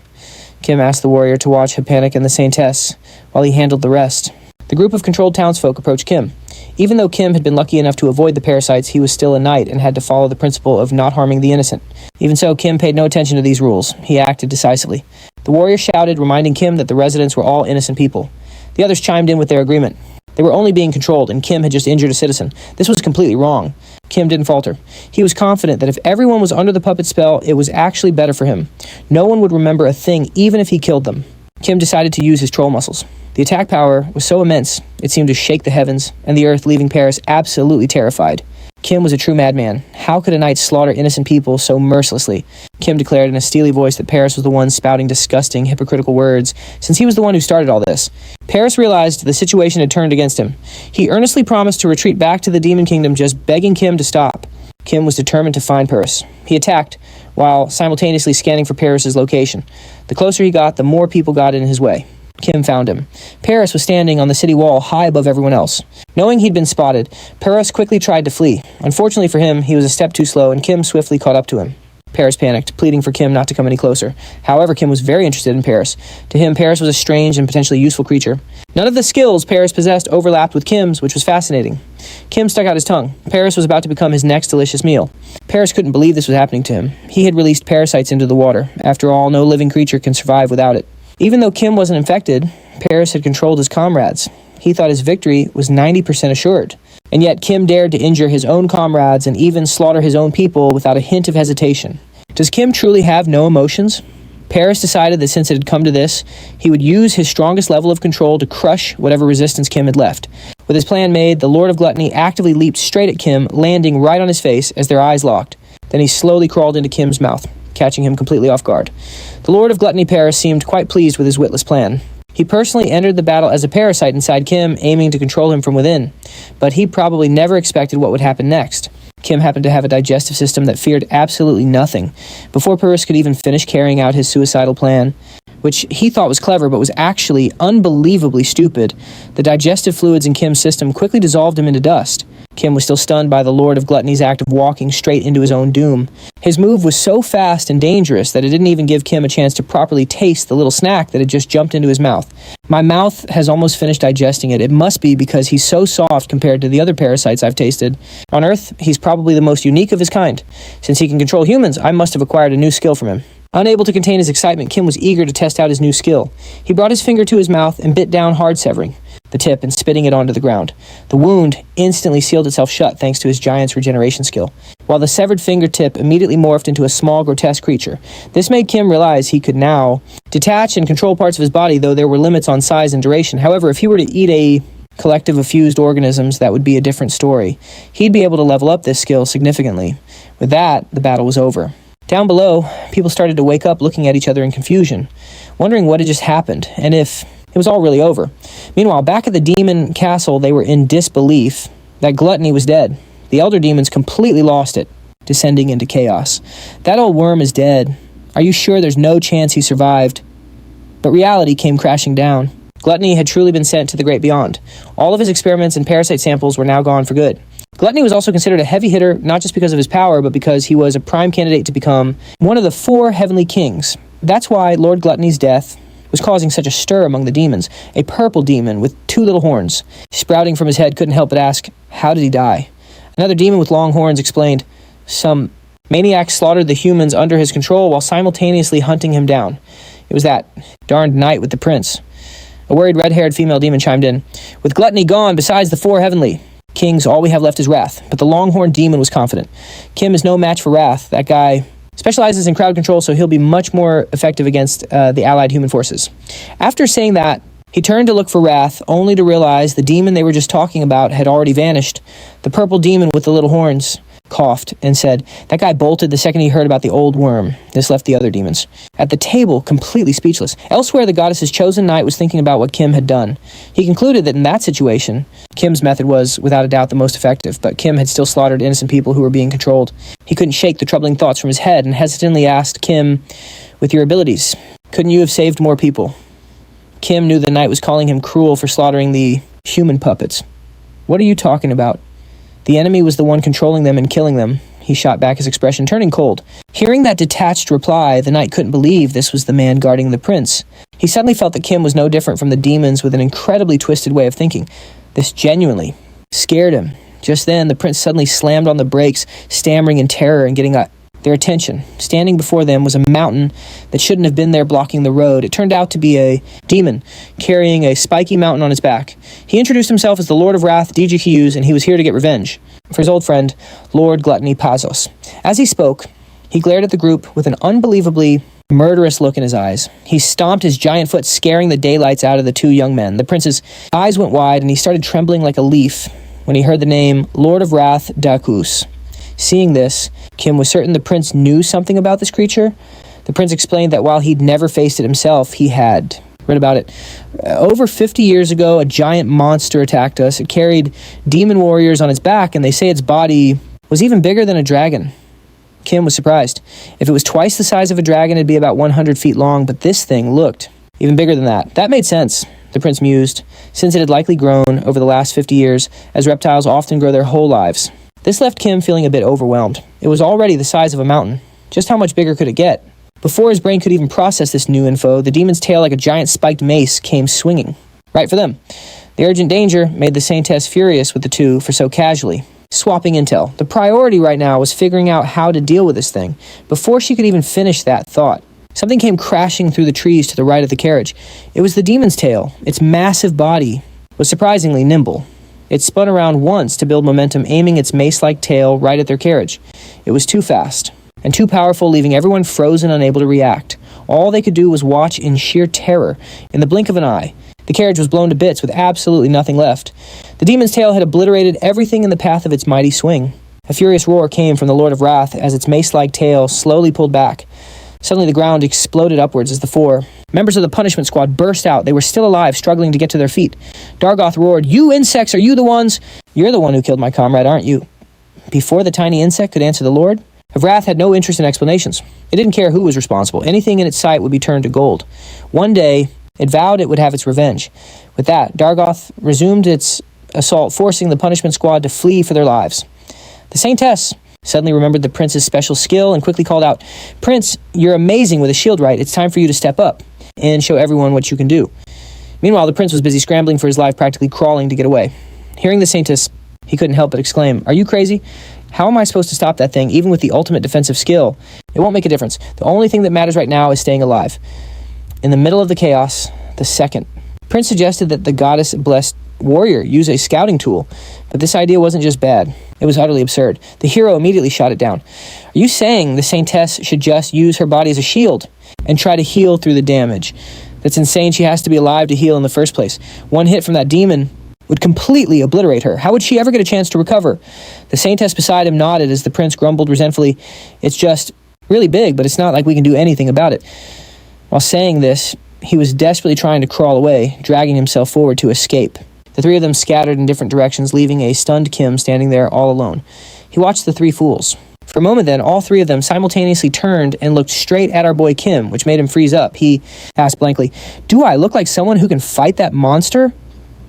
Kim asked the warrior to watch Hapanic and the Saintess while he handled the rest. The group of controlled townsfolk approached Kim. Even though Kim had been lucky enough to avoid the parasites, he was still a knight and had to follow the principle of not harming the innocent. Even so, Kim paid no attention to these rules. He acted decisively. The warrior shouted, reminding Kim that the residents were all innocent people. The others chimed in with their agreement. They were only being controlled, and Kim had just injured a citizen. This was completely wrong. Kim didn't falter. He was confident that if everyone was under the puppet spell, it was actually better for him. No one would remember a thing, even if he killed them. Kim decided to use his troll muscles. The attack power was so immense, it seemed to shake the heavens and the earth, leaving Paris absolutely terrified. Kim was a true madman. How could a knight slaughter innocent people so mercilessly? Kim declared in a steely voice that Paris was the one spouting disgusting, hypocritical words, since he was the one who started all this. Paris realized the situation had turned against him. He earnestly promised to retreat back to the Demon Kingdom, just begging Kim to stop. Kim was determined to find Paris. He attacked, while simultaneously scanning for Paris's location. The closer he got, the more people got in his way. Kim found him. Paris was standing on the city wall high above everyone else. Knowing he'd been spotted, Paris quickly tried to flee. Unfortunately for him, he was a step too slow, and Kim swiftly caught up to him. Paris panicked, pleading for Kim not to come any closer. However, Kim was very interested in Paris. To him, Paris was a strange and potentially useful creature. None of the skills Paris possessed overlapped with Kim's, which was fascinating. Kim stuck out his tongue. Paris was about to become his next delicious meal. Paris couldn't believe this was happening to him. He had released parasites into the water. After all, no living creature can survive without it. Even though Kim wasn't infected, Paris had controlled his comrades. He thought his victory was 90% assured. And yet Kim dared to injure his own comrades and even slaughter his own people without a hint of hesitation. Does Kim truly have no emotions? Paris decided that since it had come to this, he would use his strongest level of control to crush whatever resistance Kim had left. With his plan made, the Lord of Gluttony actively leaped straight at Kim, landing right on his face as their eyes locked. Then he slowly crawled into Kim's mouth, catching him completely off guard. The Lord of Gluttony, Paris, seemed quite pleased with his witless plan. He personally entered the battle as a parasite inside Kim, aiming to control him from within. But he probably never expected what would happen next. Kim happened to have a digestive system that feared absolutely nothing. Before Paris could even finish carrying out his suicidal plan, which he thought was clever but was actually unbelievably stupid. The digestive fluids in Kim's system quickly dissolved him into dust. Kim was still stunned by the Lord of Gluttony's act of walking straight into his own doom. His move was so fast and dangerous that it didn't even give Kim a chance to properly taste the little snack that had just jumped into his mouth. My mouth has almost finished digesting it. It must be because he's so soft compared to the other parasites I've tasted. On Earth, he's probably the most unique of his kind. Since he can control humans, I must have acquired a new skill from him. Unable to contain his excitement, Kim was eager to test out his new skill. He brought his finger to his mouth and bit down hard, severing the tip and spitting it onto the ground. The wound instantly sealed itself shut thanks to his giant's regeneration skill, while the severed fingertip immediately morphed into a small, grotesque creature. This made Kim realize he could now detach and control parts of his body, though there were limits on size and duration. However, if he were to eat a collective of fused organisms, that would be a different story. He'd be able to level up this skill significantly. With that, the battle was over. Down below, people started to wake up looking at each other in confusion, wondering what had just happened, and if it was all really over. Meanwhile, back at the demon castle, they were in disbelief that Gluttony was dead. The elder demons completely lost it, descending into chaos. That old worm is dead. Are you sure there's no chance he survived? But reality came crashing down. Gluttony had truly been sent to the great beyond. All of his experiments and parasite samples were now gone for good. Gluttony was also considered a heavy hitter, not just because of his power, but because he was a prime candidate to become one of the 4 heavenly kings. That's why Lord Gluttony's death was causing such a stir among the demons. A purple demon with 2 little horns sprouting from his head couldn't help but ask, how did he die? Another demon with long horns explained, some maniac slaughtered the humans under his control while simultaneously hunting him down. It was that darned night with the prince. A worried red-haired female demon chimed in, with Gluttony gone besides the 4 heavenly kings, all we have left is Wrath. But the longhorn demon was confident. Kim is no match for Wrath. That guy specializes in crowd control, so he'll be much more effective against the allied human forces. After saying that, he turned to look for Wrath, only to realize the demon they were just talking about had already vanished. The purple demon with the little horns coughed and said, that guy bolted the second he heard about the old worm. This left the other demons at the table completely speechless. Elsewhere, the goddess's chosen knight was thinking about what Kim had done. He concluded that in that situation, Kim's method was, without a doubt, the most effective, but Kim had still slaughtered innocent people who were being controlled. He couldn't shake the troubling thoughts from his head and hesitantly asked Kim, with your abilities, couldn't you have saved more people? Kim knew the knight was calling him cruel for slaughtering the human puppets. What are you talking about? The enemy was the one controlling them and killing them. He shot back, his expression turning cold. Hearing that detached reply, the knight couldn't believe this was the man guarding the prince. He suddenly felt that Kim was no different from the demons with an incredibly twisted way of thinking. This genuinely scared him. Just then, the prince suddenly slammed on the brakes, stammering in terror and getting their attention. Standing before them was a mountain that shouldn't have been there blocking the road. It turned out to be a demon carrying a spiky mountain on his back. He introduced himself as the Lord of Wrath, DGQs, and he was here to get revenge for his old friend, Lord Gluttony Pazos. As he spoke, he glared at the group with an unbelievably murderous look in his eyes. He stomped his giant foot, scaring the daylights out of the 2 young men. The prince's eyes went wide, and he started trembling like a leaf when he heard the name Lord of Wrath Dakus. Seeing this, Kim was certain the prince knew something about this creature. The prince explained that while he'd never faced it himself, he had read about it. Over 50 years ago, a giant monster attacked us. It carried demon warriors on its back, and they say its body was even bigger than a dragon. Kim was surprised. If it was twice the size of a dragon, it'd be about 100 feet long, but this thing looked even bigger than that. That made sense, the prince mused, since it had likely grown over the last 50 years, as reptiles often grow their whole lives. This left Kim feeling a bit overwhelmed. It was already the size of a mountain. Just how much bigger could it get? Before his brain could even process this new info, the demon's tail like a giant spiked mace came swinging. Right for them. The urgent danger made the Saintess furious with the 2 for so casually swapping intel. The priority right now was figuring out how to deal with this thing. Before she could even finish that thought, something came crashing through the trees to the right of the carriage. It was the demon's tail. Its massive body was surprisingly nimble. It spun around once to build momentum, aiming its mace-like tail right at their carriage. It was too fast and too powerful, leaving everyone frozen, unable to react. All they could do was watch in sheer terror. In the blink of an eye, the carriage was blown to bits with absolutely nothing left. The demon's tail had obliterated everything in the path of its mighty swing. A furious roar came from the Lord of Wrath as its mace-like tail slowly pulled back. Suddenly the ground exploded upwards as the 4 members of the punishment squad burst out. They were still alive, struggling to get to their feet. Dargoth roared, "You insects, are you the ones? You're the one who killed my comrade, aren't you?" Before the tiny insect could answer the Lord, Of Wrath had no interest in explanations. It didn't care who was responsible. Anything in its sight would be turned to gold. One day, it vowed it would have its revenge. With that, Dargoth resumed its assault, forcing the punishment squad to flee for their lives. The Saintess suddenly remembered the prince's special skill and quickly called out, "Prince, you're amazing with a shield right. It's time for you to step up and show everyone what you can do." Meanwhile, the prince was busy scrambling for his life, practically crawling to get away. Hearing the Saintess, he couldn't help but exclaim, "Are you crazy? How am I supposed to stop that thing, even with the ultimate defensive skill? It won't make a difference. The only thing that matters right now is staying alive." In the middle of the chaos, the second prince suggested that the goddess-blessed warrior use a scouting tool, but this idea wasn't just bad. It was utterly absurd. The hero immediately shot it down. "Are you saying the Saintess should just use her body as a shield and try to heal through the damage? That's insane. She has to be alive to heal in the first place. One hit from that demon would completely obliterate her. How would she ever get a chance to recover?" The Saintess beside him nodded as the prince grumbled resentfully, "It's just really big, but it's not like we can do anything about it." While saying this, he was desperately trying to crawl away, dragging himself forward to escape. The three of them scattered in different directions, leaving a stunned Kim standing there all alone. He watched the three fools. For a moment then, all three of them simultaneously turned and looked straight at our boy Kim, which made him freeze up. He asked blankly, "Do I look like someone who can fight that monster?"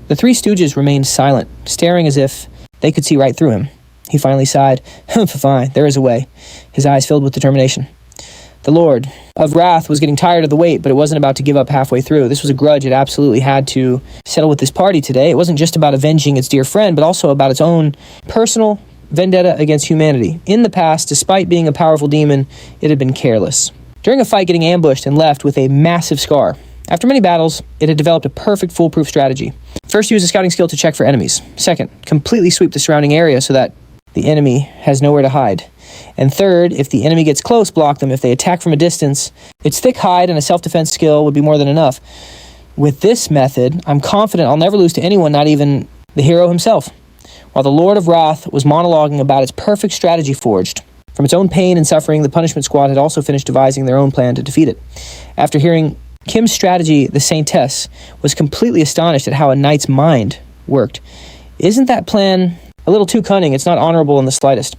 The three stooges remained silent, staring as if they could see right through him. He finally sighed, "Fine, there is a way." His eyes filled with determination. The Lord of Wrath was getting tired of the wait, but it wasn't about to give up halfway through. This was a grudge it absolutely had to settle with this party today. It wasn't just about avenging its dear friend, but also about its own personal vendetta against humanity. In the past, despite being a powerful demon, it had been careless. During a fight, getting ambushed and left with a massive scar. After many battles, it had developed a perfect foolproof strategy. First, use a scouting skill to check for enemies. Second, completely sweep the surrounding area so that the enemy has nowhere to hide. And third, if the enemy gets close, block them. If they attack from a distance, its thick hide and a self-defense skill would be more than enough. With this method, I'm confident I'll never lose to anyone, not even the hero himself. While the Lord of Wrath was monologuing about its perfect strategy forged from its own pain and suffering, the punishment squad had also finished devising their own plan to defeat it. After hearing Kim's strategy, the Saintess was completely astonished at how a knight's mind worked. "Isn't that plan a little too cunning? It's not honorable in the slightest."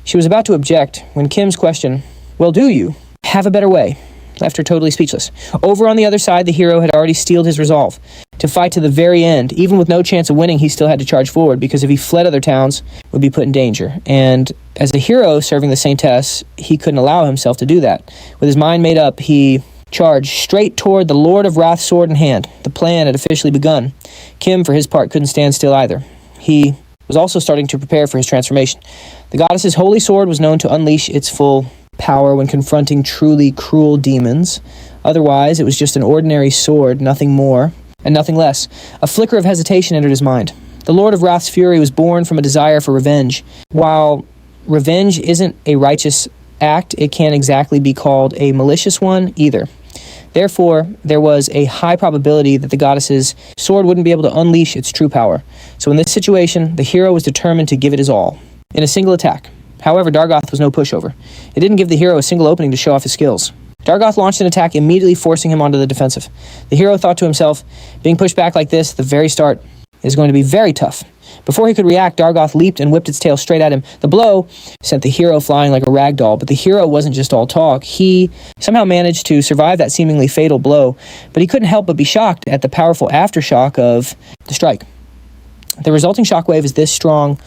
She was about to object when Kim's question, "Well, do you have a better way?" left her totally speechless. Over on the other side, the hero had already steeled his resolve to fight to the very end. Even with no chance of winning, he still had to charge forward, because if he fled other towns, would be put in danger. And as a hero serving the Saintess, he couldn't allow himself to do that. With his mind made up, he charged straight toward the Lord of Wrath, sword in hand. The plan had officially begun. Kim, for his part, couldn't stand still either. He was also starting to prepare for his transformation. The goddess's holy sword was known to unleash its full power when confronting truly cruel demons. Otherwise, it was just an ordinary sword, nothing more and nothing less. A flicker of hesitation entered his mind. The Lord of Wrath's fury was born from a desire for revenge. While revenge isn't a righteous act, it can't exactly be called a malicious one either. Therefore, there was a high probability that the goddess's sword wouldn't be able to unleash its true power. So in this situation, the hero was determined to give it his all, in a single attack. However, Dargoth was no pushover. It didn't give the hero a single opening to show off his skills. Dargoth launched an attack, immediately forcing him onto the defensive. The hero thought to himself, being pushed back like this at the very start is going to be very tough. Before he could react, Dargoth leaped and whipped its tail straight at him. The blow sent the hero flying like a rag doll, but the hero wasn't just all talk. He somehow managed to survive that seemingly fatal blow, but he couldn't help but be shocked at the powerful aftershock of the strike. The resulting shockwave is this strong,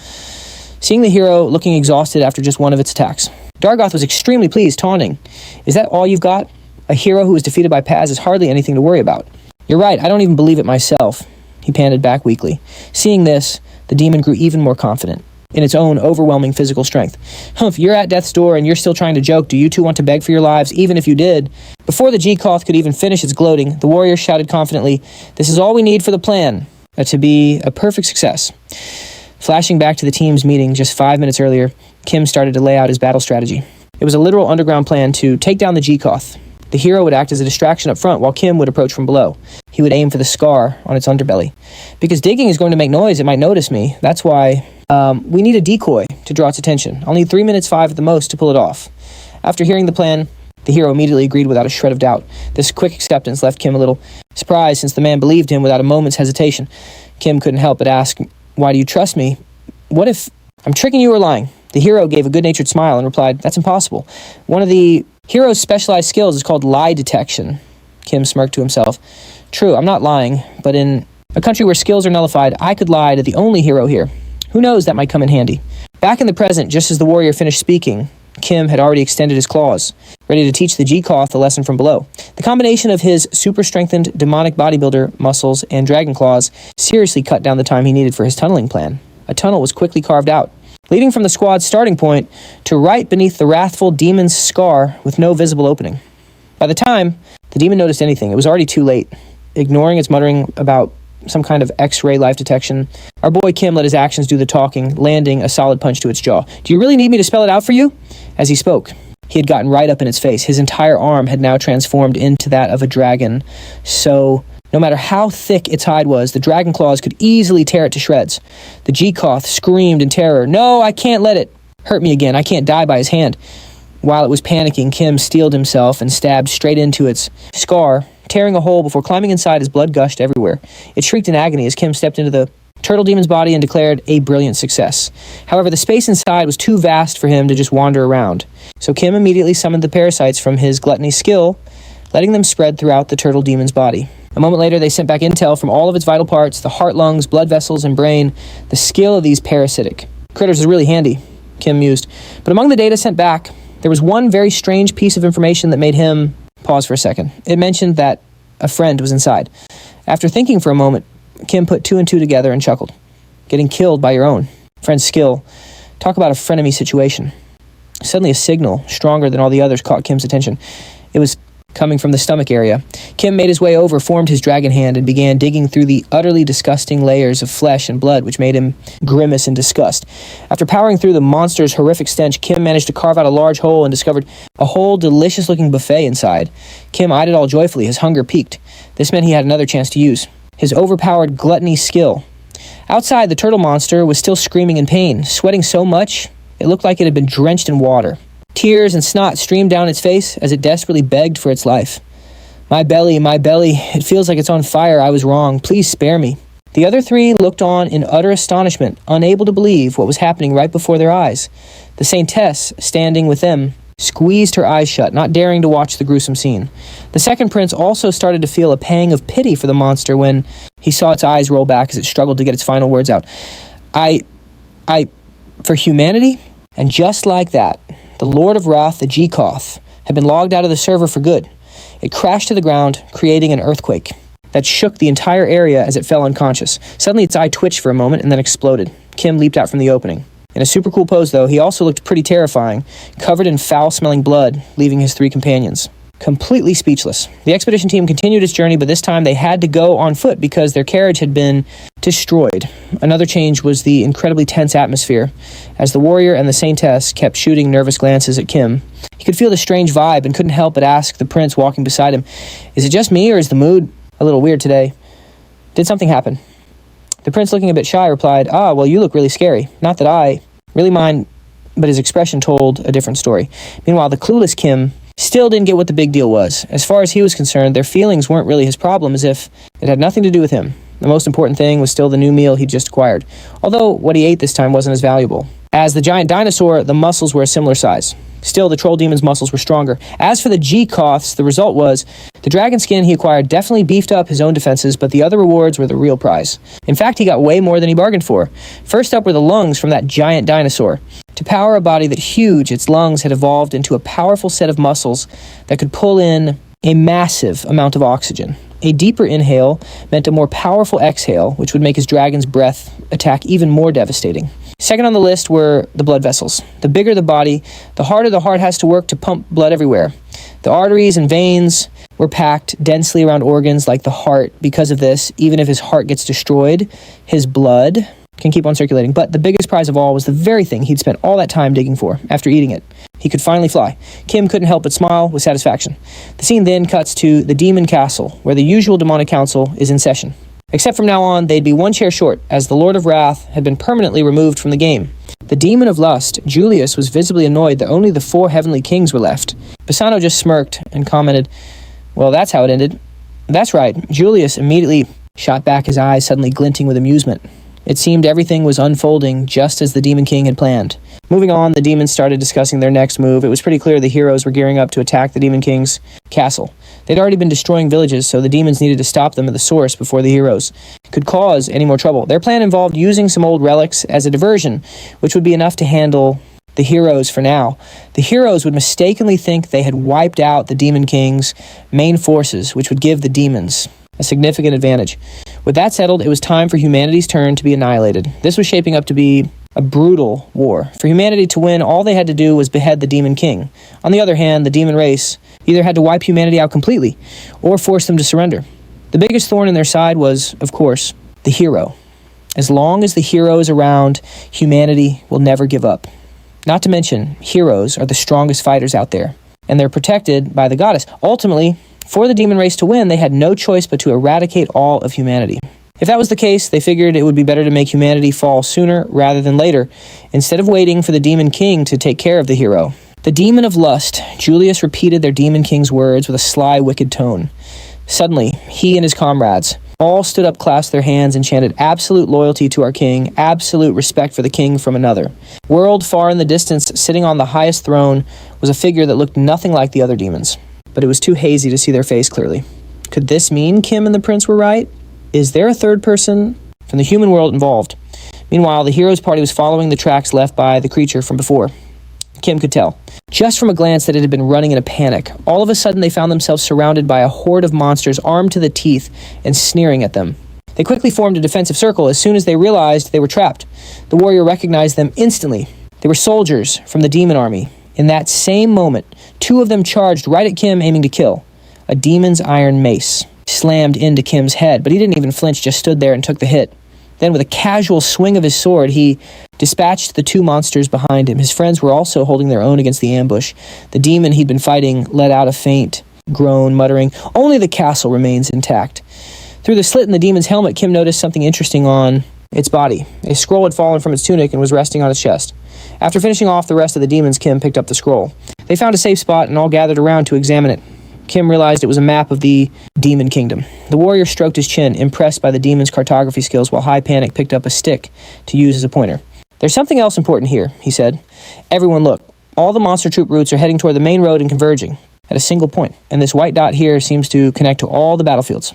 seeing the hero looking exhausted after just one of its attacks. Dargoth was extremely pleased, taunting, "Is that all you've got? A hero who was defeated by Paz is hardly anything to worry about." "You're right, I don't even believe it myself," he panted back weakly. Seeing this, the demon grew even more confident in its own overwhelming physical strength. "Humph, you're at death's door and you're still trying to joke. Do you two want to beg for your lives, even if you did?" Before the G-Koth could even finish its gloating, the warrior shouted confidently, "This is all we need for the plan to be a perfect success." Flashing back to the team's meeting just 5 minutes earlier, Kim started to lay out his battle strategy. It was a literal underground plan to take down the G-Koth. The hero would act as a distraction up front while Kim would approach from below. He would aim for the scar on its underbelly. Because digging is going to make noise, it might notice me. That's why we need a decoy to draw its attention. I'll need 3 minutes 5 at the most to pull it off. After hearing the plan, the hero immediately agreed without a shred of doubt. This quick acceptance left Kim a little surprised, since the man believed him without a moment's hesitation. Kim couldn't help but ask, "Why do you trust me? What if I'm tricking you or lying?" The hero gave a good-natured smile and replied, "That's impossible. One of the hero's specialized skills is called lie detection." Kim smirked to himself. "True, I'm not lying, but in a country where skills are nullified, I could lie to the only hero here. Who knows, that might come in handy." Back in the present, just as the warrior finished speaking, Kim had already extended his claws, ready to teach the G-Koth a lesson from below. The combination of his super-strengthened demonic bodybuilder muscles and dragon claws seriously cut down the time he needed for his tunneling plan. A tunnel was quickly carved out, leading from the squad's starting point to right beneath the wrathful demon's scar with no visible opening. By the time the demon noticed anything, it was already too late. Ignoring its muttering about some kind of X-ray life detection, our boy Kim let his actions do the talking, landing a solid punch to its jaw. "Do you really need me to spell it out for you?" As he spoke, he had gotten right up in its face. His entire arm had now transformed into that of a dragon, so no matter how thick its hide was, the dragon claws could easily tear it to shreds. The G-Koth screamed in terror, "No, I can't let it hurt me again. I can't die by his hand." While it was panicking, Kim steeled himself and stabbed straight into its scar, tearing a hole before climbing inside as blood gushed everywhere. It shrieked in agony as Kim stepped into the turtle demon's body and declared a brilliant success. However, the space inside was too vast for him to just wander around, so Kim immediately summoned the parasites from his gluttony skill, letting them spread throughout the turtle demon's body. A moment later, they sent back intel from all of its vital parts, the heart, lungs, blood vessels, and brain. The skill of these parasitic critters is really handy, Kim mused. But among the data sent back, there was one very strange piece of information that made him pause for a second. It mentioned that a friend was inside. After thinking for a moment, Kim put two and two together and chuckled. Getting killed by your own friend's skill. Talk about a frenemy situation. Suddenly a signal, stronger than all the others, caught Kim's attention. It was coming from the stomach area. Kim made his way over, formed his dragon hand, and began digging through the utterly disgusting layers of flesh and blood, which made him grimace in disgust. After powering through the monster's horrific stench, Kim managed to carve out a large hole and discovered a whole delicious-looking buffet inside. Kim eyed it all joyfully. His hunger peaked. This meant he had another chance to use his overpowered gluttony skill. Outside, the turtle monster was still screaming in pain, sweating so much it looked like it had been drenched in water. Tears and snot streamed down its face as it desperately begged for its life. My belly, it feels like it's on fire. I was wrong. Please spare me." The other three looked on in utter astonishment, unable to believe what was happening right before their eyes. The Saintess, standing with them, squeezed her eyes shut, not daring to watch the gruesome scene. The second prince also started to feel a pang of pity for the monster when he saw its eyes roll back as it struggled to get its final words out. For humanity?" And just like that, the Lord of Wrath, the G-Koth, had been logged out of the server for good. It crashed to the ground, creating an earthquake that shook the entire area as it fell unconscious. Suddenly, its eye twitched for a moment and then exploded. Kim leaped out from the opening. In a super cool pose, though, he also looked pretty terrifying, covered in foul-smelling blood, leaving his three companions completely speechless. The expedition team continued its journey, but this time they had to go on foot because their carriage had been destroyed. Another change was the incredibly tense atmosphere. As the warrior and the Saintess kept shooting nervous glances at Kim, he could feel the strange vibe and couldn't help but ask the prince walking beside him, "Is it just me, or is the mood a little weird today? Did something happen?" The prince, looking a bit shy, replied, "Well, you look really scary. Not that I really mind," but his expression told a different story. Meanwhile, the clueless Kim still didn't get what the big deal was. As far as he was concerned, their feelings weren't really his problem, as if it had nothing to do with him. The most important thing was still the new meal he'd just acquired, although what he ate this time wasn't as valuable. As the giant dinosaur, the muscles were a similar size. Still, the troll demon's muscles were stronger. As for the G-Koths, the result was the dragon skin he acquired definitely beefed up his own defenses, but the other rewards were the real prize. In fact, he got way more than he bargained for. First up were the lungs from that giant dinosaur. To power a body that huge, its lungs had evolved into a powerful set of muscles that could pull in a massive amount of oxygen. A deeper inhale meant a more powerful exhale, which would make his dragon's breath attack even more devastating. Second on the list were the blood vessels. The bigger the body, the harder the heart has to work to pump blood everywhere. The arteries and veins were packed densely around organs like the heart. Because of this, even if his heart gets destroyed, his blood can keep on circulating. But the biggest prize of all was the very thing he'd spent all that time digging for. After eating it, he could finally fly. Kim couldn't help but smile with satisfaction. The scene then cuts to the Demon Castle, where the usual demonic council is in session. Except from now on, they'd be one chair short, as the Lord of Wrath had been permanently removed from the game. The demon of lust, Julius, was visibly annoyed that only the 4 heavenly kings were left. Pisano just smirked and commented, "Well, that's how it ended." "That's right." Julius immediately shot back, his eyes suddenly glinting with amusement. It seemed everything was unfolding just as the Demon King had planned. Moving on, the demons started discussing their next move. It was pretty clear the heroes were gearing up to attack the Demon King's castle. They'd already been destroying villages, so the demons needed to stop them at the source before the heroes could cause any more trouble. Their plan involved using some old relics as a diversion, which would be enough to handle the heroes for now. The heroes would mistakenly think they had wiped out the Demon King's main forces, which would give the demons a significant advantage. With that settled, it was time for humanity's turn to be annihilated. This was shaping up to be a brutal war. For humanity to win, all they had to do was behead the Demon King. On the other hand, the demon race either had to wipe humanity out completely or force them to surrender. The biggest thorn in their side was, of course, the hero. As long as the hero is around, humanity will never give up. Not to mention, heroes are the strongest fighters out there, and they're protected by the goddess. Ultimately, for the demon race to win, they had no choice but to eradicate all of humanity. If that was the case, they figured it would be better to make humanity fall sooner rather than later, instead of waiting for the Demon King to take care of the hero. The demon of lust, Julius repeated their Demon King's words with a sly, wicked tone. Suddenly, he and his comrades all stood up, clasped their hands, and chanted absolute loyalty to our king, absolute respect for the king from another. Whirled far in the distance, sitting on the highest throne, was a figure that looked nothing like the other demons, but it was too hazy to see their face clearly. Could this mean Kim and the prince were right? Is there a third person from the human world involved? Meanwhile, the hero's party was following the tracks left by the creature from before. Kim could tell, just from a glance, that it had been running in a panic. All of a sudden, they found themselves surrounded by a horde of monsters armed to the teeth and sneering at them. They quickly formed a defensive circle as soon as they realized they were trapped. The warrior recognized them instantly. They were soldiers from the demon army. In that same moment, two of them charged right at Kim, aiming to kill. A demon's iron mace slammed into Kim's head, but he didn't even flinch, just stood there and took the hit. Then, with a casual swing of his sword, he dispatched the two monsters behind him. His friends were also holding their own against the ambush. The demon he'd been fighting let out a faint groan, muttering, "Only the castle remains intact." Through the slit in the demon's helmet, Kim noticed something interesting on its body. A scroll had fallen from its tunic and was resting on its chest. After finishing off the rest of the demons, Kim picked up the scroll. They found a safe spot and all gathered around to examine it. Kim realized it was a map of the Demon Kingdom. The warrior stroked his chin, impressed by the demon's cartography skills, while High Panic picked up a stick to use as a pointer. "There's something else important here," he said. "Everyone look. All the monster troop routes are heading toward the main road and converging at a single point, and this white dot here seems to connect to all the battlefields."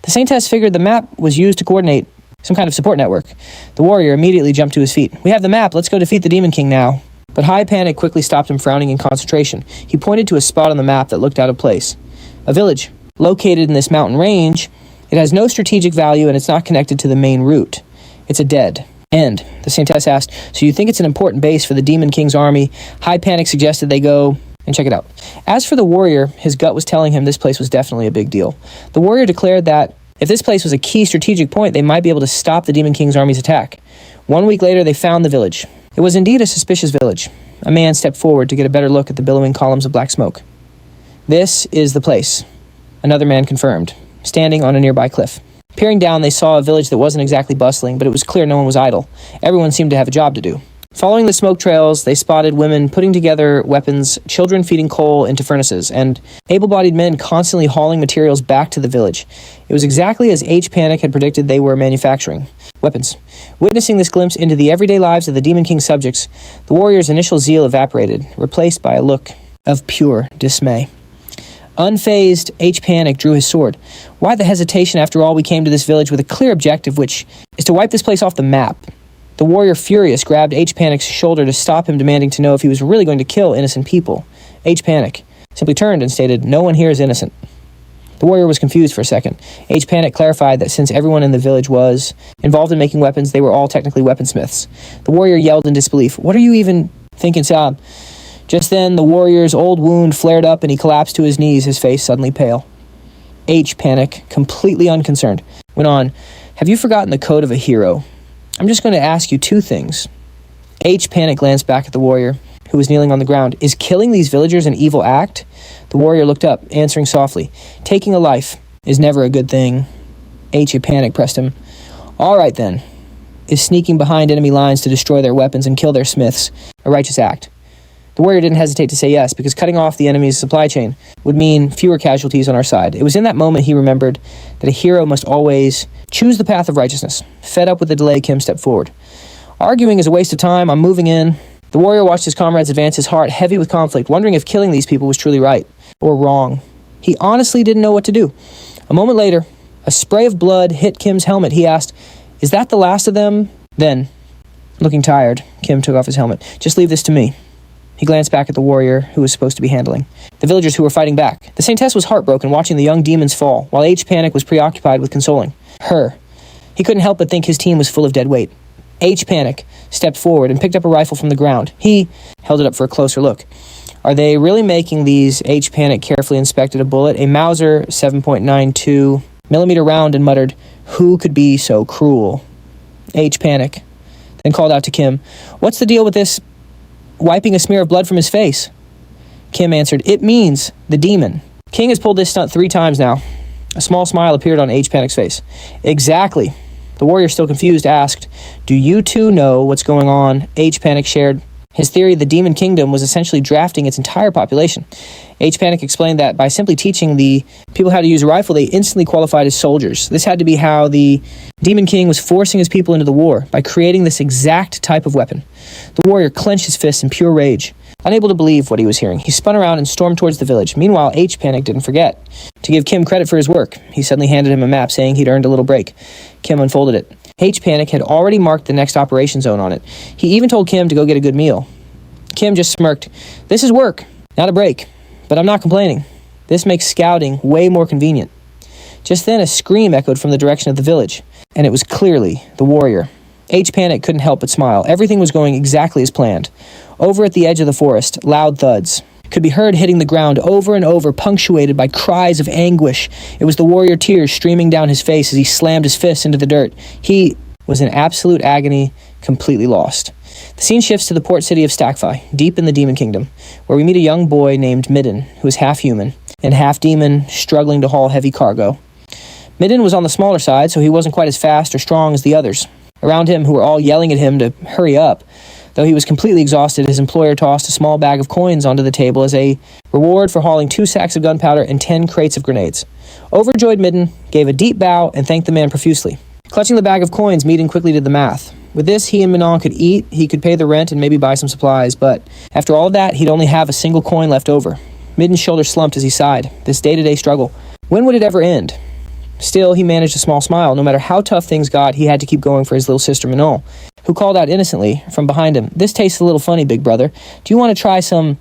The Saintess figured the map was used to coordinate some kind of support network. The warrior immediately jumped to his feet. "We have the map. Let's go defeat the Demon King now." But High Panic quickly stopped him, frowning in concentration. He pointed to a spot on the map that looked out of place. A village. Located in this mountain range, it has no strategic value and it's not connected to the main route. It's a dead end. The Saintess asked, "So you think it's an important base for the Demon King's army?" High Panic suggested they go and check it out. As for the warrior, his gut was telling him this place was definitely a big deal. The warrior declared that if this place was a key strategic point, they might be able to stop the Demon King's army's attack. 1 week later, they found the village. It was indeed a suspicious village. A man stepped forward to get a better look at the billowing columns of black smoke. "This is the place," another man confirmed, standing on a nearby cliff. Peering down, they saw a village that wasn't exactly bustling, but it was clear no one was idle. Everyone seemed to have a job to do. Following the smoke trails, they spotted women putting together weapons, children feeding coal into furnaces, and able-bodied men constantly hauling materials back to the village. It was exactly as H. Panic had predicted they were manufacturing weapons. Witnessing this glimpse into the everyday lives of the Demon King's subjects, the warrior's initial zeal evaporated, replaced by a look of pure dismay. Unfazed, H. Panic drew his sword. "Why the hesitation? After all, we came to this village with a clear objective, which is to wipe this place off the map." The warrior, furious, grabbed H. Panic's shoulder to stop him, demanding to know if he was really going to kill innocent people. H. Panic simply turned and stated, "No one here is innocent." The warrior was confused for a second. H. Panic clarified that since everyone in the village was involved in making weapons, they were all technically weaponsmiths. The warrior yelled in disbelief, "What are you even thinking, Saab?" Just then, the warrior's old wound flared up and he collapsed to his knees, his face suddenly pale. H. Panic, completely unconcerned, went on, "Have you forgotten the code of a hero? I'm just going to ask you two things." H. Panic glanced back at the warrior, who was kneeling on the ground. "Is killing these villagers an evil act?" The warrior looked up, answering softly, "Taking a life is never a good thing." H. Panic pressed him. "All right then. Is sneaking behind enemy lines to destroy their weapons and kill their smiths a righteous act?" The warrior didn't hesitate to say yes, because cutting off the enemy's supply chain would mean fewer casualties on our side. It was in that moment he remembered that a hero must always Choose the path of righteousness. Fed up with the delay, Kim stepped forward. Arguing is a waste of time. I'm moving in. The warrior watched his comrades advance, his heart heavy with conflict, wondering if killing these people was truly right or wrong. He honestly didn't know what to do. A moment later, a spray of blood hit Kim's helmet. He asked, "Is that the last of them?" Then, looking tired, Kim took off his helmet. "Just leave this to me." He glanced back at the warrior who was supposed to be handling the villagers who were fighting back. The Saintess was heartbroken watching the young demons fall, while H. Panic was preoccupied with consoling her. He couldn't help but think his team was full of dead weight. H. Panic stepped forward and picked up a rifle from the ground. He held it up for a closer look. "Are they really making these?" H. Panic carefully inspected a bullet, a Mauser 7.92 millimeter round, and muttered, "Who could be so cruel?" H. Panic then called out to Kim, "What's the deal with this?" Wiping a smear of blood from his face. Kim answered, "It means the demon." King has pulled this stunt 3 times now. A small smile appeared on H. Panic's face. "Exactly." The warrior, still confused, asked, "Do you two know what's going on?" H. Panic shared his theory the demon kingdom was essentially drafting its entire population. H. Panic explained that by simply teaching the people how to use a rifle, they instantly qualified as soldiers. This had to be how the demon king was forcing his people into the war, by creating this exact type of weapon. The warrior clenched his fists in pure rage. Unable to believe what he was hearing, he spun around and stormed towards the village. Meanwhile, H. Panic didn't forget to give Kim credit for his work. He suddenly handed him a map, saying he'd earned a little break. Kim unfolded it. H. Panic had already marked the next operation zone on it. He even told Kim to go get a good meal. Kim just smirked. "This is work, not a break. But I'm not complaining. This makes scouting way more convenient." Just then, a scream echoed from the direction of the village, and it was clearly the warrior. H. Panic couldn't help but smile. Everything was going exactly as planned. Over at the edge of the forest, loud thuds could be heard hitting the ground over and over, punctuated by cries of anguish. It was the warrior, tears streaming down his face as he slammed his fists into the dirt. He was in absolute agony, completely lost. The scene shifts to the port city of Stakfi, deep in the Demon Kingdom, where we meet a young boy named Midden, who is half human and half demon, struggling to haul heavy cargo. Midden was on the smaller side, so he wasn't quite as fast or strong as the others around him, who were all yelling at him to hurry up. Though he was completely exhausted, his employer tossed a small bag of coins onto the table as a reward for hauling 2 sacks of gunpowder and 10 crates of grenades. Overjoyed, Midden gave a deep bow and thanked the man profusely. Clutching the bag of coins, Midden quickly did the math. With this, he and Manon could eat, he could pay the rent, and maybe buy some supplies, but after all of that, he'd only have a single coin left over. Midden's shoulders slumped as he sighed. This day-to-day struggle, when would it ever end? Still, he managed a small smile. No matter how tough things got, he had to keep going for his little sister Manon, who called out innocently from behind him, "This tastes a little funny, big brother. Do you want to try some?"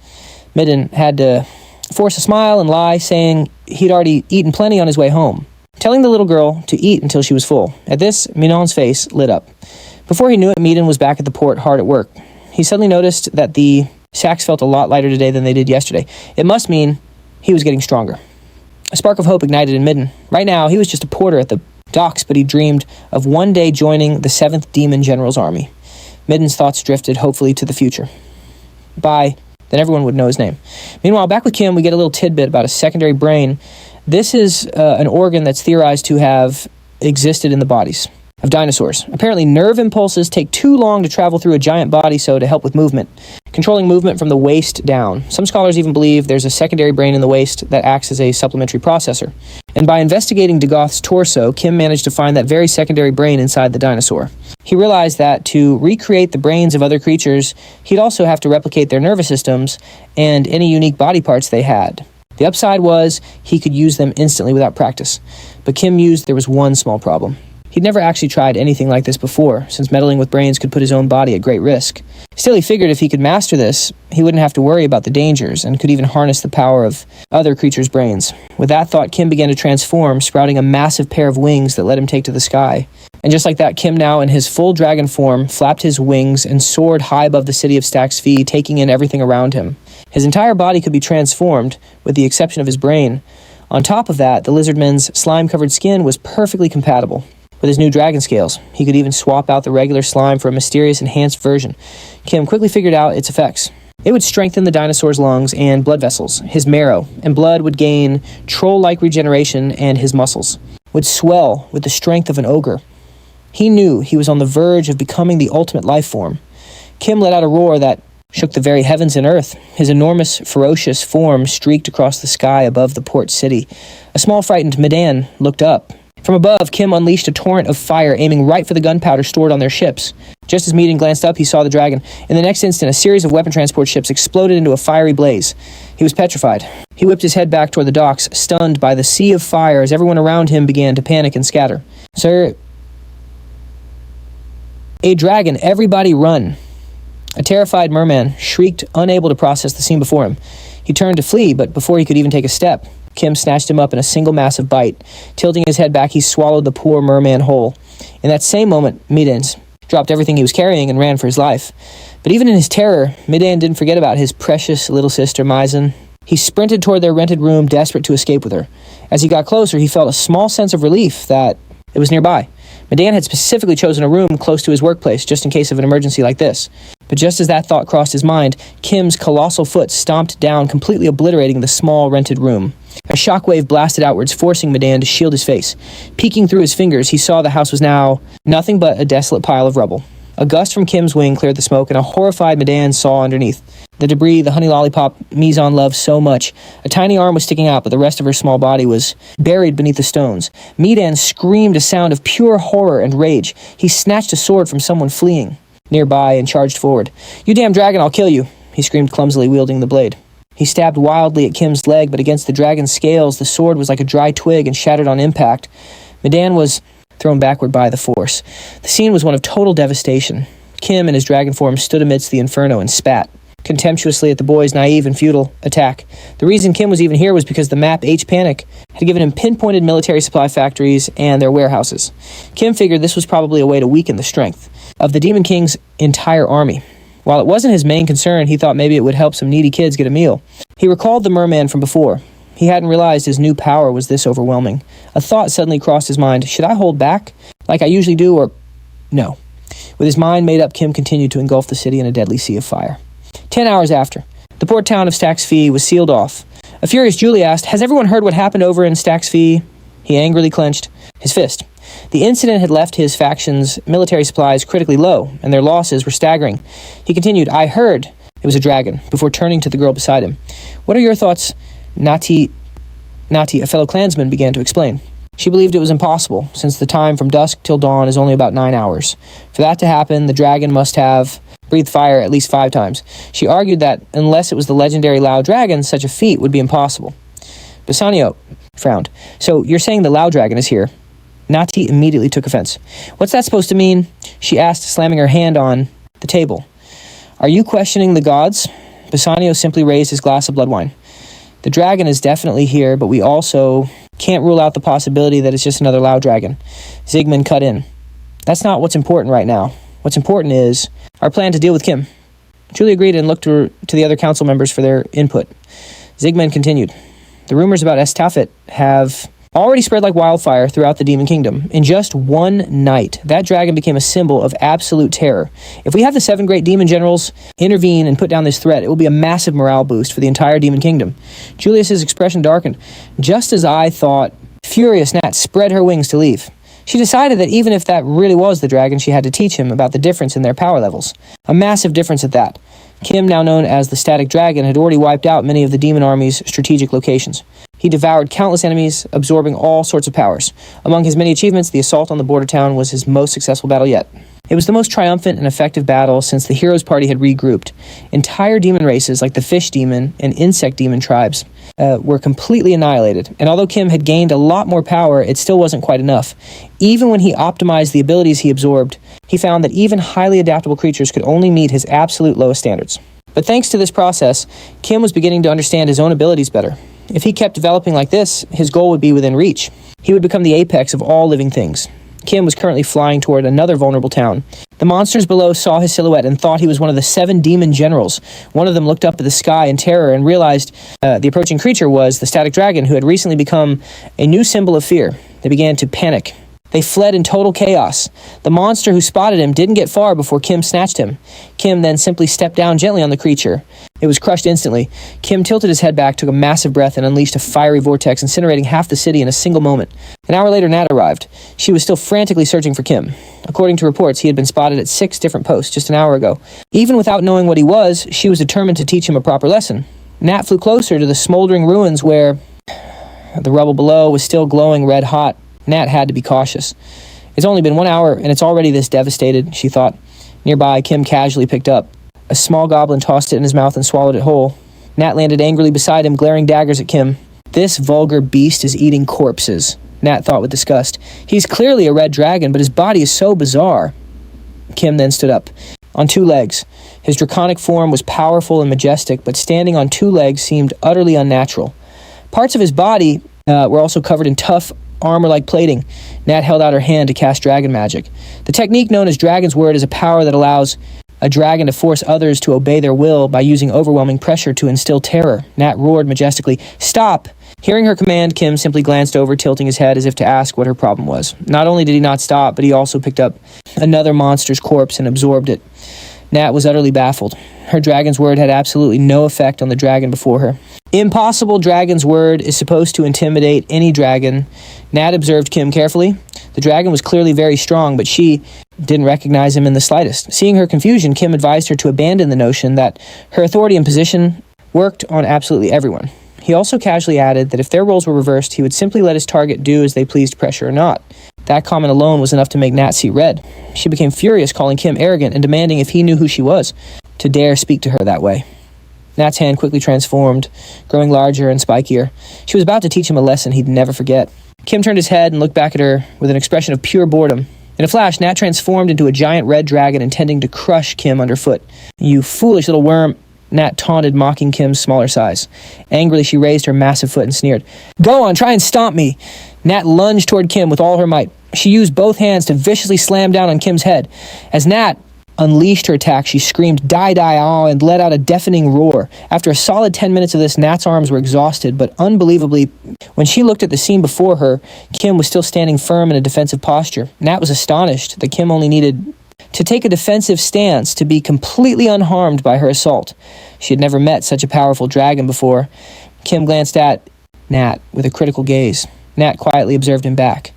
Midden had to force a smile and lie, saying he'd already eaten plenty on his way home, telling the little girl to eat until she was full. At this, Minon's face lit up. Before he knew it, Midden was back at the port, hard at work. He suddenly noticed that the sacks felt a lot lighter today than they did yesterday. It must mean he was getting stronger. A spark of hope ignited in Midden. Right now, he was just a porter at the docks, but he dreamed of one day joining the 7th Demon General's army. Midden's thoughts drifted hopefully to the future. Then everyone would know his name. Meanwhile, back with Kim, we get a little tidbit about a secondary brain. This is an organ that's theorized to have existed in the bodies of dinosaurs. Apparently, nerve impulses take too long to travel through a giant body, so to help with movement, controlling movement from the waist down. Some scholars even believe there's a secondary brain in the waist that acts as a supplementary processor. And by investigating Dagoth's torso, Kim managed to find that very secondary brain inside the dinosaur. He realized that to recreate the brains of other creatures, he'd also have to replicate their nervous systems and any unique body parts they had. The upside was he could use them instantly without practice. But Kim mused there was one small problem. He'd never actually tried anything like this before, since meddling with brains could put his own body at great risk. Still, he figured if he could master this, he wouldn't have to worry about the dangers and could even harness the power of other creatures' brains. With that thought, Kim began to transform, sprouting a massive pair of wings that let him take to the sky. And just like that, Kim, now in his full dragon form, flapped his wings and soared high above the city of Staxfee, taking in everything around him. His entire body could be transformed, with the exception of his brain. On top of that, the lizardman's slime-covered skin was perfectly compatible with his new dragon scales. He could even swap out the regular slime for a mysterious enhanced version. Kim quickly figured out its effects. It would strengthen the dinosaur's lungs and blood vessels. His marrow and blood would gain troll-like regeneration, and his muscles would swell with the strength of an ogre. He knew he was on the verge of becoming the ultimate life form. Kim let out a roar that shook the very heavens and earth. His enormous, ferocious form streaked across the sky above the port city. A small, frightened Medan looked up. From above, Kim unleashed a torrent of fire, aiming right for the gunpowder stored on their ships. Just as Medan glanced up, he saw the dragon. In the next instant, a series of weapon transport ships exploded into a fiery blaze. He was petrified. He whipped his head back toward the docks, stunned by the sea of fire as everyone around him began to panic and scatter. "Sir, a dragon, everybody run!" A terrified merman shrieked, unable to process the scene before him. He turned to flee, but before he could even take a step, Kim snatched him up in a single massive bite. Tilting his head back, he swallowed the poor merman whole. In that same moment, Medan dropped everything he was carrying and ran for his life. But even in his terror, Medan didn't forget about his precious little sister, Maizen. He sprinted toward their rented room, desperate to escape with her. As he got closer, he felt a small sense of relief that it was nearby. Medan had specifically chosen a room close to his workplace, just in case of an emergency like this. But just as that thought crossed his mind, Kim's colossal foot stomped down, completely obliterating the small rented room. A shockwave blasted outwards, forcing Medan to shield his face. Peeking through his fingers, he saw the house was now nothing but a desolate pile of rubble. A gust from Kim's wing cleared the smoke, and a horrified Medan saw underneath. The debris the honey lollipop Mizan loved so much. A tiny arm was sticking out, but the rest of her small body was buried beneath the stones. Medan screamed a sound of pure horror and rage. He snatched a sword from someone fleeing nearby and charged forward. "You damn dragon, I'll kill you," he screamed, clumsily wielding the blade. He stabbed wildly at Kim's leg, but against the dragon's scales, the sword was like a dry twig and shattered on impact. Medan was thrown backward by the force. The scene was one of total devastation. Kim in his dragon form stood amidst the inferno and spat contemptuously at the boy's naive and futile attack. The reason Kim was even here was because the map H Panic had given him pinpointed military supply factories and their warehouses. Kim figured this was probably a way to weaken the strength of the Demon King's entire army. While it wasn't his main concern, he thought maybe it would help some needy kids get a meal. He recalled the merman from before. He hadn't realized his new power was this overwhelming. A thought suddenly crossed his mind. Should I hold back, like I usually do, or no? With his mind made up, Kim continued to engulf the city in a deadly sea of fire. 10 hours after, the port town of Stax Fee was sealed off. A furious Julie asked, "Has everyone heard what happened over in Stax Fee?" He angrily clenched his fist. The incident had left his faction's military supplies critically low, and their losses were staggering. He continued, "I heard it was a dragon," before turning to the girl beside him. "What are your thoughts?" Nati, a fellow clansman, began to explain. She believed it was impossible, since the time from dusk till dawn is only about 9 hours. For that to happen, the dragon must have breathed fire at least 5 times. She argued that unless it was the legendary Lao Dragon, such a feat would be impossible. Bassanio frowned. "So you're saying the Lao Dragon is here?" Nati immediately took offense. "What's that supposed to mean?" she asked, slamming her hand on the table. "Are you questioning the gods?" Bassanio simply raised his glass of blood wine. "The dragon is definitely here, but we also can't rule out the possibility that it's just another Lao Dragon." Zygmunt cut in. "That's not what's important right now. What's important is our plan to deal with Kim." Julie agreed and looked to the other council members for their input. Zygmunt continued. "The rumors about Estafet have already spread like wildfire throughout the Demon Kingdom. In just one night, that dragon became a symbol of absolute terror. If we have the 7 great demon generals intervene and put down this threat, it will be a massive morale boost for the entire Demon Kingdom." Julius's expression darkened. "Just as I thought." Furious Nat spread her wings to leave. She decided that even if that really was the dragon, she had to teach him about the difference in their power levels. A massive difference at that. Kim, now known as the Static Dragon, had already wiped out many of the demon army's strategic locations. He devoured countless enemies, absorbing all sorts of powers. Among his many achievements, the assault on the border town was his most successful battle yet. It was the most triumphant and effective battle since the hero's party had regrouped. Entire demon races, like the fish demon and insect demon tribes, were completely annihilated. And although Kim had gained a lot more power, it still wasn't quite enough. Even when he optimized the abilities he absorbed, he found that even highly adaptable creatures could only meet his absolute lowest standards. But thanks to this process, Kim was beginning to understand his own abilities better. If he kept developing like this, his goal would be within reach. He would become the apex of all living things. Kim was currently flying toward another vulnerable town. The monsters below saw his silhouette and thought he was one of the 7 demon generals. One of them looked up at the sky in terror and realized the approaching creature was the Static Dragon, who had recently become a new symbol of fear. They began to panic. They fled in total chaos. The monster who spotted him didn't get far before Kim snatched him. Kim then simply stepped down gently on the creature. It was crushed instantly. Kim tilted his head back, took a massive breath, and unleashed a fiery vortex, incinerating half the city in a single moment. An hour later, Nat arrived. She was still frantically searching for Kim. According to reports, he had been spotted at 6 different posts just an hour ago. Even without knowing what he was, she was determined to teach him a proper lesson. Nat flew closer to the smoldering ruins where the rubble below was still glowing red hot. Nat had to be cautious. It's only been 1 hour, and it's already this devastated, she thought. Nearby, Kim casually picked up. A small goblin tossed it in his mouth and swallowed it whole. Nat landed angrily beside him, glaring daggers at Kim. This vulgar beast is eating corpses, Nat thought with disgust. He's clearly a red dragon, but his body is so bizarre. Kim then stood up. On 2 legs. His draconic form was powerful and majestic, but standing on 2 legs seemed utterly unnatural. Parts of his body were also covered in tough, armor-like plating. Nat held out her hand to cast dragon magic. The technique known as Dragon's Word is a power that allows a dragon to force others to obey their will by using overwhelming pressure to instill terror. Nat roared majestically, "Stop!" Hearing her command, Kim simply glanced over, tilting his head as if to ask what her problem was. Not only did he not stop, but he also picked up another monster's corpse and absorbed it. Nat was utterly baffled. Her Dragon's Word had absolutely no effect on the dragon before her. Impossible. Dragon's Word is supposed to intimidate any dragon. Nat observed Kim carefully. The dragon was clearly very strong, but she didn't recognize him in the slightest. Seeing her confusion, Kim advised her to abandon the notion that her authority and position worked on absolutely everyone. He also casually added that if their roles were reversed, he would simply let his target do as they pleased, pressure or not. That comment alone was enough to make Nat see red. She became furious, calling Kim arrogant and demanding if he knew who she was, to dare speak to her that way. Nat's hand quickly transformed, growing larger and spikier. She was about to teach him a lesson he'd never forget. Kim turned his head and looked back at her with an expression of pure boredom. In a flash, Nat transformed into a giant red dragon, intending to crush Kim underfoot. "You foolish little worm," Nat taunted, mocking Kim's smaller size. Angrily, she raised her massive foot and sneered. "Go on, try and stomp me." Nat lunged toward Kim with all her might. She used both hands to viciously slam down on Kim's head. As Nat unleashed her attack, she screamed, "Die, die, ah," and let out a deafening roar. After a solid 10 minutes of this, Nat's arms were exhausted, but unbelievably, when she looked at the scene before her, Kim was still standing firm in a defensive posture. Nat was astonished that Kim only needed to take a defensive stance to be completely unharmed by her assault. She had never met such a powerful dragon before. Kim glanced at Nat with a critical gaze. Nat quietly observed him back.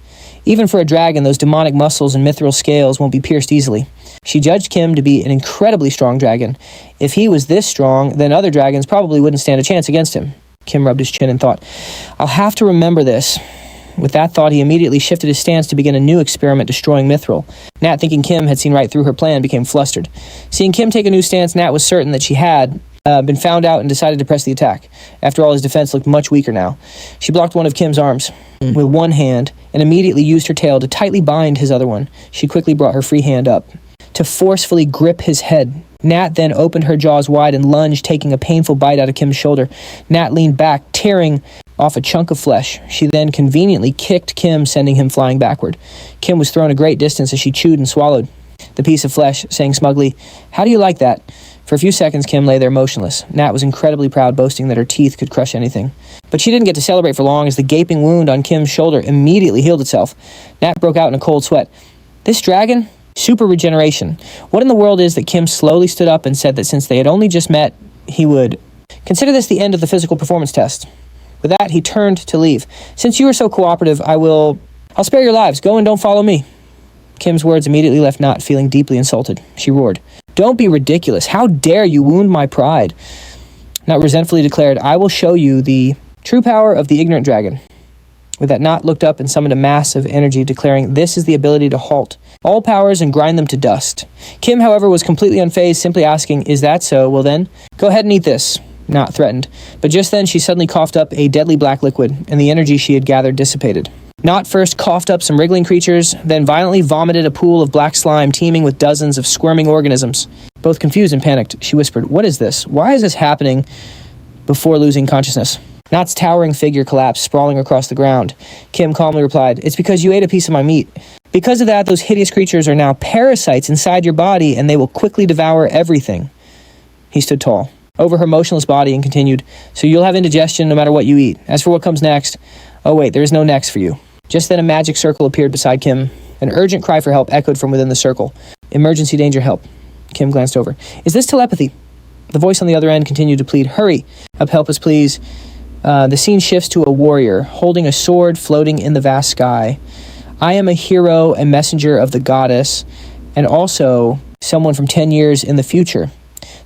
Even for a dragon, those demonic muscles and mithril scales won't be pierced easily. She judged Kim to be an incredibly strong dragon. If he was this strong, then other dragons probably wouldn't stand a chance against him. Kim rubbed his chin and thought, "I'll have to remember this." With that thought, he immediately shifted his stance to begin a new experiment destroying mithril. Nat, thinking Kim had seen right through her plan, became flustered. Seeing Kim take a new stance, Nat was certain that she had been found out and decided to press the attack. After all, his defense looked much weaker now. She blocked one of Kim's arms with one hand and immediately used her tail to tightly bind his other one. She quickly brought her free hand up to forcefully grip his head. Nat then opened her jaws wide and lunged, taking a painful bite out of Kim's shoulder. Nat leaned back, tearing off a chunk of flesh. She then conveniently kicked Kim, sending him flying backward. Kim was thrown a great distance as she chewed and swallowed the piece of flesh, saying smugly, "How do you like that?" For a few seconds, Kim lay there motionless. Nat was incredibly proud, boasting that her teeth could crush anything. But she didn't get to celebrate for long, as the gaping wound on Kim's shoulder immediately healed itself. Nat broke out in a cold sweat. This dragon? Super regeneration. What in the world is that Kim slowly stood up and said that since they had only just met, he would consider this the end of the physical performance test. With that, he turned to leave. "Since you are so cooperative, I'll spare your lives. Go and don't follow me." Kim's words immediately left Nat feeling deeply insulted. She roared, "Don't be ridiculous. How dare you wound my pride?" Nat resentfully declared, "I will show you the true power of the ignorant dragon." With that, Nat looked up and summoned a mass of energy, declaring, "This is the ability to halt all powers and grind them to dust." Kim, however, was completely unfazed, simply asking, "Is that so? Well then, go ahead and eat this." Nat threatened. But just then, she suddenly coughed up a deadly black liquid, and the energy she had gathered dissipated. Nat first coughed up some wriggling creatures, then violently vomited a pool of black slime teeming with dozens of squirming organisms. Both confused and panicked, she whispered, "What is this? Why is this happening?" before losing consciousness. Nat's towering figure collapsed, sprawling across the ground. Kim calmly replied, "It's because you ate a piece of my meat. Because of that, those hideous creatures are now parasites inside your body, and they will quickly devour everything." He stood tall over her motionless body and continued, "So you'll have indigestion no matter what you eat. As for what comes next, oh wait, there is no next for you." Just then a magic circle appeared beside Kim. An urgent cry for help echoed from within the circle. "Emergency danger, help." Kim glanced over. "Is this telepathy?" The voice on the other end continued to plead, "Hurry up, help us please." The scene shifts to a warrior holding a sword floating in the vast sky. "I am a hero and messenger of the goddess, and also someone from 10 years in the future.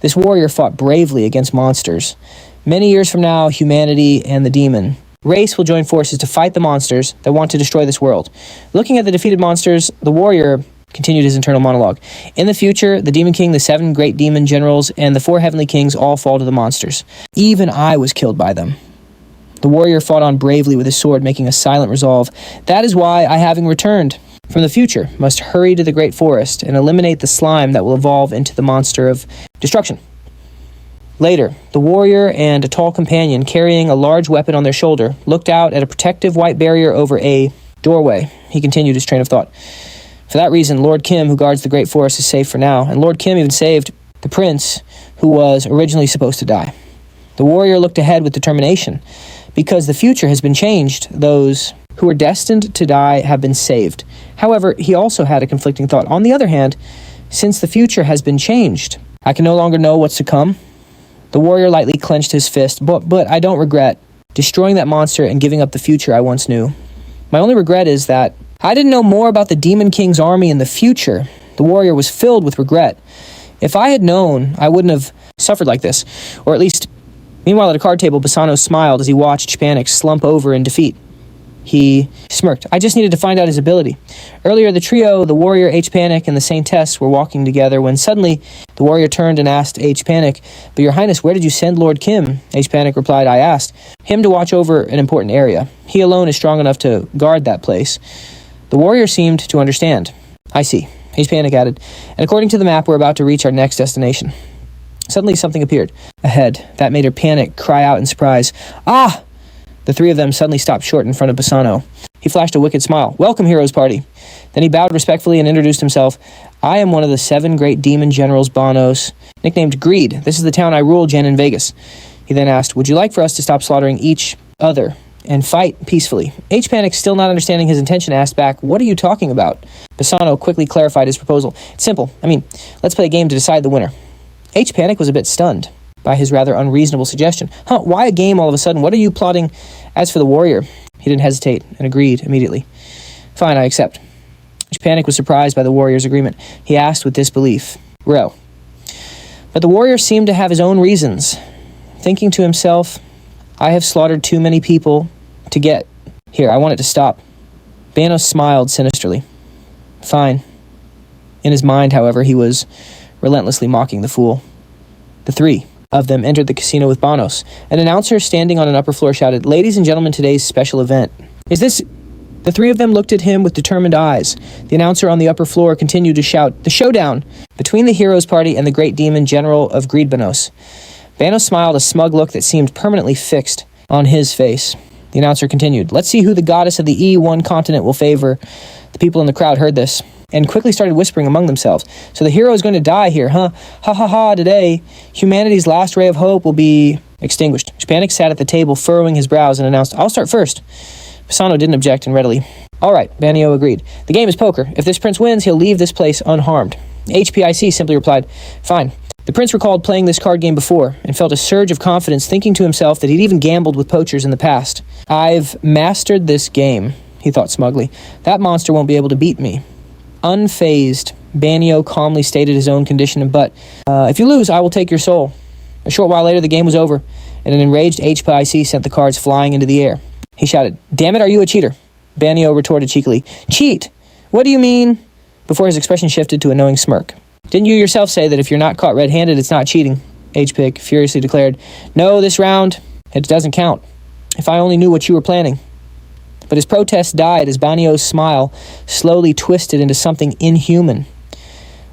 This warrior fought bravely against monsters. Many years from now, humanity and the demon race will join forces to fight the monsters that want to destroy this world. Looking at the defeated monsters, the warrior continued his internal monologue. In the future, the Demon King, the 7 great demon generals, and the 4 heavenly kings all fall to the monsters. Even I was killed by them. The warrior fought on bravely with his sword, making a silent resolve. That is why I, having returned from the future, must hurry to the great forest and eliminate the slime that will evolve into the monster of destruction. Later, the warrior and a tall companion, carrying a large weapon on their shoulder, looked out at a protective white barrier over a doorway. He continued his train of thought. For that reason, Lord Kim, who guards the great forest, is safe for now, and Lord Kim even saved the prince who was originally supposed to die. The warrior looked ahead with determination. Because the future has been changed, those who were destined to die have been saved. However, he also had a conflicting thought. On the other hand, since the future has been changed, I can no longer know what's to come. The warrior lightly clenched his fist, but I don't regret destroying that monster and giving up the future I once knew. My only regret is that I didn't know more about the Demon King's army in the future. The warrior was filled with regret. If I had known, I wouldn't have suffered like this. Or at least, meanwhile at a card table, Basano smiled as he watched Chpanik slump over in defeat. He smirked. I just needed to find out his ability. Earlier, the trio, the warrior, Chpanik, and the Saintess were walking together when suddenly the warrior turned and asked Chpanik, "But your highness, where did you send Lord Kim?" Chpanik replied, "I asked him to watch over an important area. He alone is strong enough to guard that place." The warrior seemed to understand. "I see," Chpanik added, "and according to the map, we're about to reach our next destination." Suddenly, something appeared ahead. That made her panic, cry out in surprise. "Ah!" The 3 of them suddenly stopped short in front of Basano. He flashed a wicked smile. "Welcome, heroes party." Then he bowed respectfully and introduced himself. "I am one of the 7 great demon generals, Banos, nicknamed Greed. This is the town I rule, Jen, in Vegas." He then asked, "Would you like for us to stop slaughtering each other and fight peacefully?" Chpanik, still not understanding his intention, asked back, "What are you talking about?" Basano quickly clarified his proposal. "It's simple. Let's play a game to decide the winner." Chpanik was a bit stunned by his rather unreasonable suggestion. Why a game all of a sudden? What are you plotting? As for the warrior, he didn't hesitate and agreed immediately. "Fine, I accept." Chpanik was surprised by the warrior's agreement. He asked with disbelief, "Row." But the warrior seemed to have his own reasons. Thinking to himself, "I have slaughtered too many people to get here. I want it to stop." Banos smiled sinisterly. "Fine." In his mind, however, he was relentlessly mocking the fool. The 3 of them entered the casino with Banos. An announcer standing on an upper floor shouted, "Ladies and gentlemen, today's special event." "Is this..." The 3 of them looked at him with determined eyes. The announcer on the upper floor continued to shout, "The showdown between the heroes party and the great demon general of Greed, Banos." Banos smiled, a smug look that seemed permanently fixed on his face. The announcer continued, "Let's see who the goddess of the E1 continent will favor." The people in the crowd heard this and quickly started whispering among themselves. "So the hero is going to die here, huh? Ha ha ha, today, humanity's last ray of hope will be extinguished." Chpanik sat at the table, furrowing his brows, and announced, "I'll start first." Basano didn't object and readily. "All right," Banio agreed. "The game is poker. If this prince wins, he'll leave this place unharmed." HPIC simply replied, "Fine." The prince recalled playing this card game before and felt a surge of confidence, thinking to himself that he'd even gambled with poachers in the past. "I've mastered this game," he thought smugly. "That monster won't be able to beat me." Unfazed, Banio calmly stated his own condition, but if you lose, I will take your soul. A short while later, the game was over, and an enraged HPIC sent the cards flying into the air. He shouted, "Damn it, are you a cheater?" Banio retorted cheekily, "Cheat? What do you mean?" Before his expression shifted to a knowing smirk. "Didn't you yourself say that if you're not caught red-handed, it's not cheating?" HPIC furiously declared, "No, this round, it doesn't count. If I only knew what you were planning." But his protest died as Banio's smile slowly twisted into something inhuman.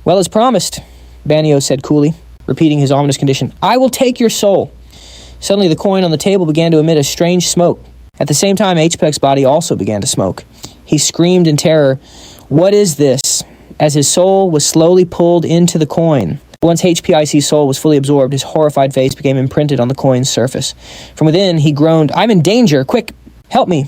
"Well, as promised," Banio said coolly, repeating his ominous condition, "I will take your soul." Suddenly, the coin on the table began to emit a strange smoke. At the same time, HPEC's body also began to smoke. He screamed in terror, "What is this?" as his soul was slowly pulled into the coin. Once HPIC's soul was fully absorbed, his horrified face became imprinted on the coin's surface. From within, he groaned, "I'm in danger! Quick, help me!"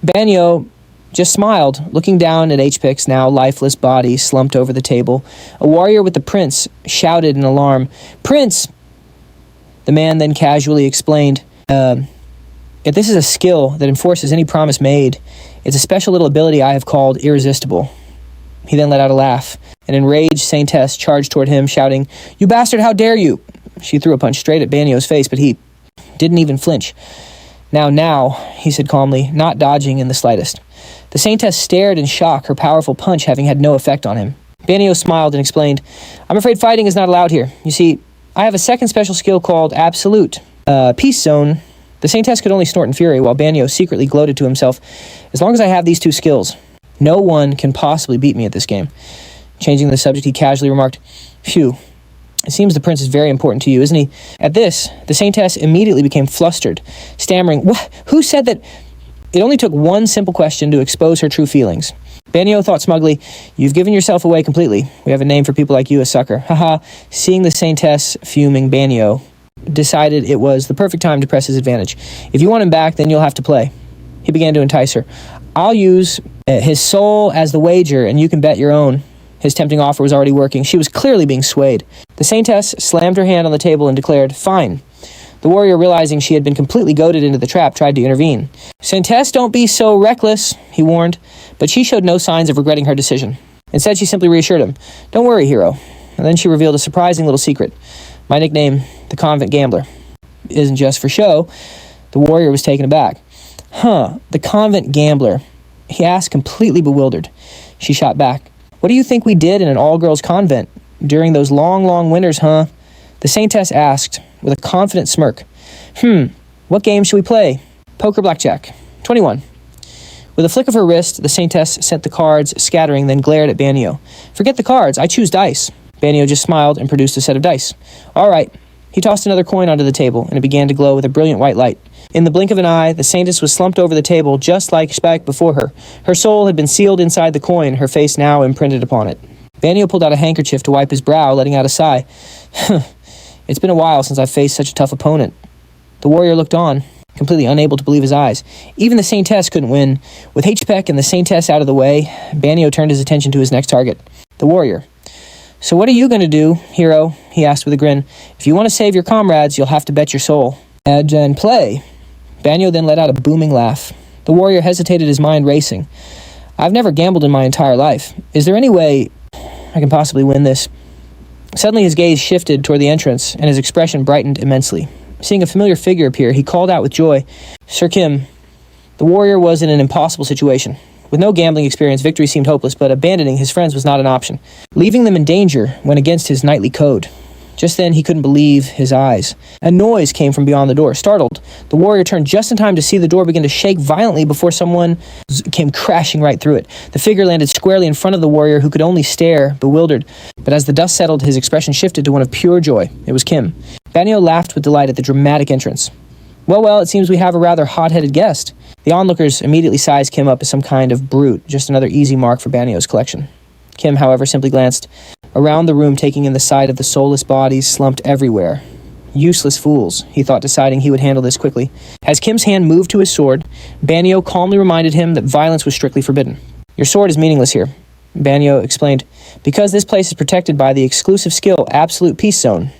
Banio just smiled, looking down at HPIC's now lifeless body slumped over the table. A warrior with the prince shouted in alarm, "Prince!" The man then casually explained, "If this is a skill that enforces any promise made, it's a special little ability I have called Irresistible." He then let out a laugh. An enraged Saintess charged toward him, shouting, "You bastard, how dare you!" She threw a punch straight at Banio's face, but he didn't even flinch. Now, he said calmly, not dodging in the slightest. The Saintess stared in shock, her powerful punch having had no effect on him. Banio smiled and explained, I'm afraid fighting is not allowed here. You see, I have a second special skill called Absolute. Peace Zone. The Saintess could only snort in fury, while Banio secretly gloated to himself, as long as I have these two skills, no one can possibly beat me at this game. Changing the subject, he casually remarked, Phew, it seems the prince is very important to you, isn't he? At this, the Saintess immediately became flustered, stammering, What? Who said that? It only took one simple question to expose her true feelings. Banio thought smugly, You've given yourself away completely. We have a name for people like you, a sucker. Haha. Seeing the Saintess fuming, Banio decided it was the perfect time to press his advantage. If you want him back, then you'll have to play. He began to entice her. I'll use his soul as the wager, and you can bet your own. His tempting offer was already working. She was clearly being swayed. The Saintess slammed her hand on the table and declared, Fine. The warrior, realizing she had been completely goaded into the trap, tried to intervene. Saintess, don't be so reckless, he warned, but she showed no signs of regretting her decision. Instead, she simply reassured him, Don't worry, hero. And then she revealed a surprising little secret. My nickname, the Convent Gambler, isn't just for show. The warrior was taken aback. The Convent Gambler, he asked, completely bewildered. She shot back. What do you think we did in an all-girls convent during those long, long winters, huh? The Saintess asked, with a confident smirk. What game should we play? Poker, blackjack. 21. With a flick of her wrist, the Saintess sent the cards scattering, then glared at Banio. Forget the cards, I choose dice. Banio just smiled and produced a set of dice. All right. He tossed another coin onto the table, and it began to glow with a brilliant white light. In the blink of an eye, the Saintess was slumped over the table just like Speck before her. Her soul had been sealed inside the coin, her face now imprinted upon it. Banio pulled out a handkerchief to wipe his brow, letting out a sigh. It's been a while since I've faced such a tough opponent. The warrior looked on, completely unable to believe his eyes. Even the Saintess couldn't win. With H-Peck and the Saintess out of the way, Banio turned his attention to his next target, the warrior. So what are you going to do, hero? He asked with a grin. If you want to save your comrades, you'll have to bet your soul. Edge and play. Banio then let out a booming laugh. The warrior hesitated, his mind racing. I've never gambled in my entire life. Is there any way I can possibly win this? Suddenly his gaze shifted toward the entrance, and his expression brightened immensely. Seeing a familiar figure appear, he called out with joy, Sir Kim. The warrior was in an impossible situation. With no gambling experience, victory seemed hopeless, but abandoning his friends was not an option. Leaving them in danger went against his knightly code. Just then, he couldn't believe his eyes. A noise came from beyond the door. Startled, the warrior turned just in time to see the door begin to shake violently before someone came crashing right through it. The figure landed squarely in front of the warrior, who could only stare, bewildered. But as the dust settled, his expression shifted to one of pure joy. It was Kim. Banio laughed with delight at the dramatic entrance. Well, it seems we have a rather hot-headed guest. The onlookers immediately sized Kim up as some kind of brute, just another easy mark for Banio's collection. Kim, however, simply glanced around the room, taking in the sight of the soulless bodies slumped everywhere. Useless fools, he thought, deciding he would handle this quickly. As Kim's hand moved to his sword, Banio calmly reminded him that violence was strictly forbidden. Your sword is meaningless here, Banio explained, because this place is protected by the exclusive skill Absolute Peace Zone.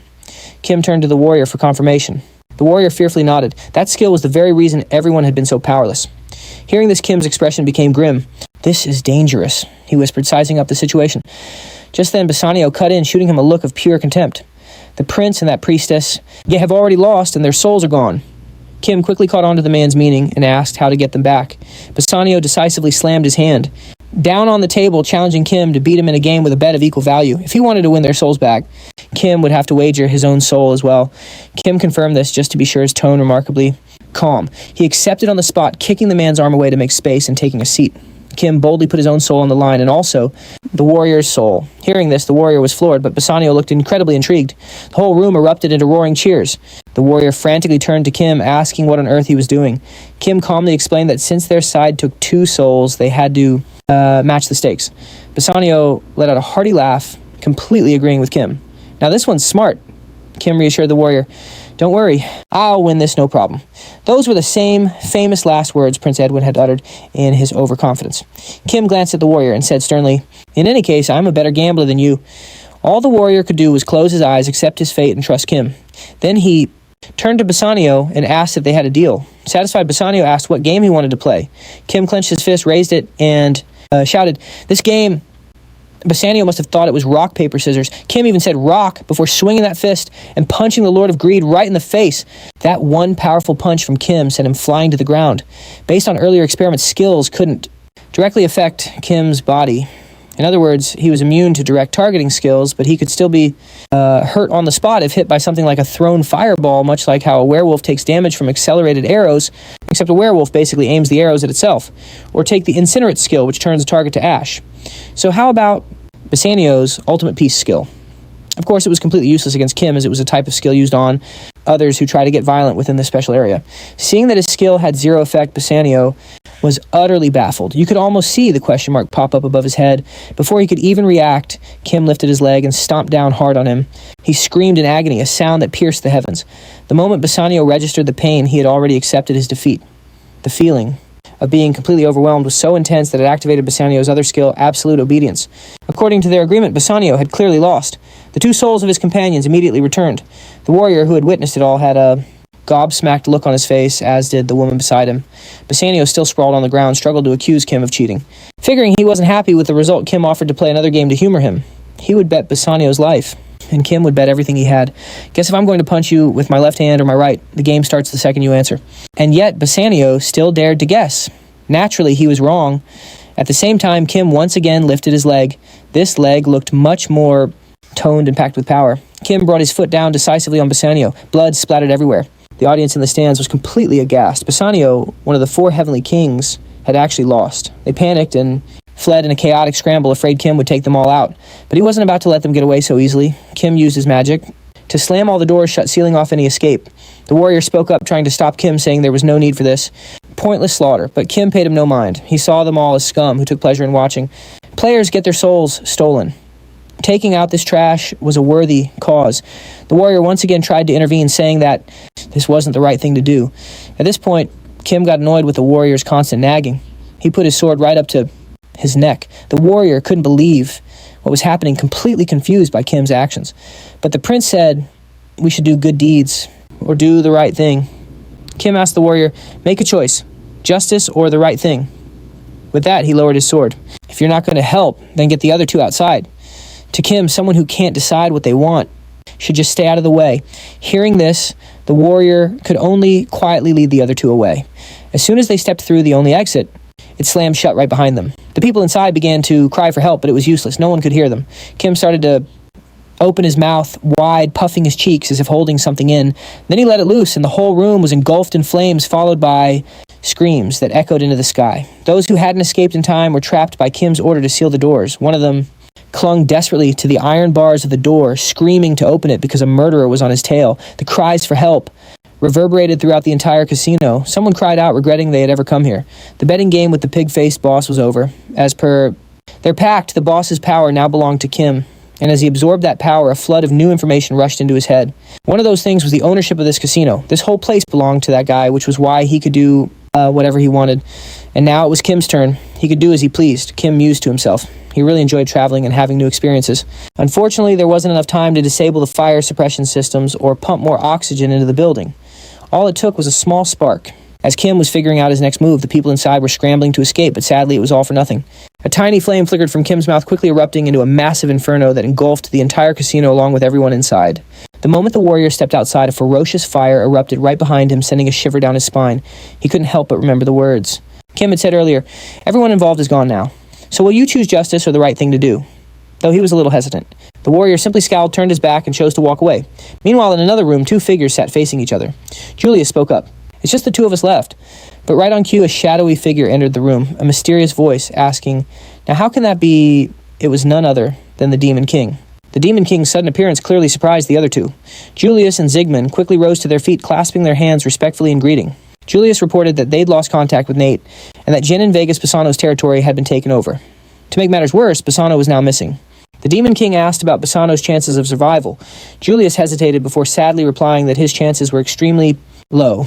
Kim turned to the warrior for confirmation. The warrior fearfully nodded. That skill was the very reason everyone had been so powerless. Hearing this, Kim's expression became grim. This is dangerous, he whispered, sizing up the situation. Just then, Bassanio cut in, shooting him a look of pure contempt. The prince and that priestess have already lost, and their souls are gone. Kim quickly caught on to the man's meaning and asked how to get them back. Bassanio decisively slammed his hand down on the table, challenging Kim to beat him in a game with a bet of equal value. If he wanted to win their souls back, Kim would have to wager his own soul as well. Kim confirmed this just to be sure, his tone remarkably calm. He accepted on the spot, kicking the man's arm away to make space and taking a seat. Kim boldly put his own soul on the line, and also the warrior's soul. Hearing this, the warrior was floored, but Bassanio looked incredibly intrigued. The whole room erupted into roaring cheers. The warrior frantically turned to Kim, asking what on earth he was doing. Kim calmly explained that since their side took 2 souls, they had to match the stakes. Bassanio let out a hearty laugh, completely agreeing with Kim. Now this one's smart, Kim reassured the warrior. Don't worry, I'll win this no problem. Those were the same famous last words Prince Edwin had uttered in his overconfidence. Kim glanced at the warrior and said sternly, In any case, I'm a better gambler than you. All the warrior could do was close his eyes, accept his fate, and trust Kim. Then he turned to Bassanio and asked if they had a deal. Satisfied, Bassanio asked what game he wanted to play. Kim clenched his fist, raised it, and shouted, This game, Bassanio must have thought it was rock, paper, scissors. Kim even said rock before swinging that fist and punching the Lord of Greed right in the face. That one powerful punch from Kim sent him flying to the ground. Based on earlier experiments, skills couldn't directly affect Kim's body. In other words, he was immune to direct targeting skills, but he could still be hurt on the spot if hit by something like a thrown fireball, much like how a werewolf takes damage from accelerated arrows, except a werewolf basically aims the arrows at itself. Or take the incinerate skill, which turns a target to ash. So how about Bassanio's ultimate peace skill? Of course, it was completely useless against Kim, as it was a type of skill used on others who try to get violent within this special area. Seeing that his skill had zero effect, Bassanio was utterly baffled. You could almost see the question mark pop up above his head. Before he could even react, Kim lifted his leg and stomped down hard on him. He screamed in agony, a sound that pierced the heavens. The moment Bassanio registered the pain, he had already accepted his defeat. The feeling of being completely overwhelmed was so intense that it activated Bassanio's other skill, absolute obedience. According to their agreement, Bassanio had clearly lost. The two souls of his companions immediately returned. The warrior who had witnessed it all had a gobsmacked look on his face, as did the woman beside him. Bassanio, still sprawled on the ground, struggled to accuse Kim of cheating. Figuring he wasn't happy with the result, Kim offered to play another game to humor him. He would bet Bassanio's life, and Kim would bet everything he had. Guess if I'm going to punch you with my left hand or my right, the game starts the second you answer. And yet, Bassanio still dared to guess. Naturally, he was wrong. At the same time, Kim once again lifted his leg. This leg looked much more toned and packed with power. Kim brought his foot down decisively on Bassanio. Blood splattered everywhere. The audience in the stands was completely aghast. Bassanio, one of the four heavenly kings, had actually lost. They panicked and fled in a chaotic scramble, afraid Kim would take them all out. But he wasn't about to let them get away so easily. Kim used his magic to slam all the doors shut, sealing off any escape. The warrior spoke up, trying to stop Kim, saying there was no need for this. Pointless slaughter, but Kim paid him no mind. He saw them all as scum who took pleasure in watching players get their souls stolen. Taking out this trash was a worthy cause. The warrior once again tried to intervene, saying that this wasn't the right thing to do. At this point, Kim got annoyed with the warrior's constant nagging. He put his sword right up to his neck. The warrior couldn't believe what was happening, completely confused by Kim's actions. But the prince said, "We should do good deeds, or do the right thing." Kim asked the warrior, "Make a choice, justice or the right thing." With that, he lowered his sword. "If you're not going to help, then get the other two outside." To Kim, someone who can't decide what they want should just stay out of the way. Hearing this, the warrior could only quietly lead the other two away. As soon as they stepped through the only exit, it slammed shut right behind them. The people inside began to cry for help, but it was useless. No one could hear them. Kim started to open his mouth wide, puffing his cheeks as if holding something in. Then he let it loose, and the whole room was engulfed in flames, followed by screams that echoed into the sky. Those who hadn't escaped in time were trapped by Kim's order to seal the doors. One of them clung desperately to the iron bars of the door, screaming to open it because a murderer was on his tail. The cries for help reverberated throughout the entire casino. Someone cried out, regretting they had ever come here. The betting game with the pig-faced boss was over. As per their pact, the boss's power now belonged to Kim. And as he absorbed that power, a flood of new information rushed into his head. One of those things was the ownership of this casino. This whole place belonged to that guy, which was why he could do whatever he wanted. And now it was Kim's turn. He could do as he pleased. Kim mused to himself. He really enjoyed traveling and having new experiences. Unfortunately, there wasn't enough time to disable the fire suppression systems or pump more oxygen into the building. All it took was a small spark. As Kim was figuring out his next move, the people inside were scrambling to escape, but sadly it was all for nothing. A tiny flame flickered from Kim's mouth, quickly erupting into a massive inferno that engulfed the entire casino along with everyone inside. The moment the warrior stepped outside, a ferocious fire erupted right behind him, sending a shiver down his spine. He couldn't help but remember the words. Kim had said earlier, "Everyone involved is gone now. So will you choose justice or the right thing to do?" Though he was a little hesitant. The warrior simply scowled, turned his back, and chose to walk away. Meanwhile, in another room, two figures sat facing each other. Julius spoke up. "It's just the two of us left." But right on cue, a shadowy figure entered the room, a mysterious voice asking, "Now how can that be?" It was none other than the Demon King. The Demon King's sudden appearance clearly surprised the other two. Julius and Zygmunt quickly rose to their feet, clasping their hands respectfully in greeting. Julius reported that they'd lost contact with Nate, and that Jin and Vegas Bassano's territory had been taken over. To make matters worse, Bassano was now missing. The Demon King asked about Bassano's chances of survival. Julius hesitated before sadly replying that his chances were extremely low.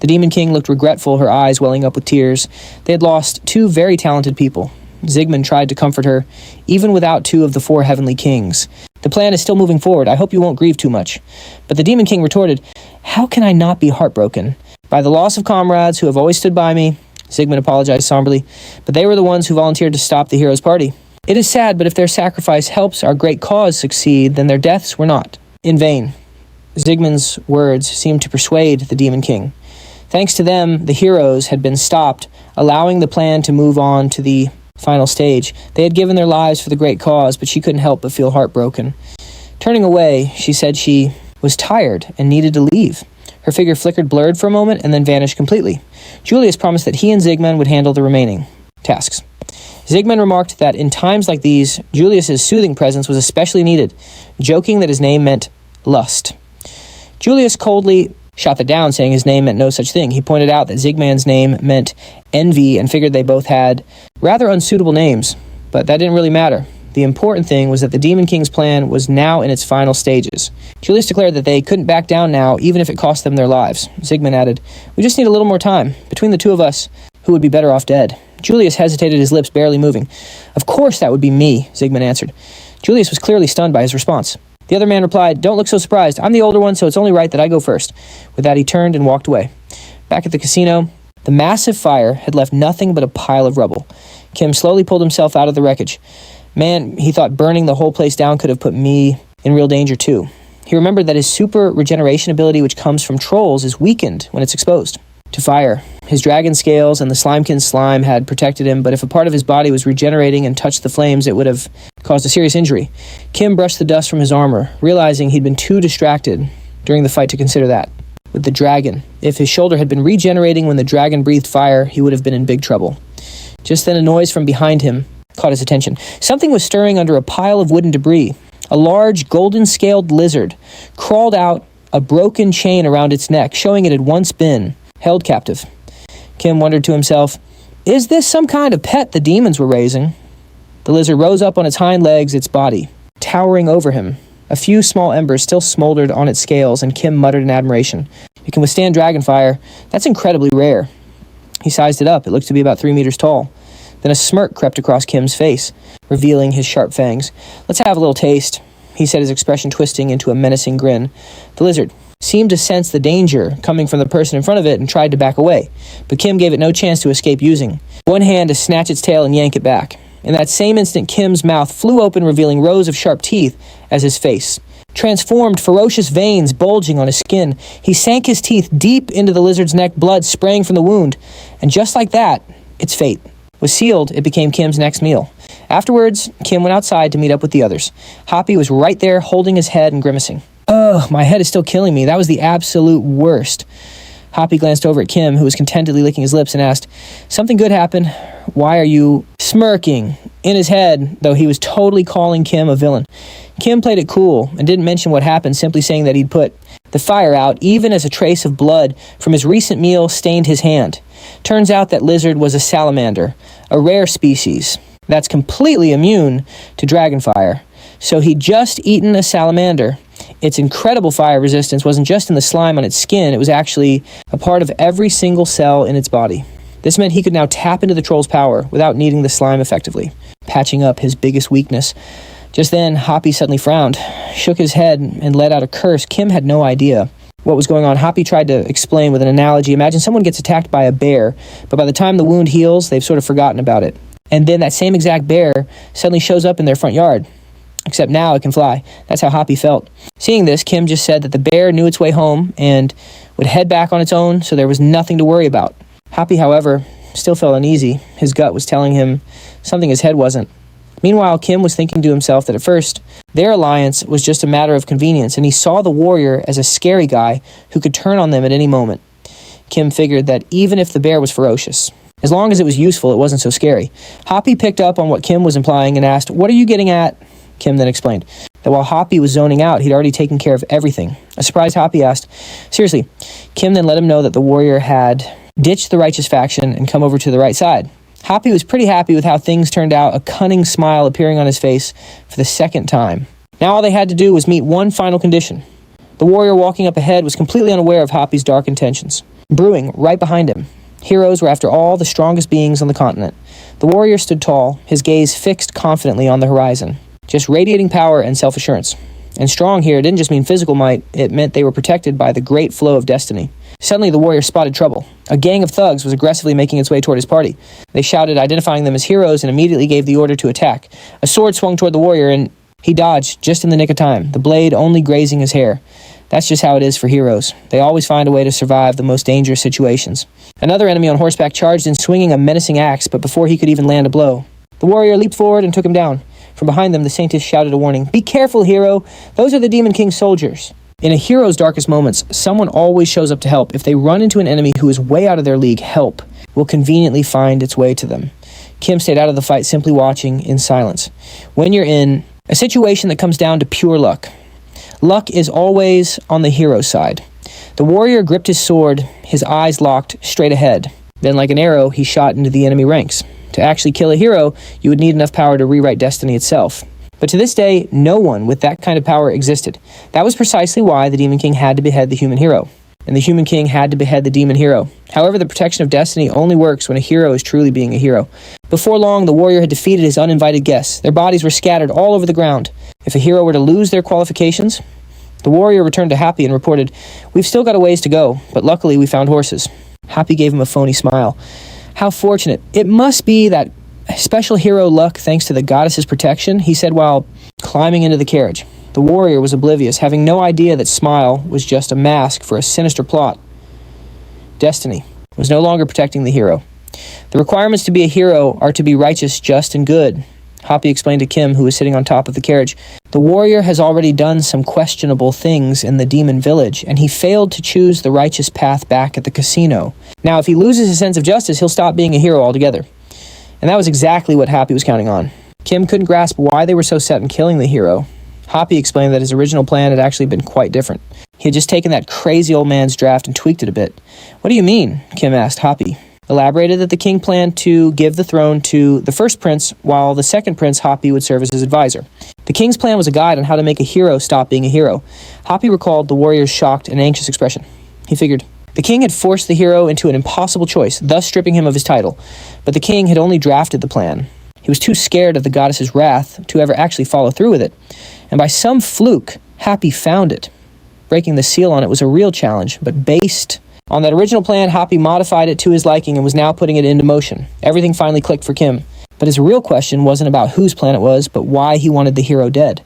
The Demon King looked regretful, her eyes welling up with tears. They had lost two very talented people. Zygmunt tried to comfort her, even without two of the four heavenly kings. "The plan is still moving forward. I hope you won't grieve too much." But the Demon King retorted, "How can I not be heartbroken? By the loss of comrades who have always stood by me." Zygmunt apologized somberly, "but they were the ones who volunteered to stop the hero's party. It is sad, but if their sacrifice helps our great cause succeed, then their deaths were not in vain. Zygmunt's words seemed to persuade the Demon King. Thanks to them, the heroes had been stopped, allowing the plan to move on to the final stage. They had given their lives for the great cause, but she couldn't help but feel heartbroken. Turning away, she said she was tired and needed to leave. Her figure flickered blurred for a moment and then vanished completely. Julius promised that he and Zygmunt would handle the remaining tasks. Zygmunt remarked that in times like these, Julius's soothing presence was especially needed, joking that his name meant lust. Julius coldly shot that down, saying his name meant no such thing. He pointed out that Zygmunt's name meant envy and figured they both had rather unsuitable names, but that didn't really matter. The important thing was that the Demon King's plan was now in its final stages. Julius declared that they couldn't back down now, even if it cost them their lives. Zygmunt added, "We just need a little more time. Between the two of us, who would be better off dead?" Julius hesitated, his lips barely moving. "Of course that would be me," Zygmunt answered. Julius was clearly stunned by his response. The other man replied, "Don't look so surprised. I'm the older one, so it's only right that I go first." With that, he turned and walked away. Back at the casino, the massive fire had left nothing but a pile of rubble. Kim slowly pulled himself out of the wreckage. Man, he thought burning the whole place down could have put me in real danger too. He remembered that his super regeneration ability, which comes from trolls, is weakened when it's exposed to fire. His dragon scales and the Slimekin's slime had protected him, but if a part of his body was regenerating and touched the flames, it would have caused a serious injury. Kim brushed the dust from his armor, realizing he'd been too distracted during the fight to consider that. With the dragon, if his shoulder had been regenerating when the dragon breathed fire, he would have been in big trouble. Just then a noise from behind him caught his attention. Something was stirring under a pile of wooden debris. A large, golden-scaled lizard crawled out, a broken chain around its neck, showing it had once been held captive. Kim wondered to himself, is this some kind of pet the demons were raising? The lizard rose up on its hind legs, its body towering over him. A few small embers still smoldered on its scales, and Kim muttered in admiration. It can withstand dragon fire. That's incredibly rare. He sized it up. It looked to be about 3 meters tall. Then a smirk crept across Kim's face, revealing his sharp fangs. "Let's have a little taste," he said, his expression twisting into a menacing grin. The lizard seemed to sense the danger coming from the person in front of it and tried to back away, but Kim gave it no chance to escape, using one hand to snatch its tail and yank it back. In that same instant, Kim's mouth flew open, revealing rows of sharp teeth as his face transformed, ferocious veins bulging on his skin. He sank his teeth deep into the lizard's neck, blood spraying from the wound, and just like that, its fate was sealed. It became Kim's next meal. Afterwards, Kim went outside to meet up with the others. Hoppy was right there, holding his head and grimacing. "Oh, my head is still killing me. That was the absolute worst." Hoppy glanced over at Kim, who was contentedly licking his lips, and asked, "Something good happened? Why are you smirking?" In his head, though, he was totally calling Kim a villain. Kim played it cool and didn't mention what happened, simply saying that he'd put the fire out, even as a trace of blood from his recent meal stained his hand. Turns out that lizard was a salamander, a rare species that's completely immune to dragon fire. So he'd just eaten a salamander. Its incredible fire resistance wasn't just in the slime on its skin, it was actually a part of every single cell in its body. This meant he could now tap into the troll's power without needing the slime effectively, patching up his biggest weakness. Just then, Hoppy suddenly frowned, shook his head, and let out a curse. Kim had no idea what was going on. Hoppy tried to explain with an analogy. Imagine someone gets attacked by a bear, but by the time the wound heals, they've sort of forgotten about it. And then that same exact bear suddenly shows up in their front yard. Except now it can fly. That's how Hoppy felt. Seeing this, Kim just said that the bear knew its way home and would head back on its own, so there was nothing to worry about. Hoppy, however, still felt uneasy. His gut was telling him something his head wasn't. Meanwhile, Kim was thinking to himself that at first, their alliance was just a matter of convenience, and he saw the warrior as a scary guy who could turn on them at any moment. Kim figured that even if the bear was ferocious, as long as it was useful, it wasn't so scary. Hoppy picked up on what Kim was implying and asked, "What are you getting at?" Kim then explained that while Hoppy was zoning out, he'd already taken care of everything. A surprised Hoppy asked, "Seriously?" Kim then let him know that the warrior had ditched the righteous faction and come over to the right side. Hoppy was pretty happy with how things turned out, a cunning smile appearing on his face for the second time. Now all they had to do was meet one final condition. The warrior walking up ahead was completely unaware of Hoppy's dark intentions. Brewing right behind him, heroes were after all the strongest beings on the continent. The warrior stood tall, his gaze fixed confidently on the horizon, just radiating power and self-assurance. And strong here didn't just mean physical might, it meant they were protected by the great flow of destiny. Suddenly, the warrior spotted trouble. A gang of thugs was aggressively making its way toward his party. They shouted, identifying them as heroes, and immediately gave the order to attack. A sword swung toward the warrior, and he dodged just in the nick of time, the blade only grazing his hair. That's just how it is for heroes. They always find a way to survive the most dangerous situations. Another enemy on horseback charged in, swinging a menacing axe, but before he could even land a blow, the warrior leaped forward and took him down. From behind them, the saintess shouted a warning. "Be careful, hero! Those are the Demon King's soldiers." In a hero's darkest moments, someone always shows up to help. If they run into an enemy who is way out of their league, help will conveniently find its way to them. Kim stayed out of the fight, simply watching in silence. When you're in a situation that comes down to pure luck, luck is always on the hero's side. The warrior gripped his sword, his eyes locked straight ahead. Then, like an arrow, he shot into the enemy ranks. To actually kill a hero, you would need enough power to rewrite destiny itself. But to this day, no one with that kind of power existed. That was precisely why the Demon King had to behead the human hero, and the human king had to behead the demon hero. However, the protection of destiny only works when a hero is truly being a hero. Before long, the warrior had defeated his uninvited guests. Their bodies were scattered all over the ground. If a hero were to lose their qualifications, the warrior returned to Happy and reported, "We've still got a ways to go, but luckily we found horses." Happy gave him a phony smile. "How fortunate. It must be that special hero luck thanks to the goddess's protection," he said while climbing into the carriage. The warrior was oblivious, having no idea that Smile was just a mask for a sinister plot. Destiny was no longer protecting the hero. The requirements to be a hero are to be righteous, just, and good. Happy explained to Kim, who was sitting on top of the carriage. The warrior has already done some questionable things in the demon village, and he failed to choose the righteous path back at the casino. Now, if he loses his sense of justice, he'll stop being a hero altogether. And that was exactly what Happy was counting on. Kim couldn't grasp why they were so set on killing the hero. Happy explained that his original plan had actually been quite different. He had just taken that crazy old man's draft and tweaked it a bit. "What do you mean?" Kim asked Happy. Elaborated that the king planned to give the throne to the first prince, while the second prince, Happy, would serve as his advisor. The king's plan was a guide on how to make a hero stop being a hero. Happy recalled the warrior's shocked and anxious expression. He figured, the king had forced the hero into an impossible choice, thus stripping him of his title. But the king had only drafted the plan. He was too scared of the goddess's wrath to ever actually follow through with it. And by some fluke, Happy found it. Breaking the seal on it was a real challenge, but based on that original plan, Happy modified it to his liking and was now putting it into motion. Everything finally clicked for Kim. But his real question wasn't about whose plan it was, but why he wanted the hero dead.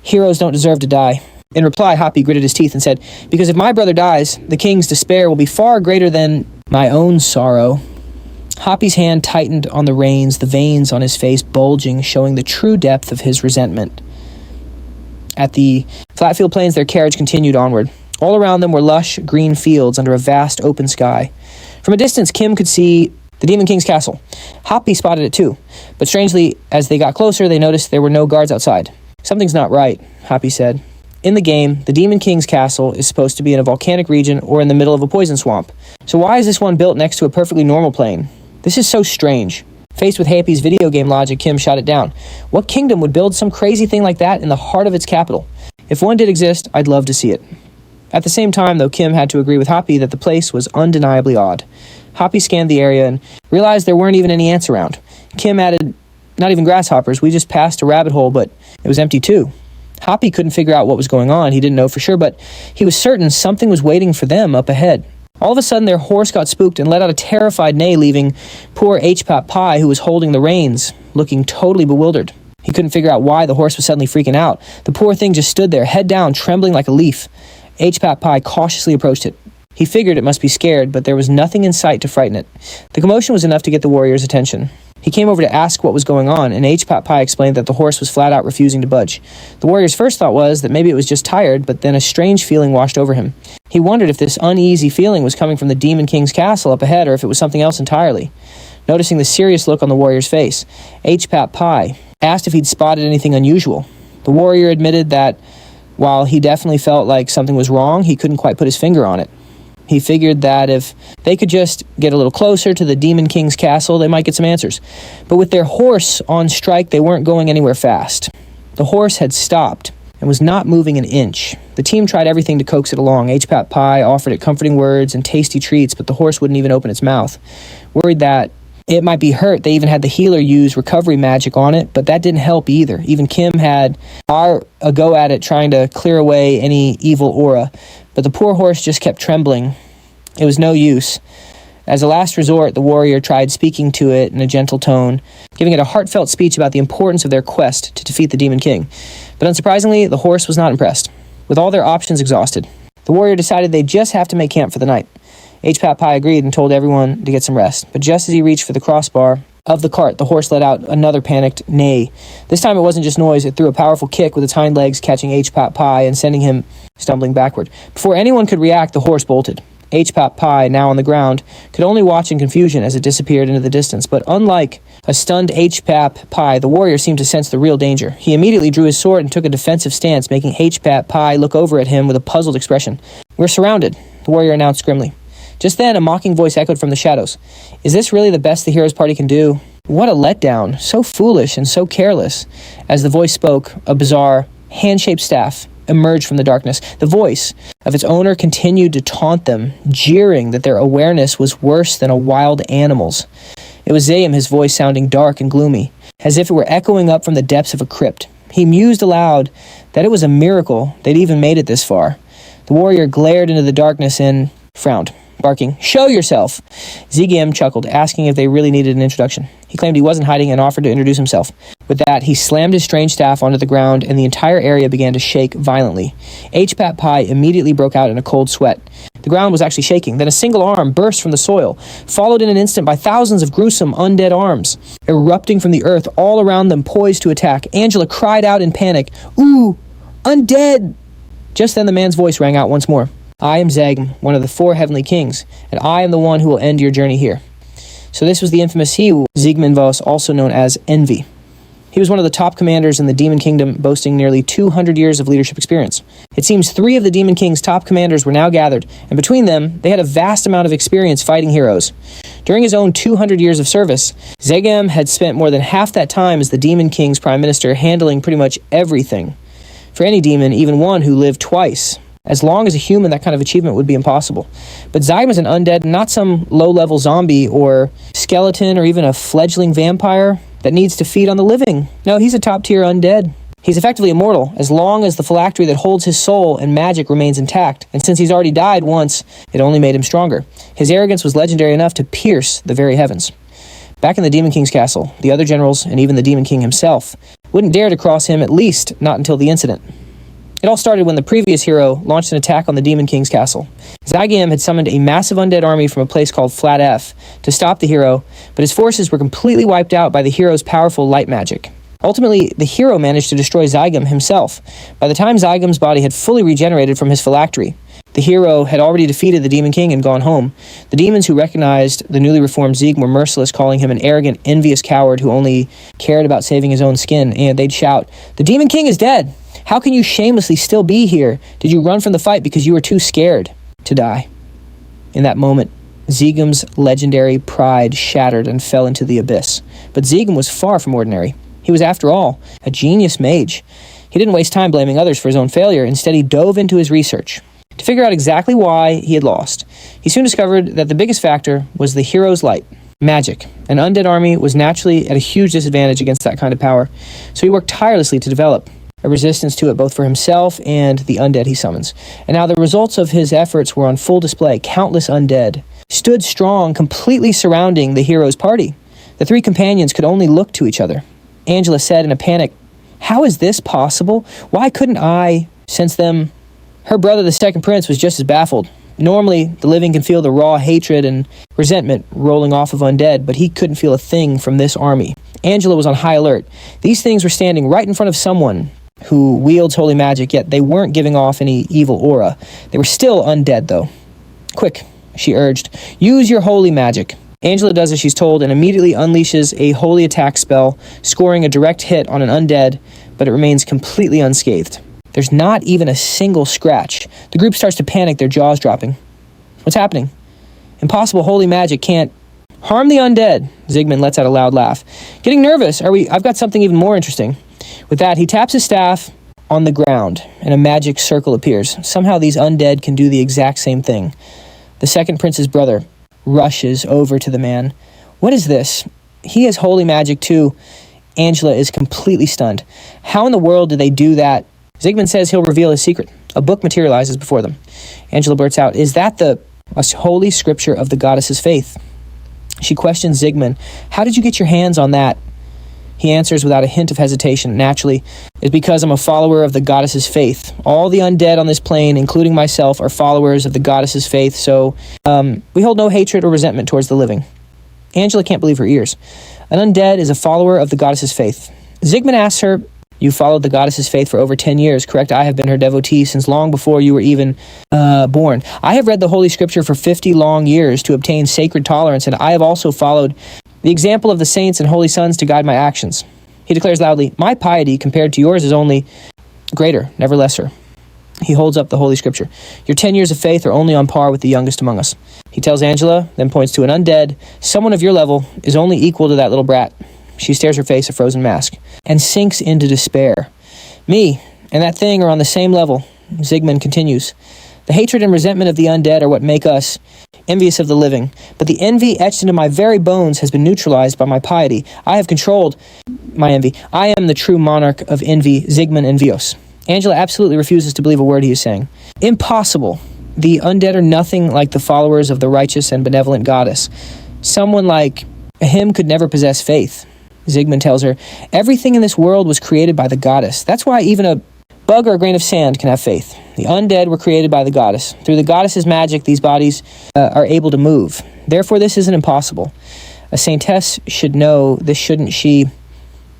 Heroes don't deserve to die. In reply, Happy gritted his teeth and said, "Because if my brother dies, the king's despair will be far greater than my own sorrow." Happy's hand tightened on the reins, the veins on his face bulging, showing the true depth of his resentment. At the Flatfield Plains, their carriage continued onward. All around them were lush, green fields under a vast open sky. From a distance, Kim could see the Demon King's castle. Happy spotted it too, but strangely, as they got closer, they noticed there were no guards outside. "Something's not right," Happy said. In the game, the Demon King's castle is supposed to be in a volcanic region or in the middle of a poison swamp. So why is this one built next to a perfectly normal plain? This is so strange. Faced with Happy's video game logic, Kim shot it down. What kingdom would build some crazy thing like that in the heart of its capital? If one did exist, I'd love to see it. At the same time, though, Kim had to agree with Happy that the place was undeniably odd. Happy scanned the area and realized there weren't even any ants around. Kim added, "Not even grasshoppers. We just passed a rabbit hole, but it was empty too." Happy couldn't figure out what was going on. He didn't know for sure, but he was certain something was waiting for them up ahead. All of a sudden, their horse got spooked and let out a terrified neigh, leaving poor H-Pop Pie, who was holding the reins, looking totally bewildered. He couldn't figure out why the horse was suddenly freaking out. The poor thing just stood there, head down, trembling like a leaf. H-Pop Pie cautiously approached it. He figured it must be scared, but there was nothing in sight to frighten it. The commotion was enough to get the warrior's attention. He came over to ask what was going on, and H-Pop Pie explained that the horse was flat out refusing to budge. The warrior's first thought was that maybe it was just tired, but then a strange feeling washed over him. He wondered if this uneasy feeling was coming from the Demon King's castle up ahead or if it was something else entirely. Noticing the serious look on the warrior's face, H-Pop Pie asked if he'd spotted anything unusual. The warrior admitted that while he definitely felt like something was wrong, he couldn't quite put his finger on it. He figured that if they could just get a little closer to the Demon King's castle, they might get some answers. But with their horse on strike, they weren't going anywhere fast. The horse had stopped and was not moving an inch. The team tried everything to coax it along. H-Pop Pie offered it comforting words and tasty treats, but the horse wouldn't even open its mouth. Worried that it might be hurt, they even had the healer use recovery magic on it, but that didn't help either. Even Kim had a go at it, trying to clear away any evil aura. But the poor horse just kept trembling It was no use. As a last resort, the warrior tried speaking to it in a gentle tone, giving it a heartfelt speech about the importance of their quest to defeat the Demon King. But unsurprisingly, the horse was not impressed. With all their options exhausted, the warrior decided they'd just have to make camp for the night. H-Pat Pie agreed and told everyone to get some rest. But just as he reached for the crossbar of the cart, the horse let out another panicked neigh. This time it wasn't just noise, it threw a powerful kick with its hind legs, catching H-Pat Pie and sending him stumbling backward. Before anyone could react, the horse bolted. H-Pat Pie, now on the ground, could only watch in confusion as it disappeared into the distance. But unlike a stunned H-Pat Pie, the warrior seemed to sense the real danger. He immediately drew his sword and took a defensive stance, making H-Pat Pie look over at him with a puzzled expression. "We're surrounded," the warrior announced grimly. Just then, a mocking voice echoed from the shadows. "Is this really the best the hero's party can do? What a letdown. So foolish and so careless." As the voice spoke, a bizarre, hand-shaped staff emerged from the darkness. The voice of its owner continued to taunt them, jeering that their awareness was worse than a wild animal's. It was Zayam, his voice sounding dark and gloomy, as if it were echoing up from the depths of a crypt. He mused aloud that it was a miracle they'd even made it this far. The warrior glared into the darkness and frowned, barking, "Show yourself!" Zigam chuckled, asking if they really needed an introduction. He claimed he wasn't hiding and offered to introduce himself. With that, he slammed his strange staff onto the ground, and the entire area began to shake violently. H-Pat Pie immediately broke out in a cold sweat. The ground was actually shaking. Then a single arm burst from the soil, followed in an instant by thousands of gruesome undead arms, erupting from the earth all around them, poised to attack. Angela cried out in panic, "Ooh, undead!" Just then the man's voice rang out once more. "I am Zagm, one of the 4 heavenly kings, and I am the one who will end your journey here." So this was the infamous Ziegmund Voss, also known as Envy. He was one of the top commanders in the Demon Kingdom, boasting nearly 200 years of leadership experience. It seems 3 of the Demon King's top commanders were now gathered, and between them, they had a vast amount of experience fighting heroes. During his own 200 years of service, Zagam had spent more than half that time as the Demon King's prime minister, handling pretty much everything. For any demon, even one who lived twice, as long as a human, that kind of achievement would be impossible. But Zygm is an undead, not some low-level zombie or skeleton or even a fledgling vampire that needs to feed on the living. No, he's a top-tier undead. He's effectively immortal, as long as the phylactery that holds his soul and magic remains intact. And since he's already died once, it only made him stronger. His arrogance was legendary enough to pierce the very heavens. Back in the Demon King's castle, the other generals, and even the Demon King himself, wouldn't dare to cross him, at least not until the incident. It all started when the previous hero launched an attack on the Demon King's castle. Zygiam had summoned a massive undead army from a place called Flat F to stop the hero, but his forces were completely wiped out by the hero's powerful light magic. Ultimately, the hero managed to destroy Zygam himself. By the time Zygam's body had fully regenerated from his phylactery, the hero had already defeated the Demon King and gone home. The demons who recognized the newly reformed Zygm were merciless, calling him an arrogant, envious coward who only cared about saving his own skin, and they'd shout, "The Demon King is dead! How can you shamelessly still be here? Did you run from the fight because you were too scared to die?" In that moment, Zygam's legendary pride shattered and fell into the abyss. But Zygm was far from ordinary. He was, after all, a genius mage. He didn't waste time blaming others for his own failure. Instead, he dove into his research to figure out exactly why he had lost. He soon discovered that the biggest factor was the hero's light, magic. An undead army was naturally at a huge disadvantage against that kind of power, so he worked tirelessly to develop a resistance to it both for himself and the undead he summons. And now the results of his efforts were on full display. Countless undead stood strong, completely surrounding the hero's party. The 3 companions could only look to each other. Angela said in a panic, "How is this possible? Why couldn't I sense them?" Her brother, the second prince, was just as baffled. Normally, the living can feel the raw hatred and resentment rolling off of undead, but he couldn't feel a thing from this army. Angela was on high alert. These things were standing right in front of someone who wields holy magic, yet they weren't giving off any evil aura. They were still undead, though. "Quick," she urged, "use your holy magic." Angela does as she's told and immediately unleashes a holy attack spell, scoring a direct hit on an undead, but it remains completely unscathed. There's not even a single scratch. The group starts to panic, their jaws dropping. What's happening? Impossible holy magic can't harm the undead. Zygmunt lets out a loud laugh. Getting nervous, are we? I've got something even more interesting. With that, he taps his staff on the ground, and a magic circle appears. Somehow these undead can do the exact same thing. The second prince's brother rushes over to the man. "What is this? He has holy magic too." Angela is completely stunned. How in the world did they do that? Zygmunt says he'll reveal his secret. A book materializes before them. Angela blurts out, "Is that the a holy scripture of the goddess's faith. She questions Zygmunt, "How did you get your hands on that?" He answers without a hint of hesitation, "Naturally, it's because I'm a follower of the goddess's faith. All the undead on this plane, including myself, are followers of the goddess's faith, so we hold no hatred or resentment towards the living." Angela can't believe her ears. An undead is a follower of the goddess's faith. Zygmunt asks her, "You followed the goddess's faith for over 10 years, correct? I have been her devotee since long before you were even born. I have read the Holy Scripture for 50 long years to obtain sacred tolerance, and I have also followed the example of the saints and holy sons to guide my actions." He declares loudly, "My piety compared to yours is only greater, never lesser." He holds up the Holy Scripture. "Your 10 years of faith are only on par with the youngest among us." He tells Angela, then points to an undead, "Someone of your level is only equal to that little brat." She stares her face a frozen mask and sinks into despair. "Me and that thing are on the same level." Zygmunt continues, "The hatred and resentment of the undead are what make us envious of the living, but the envy etched into my very bones has been neutralized by my piety. I have controlled my envy. I am the true monarch of envy, Zygmunt Envious." Angela absolutely refuses to believe a word he is saying. "Impossible. The undead are nothing like the followers of the righteous and benevolent goddess. Someone like him could never possess faith." Zygmunt tells her, "Everything in this world was created by the goddess. That's why even a bug or a grain of sand can have faith. The undead were created by the goddess. Through the goddess's magic, these bodies are able to move. Therefore, this isn't impossible. A saintess should know this, shouldn't she?"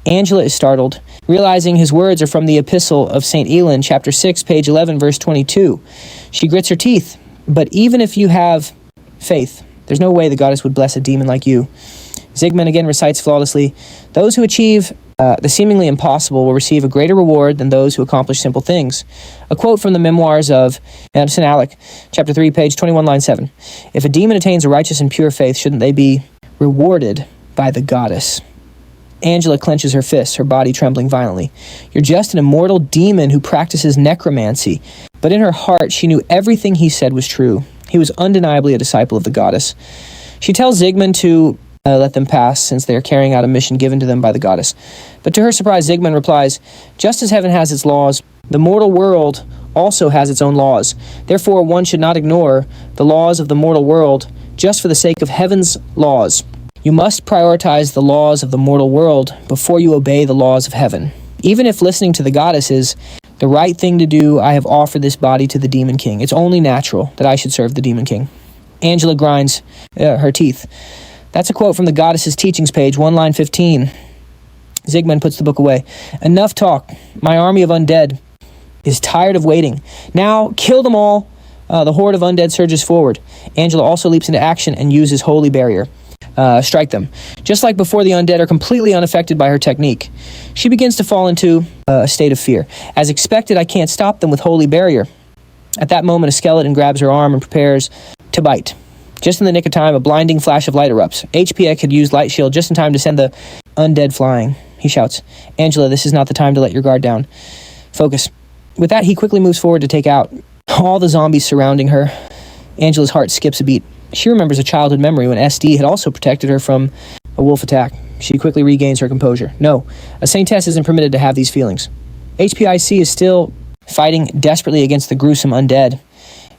Angela is startled, realizing his words are from the Epistle of St. Elin, chapter 6, page 11, verse 22. She grits her teeth. "But even if you have faith, there's no way the goddess would bless a demon like you." Zygmunt again recites flawlessly, "Those who achieve the seemingly impossible will receive a greater reward than those who accomplish simple things." A quote from the memoirs of St. Alec, chapter 3, page 21, line 7. "If a demon attains a righteous and pure faith, shouldn't they be rewarded by the goddess?" Angela clenches her fists, her body trembling violently. "You're just an immortal demon who practices necromancy." But in her heart, she knew everything he said was true. He was undeniably a disciple of the goddess. She tells Zygmunt to let them pass, since they are carrying out a mission given to them by the goddess. But to her surprise, Zygmunt replies, "Just as heaven has its laws, the mortal world also has its own laws. Therefore, one should not ignore the laws of the mortal world just for the sake of heaven's laws. You must prioritize the laws of the mortal world before you obey the laws of heaven. Even if listening to the goddess is the right thing to do, I have offered this body to the Demon King. It's only natural that I should serve the Demon King." Angela grinds her teeth. That's a quote from the goddess's teachings page, 1 line 15. Zygmunt puts the book away. "Enough talk. My army of undead is tired of waiting. Now, kill them all." The horde of undead surges forward. Angela also leaps into action and uses Holy Barrier. Strike them. Just like before, the undead are completely unaffected by her technique. She begins to fall into a state of fear. As expected, I can't stop them with Holy Barrier. At that moment, a skeleton grabs her arm and prepares to bite. Just in the nick of time, a blinding flash of light erupts. HPX had used Light Shield just in time to send the undead flying. He shouts, "Angela, this is not the time to let your guard down. Focus." With that, he quickly moves forward to take out all the zombies surrounding her. Angela's heart skips a beat. She remembers a childhood memory when SD had also protected her from a wolf attack. She quickly regains her composure. No, a saintess isn't permitted to have these feelings. HPIC is still fighting desperately against the gruesome undead.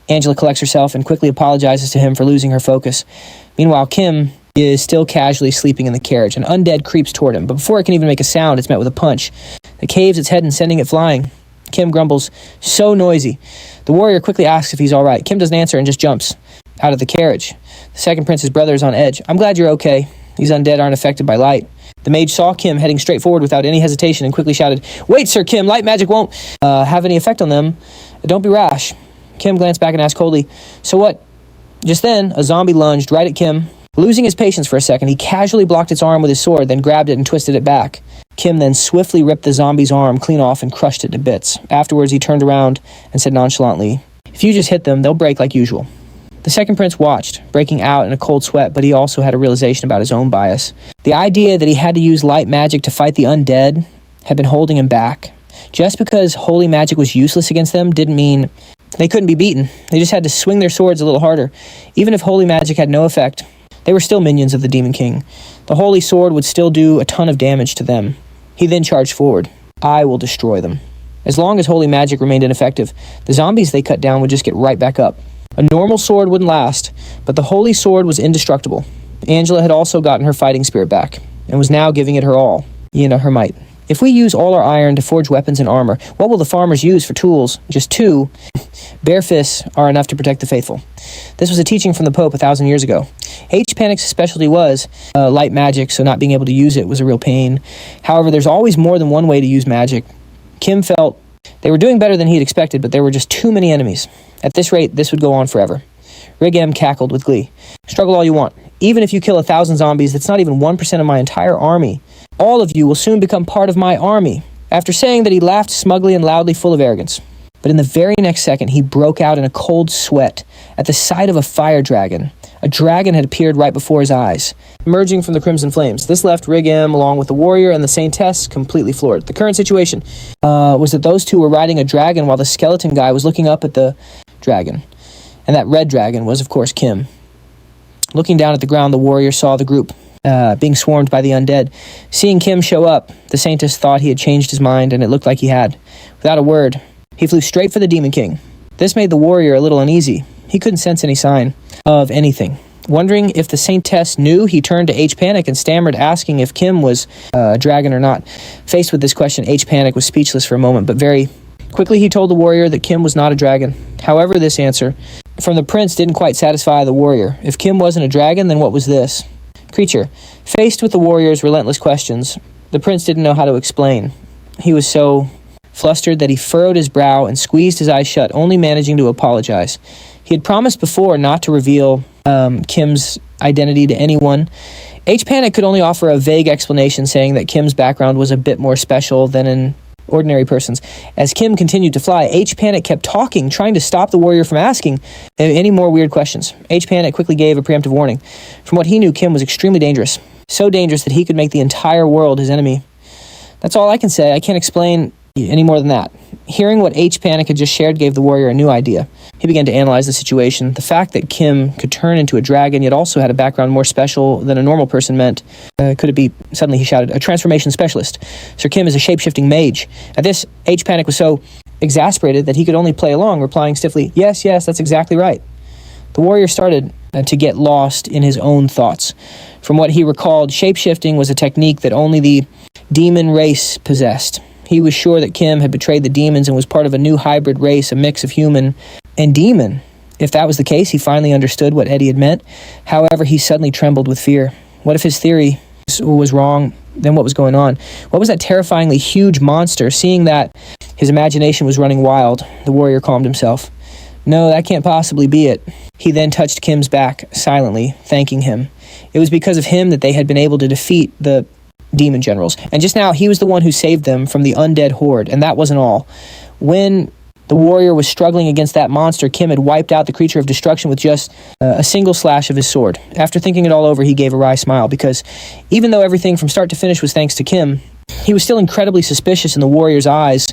Angela collects herself and quickly apologizes to him for losing her focus. Meanwhile, Kim is still casually sleeping in the carriage. An undead creeps toward him, but before it can even make a sound, it's met with a punch that caves its head and sending it flying. Kim grumbles, "So noisy." The warrior quickly asks if he's all right. Kim doesn't answer and just jumps out of the carriage. The second prince's brother is on edge. "I'm glad you're okay. These undead aren't affected by light." The mage saw Kim heading straight forward without any hesitation and quickly shouted, "Wait, Sir Kim, light magic won't have any effect on them. Don't be rash." Kim glanced back and asked coldly, "So what?" Just then, a zombie lunged right at Kim. Losing his patience for a second, he casually blocked its arm with his sword, then grabbed it and twisted it back. Kim then swiftly ripped the zombie's arm clean off and crushed it to bits. Afterwards, he turned around and said nonchalantly, "If you just hit them, they'll break like usual." The second prince watched, breaking out in a cold sweat, but he also had a realization about his own bias. The idea that he had to use light magic to fight the undead had been holding him back. Just because holy magic was useless against them didn't mean they couldn't be beaten. They just had to swing their swords a little harder. Even if holy magic had no effect, they were still minions of the Demon King. The holy sword would still do a ton of damage to them. He then charged forward. "I will destroy them." As long as holy magic remained ineffective, the zombies they cut down would just get right back up. A normal sword wouldn't last, but the holy sword was indestructible. Angela had also gotten her fighting spirit back, and was now giving it her all, her might. If we use all our iron to forge weapons and armor, what will the farmers use for tools? Just 2 bare fists are enough to protect the faithful. This was a teaching from the Pope 1,000 years ago. H. Panic's specialty was light magic, so not being able to use it was a real pain. However, there's always more than one way to use magic. Kim felt they were doing better than he had expected, but there were just too many enemies. At this rate, this would go on forever. Rig M cackled with glee. Struggle all you want. Even if you kill 1,000 zombies, that's not even 1% of my entire army. All of you will soon become part of my army. After saying that, he laughed smugly and loudly, full of arrogance. But in the very next second, he broke out in a cold sweat at the sight of a fire dragon. A dragon had appeared right before his eyes, emerging from the crimson flames. This left Rig M, along with the warrior and the Saintess, completely floored. The current situation was that those two were riding a dragon while the skeleton guy was looking up at the dragon. And that red dragon was, of course, Kim. Looking down at the ground, the warrior saw the group being swarmed by the undead. Seeing Kim show up, the Saintess thought he had changed his mind, and it looked like he had. Without a word, he flew straight for the Demon King. This made the warrior a little uneasy. He couldn't sense any sign of anything. Wondering if the Saintess knew, he turned to H. Panic and stammered, asking if Kim was a dragon or not. Faced with this question, H. Panic was speechless for a moment, but very quickly he told the warrior that Kim was not a dragon. However, this answer from the prince didn't quite satisfy the warrior. If Kim wasn't a dragon, then what was this? Creature. Faced with the warrior's relentless questions, the prince didn't know how to explain. He was so flustered that he furrowed his brow and squeezed his eyes shut, only managing to apologize. He had promised before not to reveal Kim's identity to anyone. H. Panic could only offer a vague explanation, saying that Kim's background was a bit more special than an ordinary person's. As Kim continued to fly, H. Panic kept talking, trying to stop the warrior from asking any more weird questions. H. Panic quickly gave a preemptive warning. From what he knew, Kim was extremely dangerous. So dangerous that he could make the entire world his enemy. That's all I can say. I can't explain any more than that. Hearing what H. Panic had just shared gave the warrior a new idea. He began to analyze the situation. The fact that Kim could turn into a dragon, yet also had a background more special than a normal person meant, could it be, suddenly he shouted, a transformation specialist. Sir Kim is a shape-shifting mage. At this, H. Panic was so exasperated that he could only play along, replying stiffly, yes, that's exactly right. The warrior started to get lost in his own thoughts. From what he recalled, shape-shifting was a technique that only the demon race possessed. He was sure that Kim had betrayed the demons and was part of a new hybrid race, a mix of human and demon. If that was the case, he finally understood what Eddie had meant. However, he suddenly trembled with fear. What if his theory was wrong? Then what was going on? What was that terrifyingly huge monster? Seeing that his imagination was running wild, the warrior calmed himself. No, that can't possibly be it. He then touched Kim's back, silently, thanking him. It was because of him that they had been able to defeat the demon generals. And just now, he was the one who saved them from the undead horde, and that wasn't all. When the warrior was struggling against that monster, Kim had wiped out the creature of destruction with just a single slash of his sword. After thinking it all over, he gave a wry smile, because even though everything from start to finish was thanks to Kim, he was still incredibly suspicious in the warrior's eyes.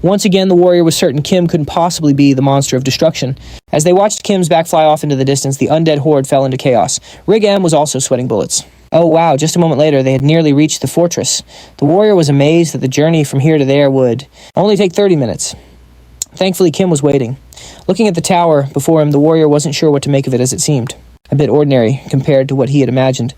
Once again, the warrior was certain Kim couldn't possibly be the monster of destruction. As they watched Kim's back fly off into the distance, the undead horde fell into chaos. Rig M was also sweating bullets. Oh wow, just a moment later, they had nearly reached the fortress. The warrior was amazed that the journey from here to there would only take 30 minutes. Thankfully, Kim was waiting. Looking at the tower before him, the warrior wasn't sure what to make of it as it seemed. A bit ordinary compared to what he had imagined.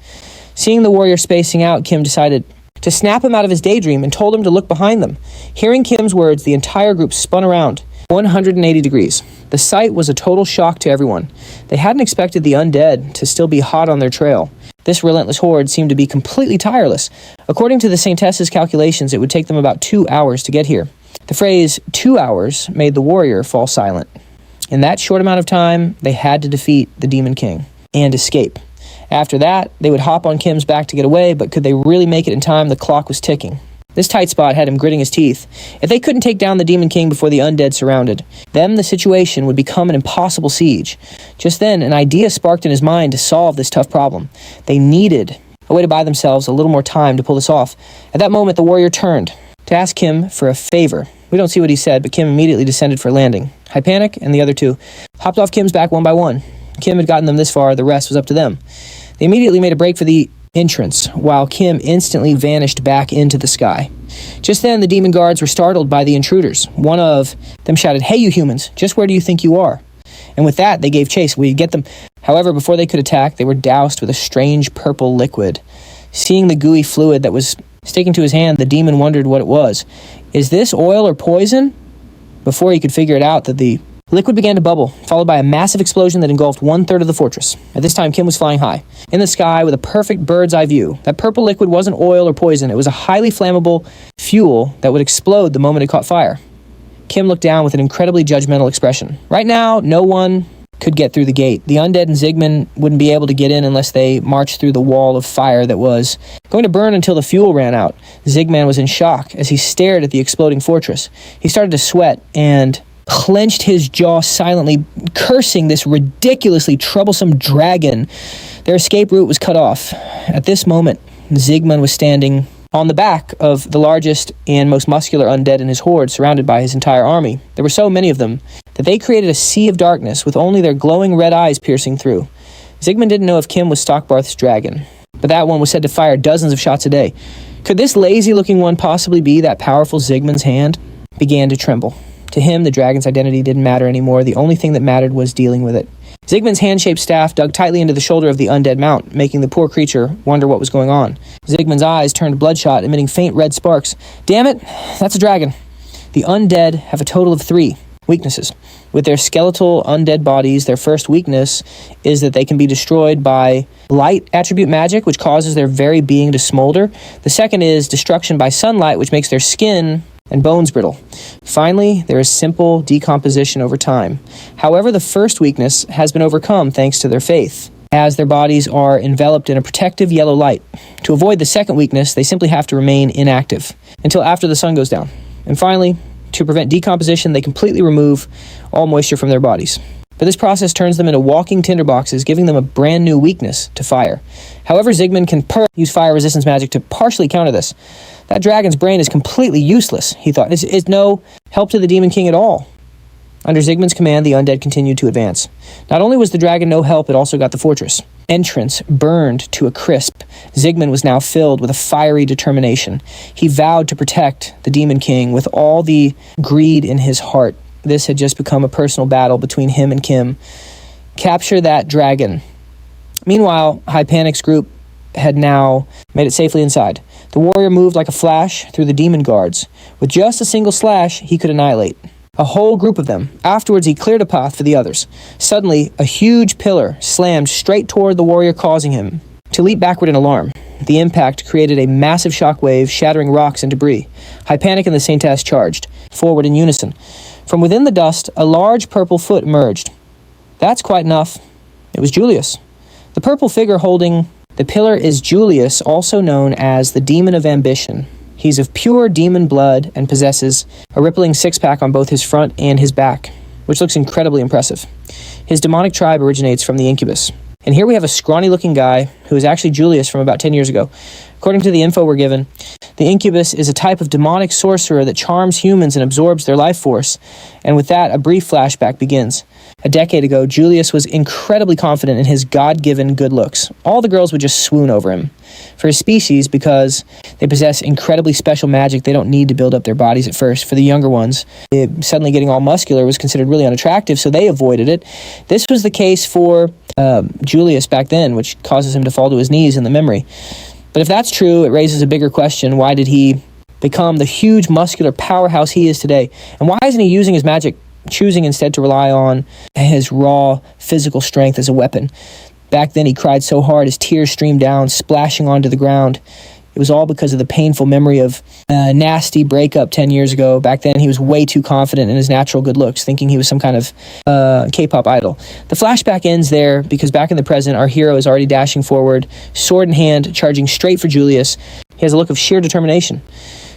Seeing the warrior spacing out, Kim decided to snap him out of his daydream and told him to look behind them. Hearing Kim's words, the entire group spun around 180 degrees. The sight was a total shock to everyone. They hadn't expected the undead to still be hot on their trail. This relentless horde seemed to be completely tireless. According to the Saintess's calculations, it would take them about 2 hours to get here. The phrase 2 hours made the warrior fall silent. In that short amount of time, they had to defeat the Demon King and escape. After that, they would hop on Kim's back to get away, but could they really make it in time? The clock was ticking. This tight spot had him gritting his teeth. If they couldn't take down the Demon King before the undead surrounded them, the situation would become an impossible siege. Just then, an idea sparked in his mind to solve this tough problem. They needed a way to buy themselves a little more time to pull this off. At that moment, the warrior turned to ask Kim for a favor. We don't see what he said, but Kim immediately descended for landing. Hypanic and the other two hopped off Kim's back one by one. Kim had gotten them this far, the rest was up to them. They immediately made a break for the entrance, while Kim instantly vanished back into the sky. Just then, the demon guards were startled by the intruders. One of them shouted, "Hey, you humans, just where do you think you are?" and with that, they gave chase. We'd get them. However, before they could attack, they were doused with a strange purple liquid. Seeing the gooey fluid that was sticking to his hand, the demon wondered what it was. Is this oil or poison? Before he could figure it out, the liquid began to bubble, followed by a massive explosion that engulfed 1/3 of the fortress. At this time, Kim was flying high, in the sky with a perfect bird's eye view. That purple liquid wasn't oil or poison. It was a highly flammable fuel that would explode the moment it caught fire. Kim looked down with an incredibly judgmental expression. Right now, no one could get through the gate. The undead and Zygmunt wouldn't be able to get in unless they marched through the wall of fire that was going to burn until the fuel ran out. Zygmunt was in shock as he stared at the exploding fortress. He started to sweat and clenched his jaw silently, cursing this ridiculously troublesome dragon. Their escape route was cut off. At this moment, Zygmunt was standing on the back of the largest and most muscular undead in his horde, surrounded by his entire army. There were so many of them that they created a sea of darkness with only their glowing red eyes piercing through. Zygmunt didn't know if Kim was Stockbarth's dragon, but that one was said to fire dozens of shots a day. Could this lazy-looking one possibly be that powerful Zygmunt's hand? Began to tremble. To him, the dragon's identity didn't matter anymore. The only thing that mattered was dealing with it. Zygmunt's hand-shaped staff dug tightly into the shoulder of the undead mount, making the poor creature wonder what was going on. Zygmunt's eyes turned bloodshot, emitting faint red sparks. Damn it, that's a dragon. The undead have a total of 3 weaknesses. With their skeletal undead bodies, their first weakness is that they can be destroyed by light attribute magic, which causes their very being to smolder. The second is destruction by sunlight, which makes their skin and bones brittle. Finally, there is simple decomposition over time. However, the first weakness has been overcome thanks to their faith, as their bodies are enveloped in a protective yellow light. To avoid the second weakness, they simply have to remain inactive until after the sun goes down. And finally, to prevent decomposition, they completely remove all moisture from their bodies. But this process turns them into walking tinderboxes, giving them a brand new weakness to fire. However, Zygmunt can use fire resistance magic to partially counter this. That dragon's brain is completely useless, he thought. It's no help to the Demon King at all. Under Zygmunt's command, the undead continued to advance. Not only was the dragon no help, it also got the fortress. Entrance burned to a crisp. Zygmunt was now filled with a fiery determination. He vowed to protect the Demon King with all the greed in his heart. This had just become a personal battle between him and Kim. Capture that dragon. Meanwhile, Hypanic's group had now made it safely inside. The warrior moved like a flash through the demon guards. With just a single slash, he could annihilate a whole group of them. Afterwards, he cleared a path for the others. Suddenly, a huge pillar slammed straight toward the warrior, causing him to leap backward in alarm. The impact created a massive shockwave, shattering rocks and debris. Hypanic and the Saintess charged forward in unison. From within the dust, a large purple foot emerged. That's quite enough. It was Julius. The purple figure holding the pillar is Julius, also known as the Demon of Ambition. He's of pure demon blood and possesses a rippling six-pack on both his front and his back, which looks incredibly impressive. His demonic tribe originates from the Incubus. And here we have a scrawny-looking guy who is actually Julius from about 10 years ago. According to the info we're given, the Incubus is a type of demonic sorcerer that charms humans and absorbs their life force. And with that, a brief flashback begins. A decade ago, Julius was incredibly confident in his God-given good looks. All the girls would just swoon over him. For his species, because they possess incredibly special magic, they don't need to build up their bodies at first. For the younger ones, suddenly getting all muscular was considered really unattractive, so they avoided it. This was the case for Julius back then, which causes him to fall to his knees in the memory. But if that's true, it raises a bigger question. Why did he become the huge muscular powerhouse he is today? And why isn't he using his magic, choosing instead to rely on his raw physical strength as a weapon? Back then he cried so hard his tears streamed down, splashing onto the ground. It was all because of the painful memory of a nasty breakup 10 years ago. Back then he was way too confident in his natural good looks, thinking he was some kind of K-pop idol. The flashback ends there because back in the present, our hero is already dashing forward, sword in hand, charging straight for Julius. He has a look of sheer determination.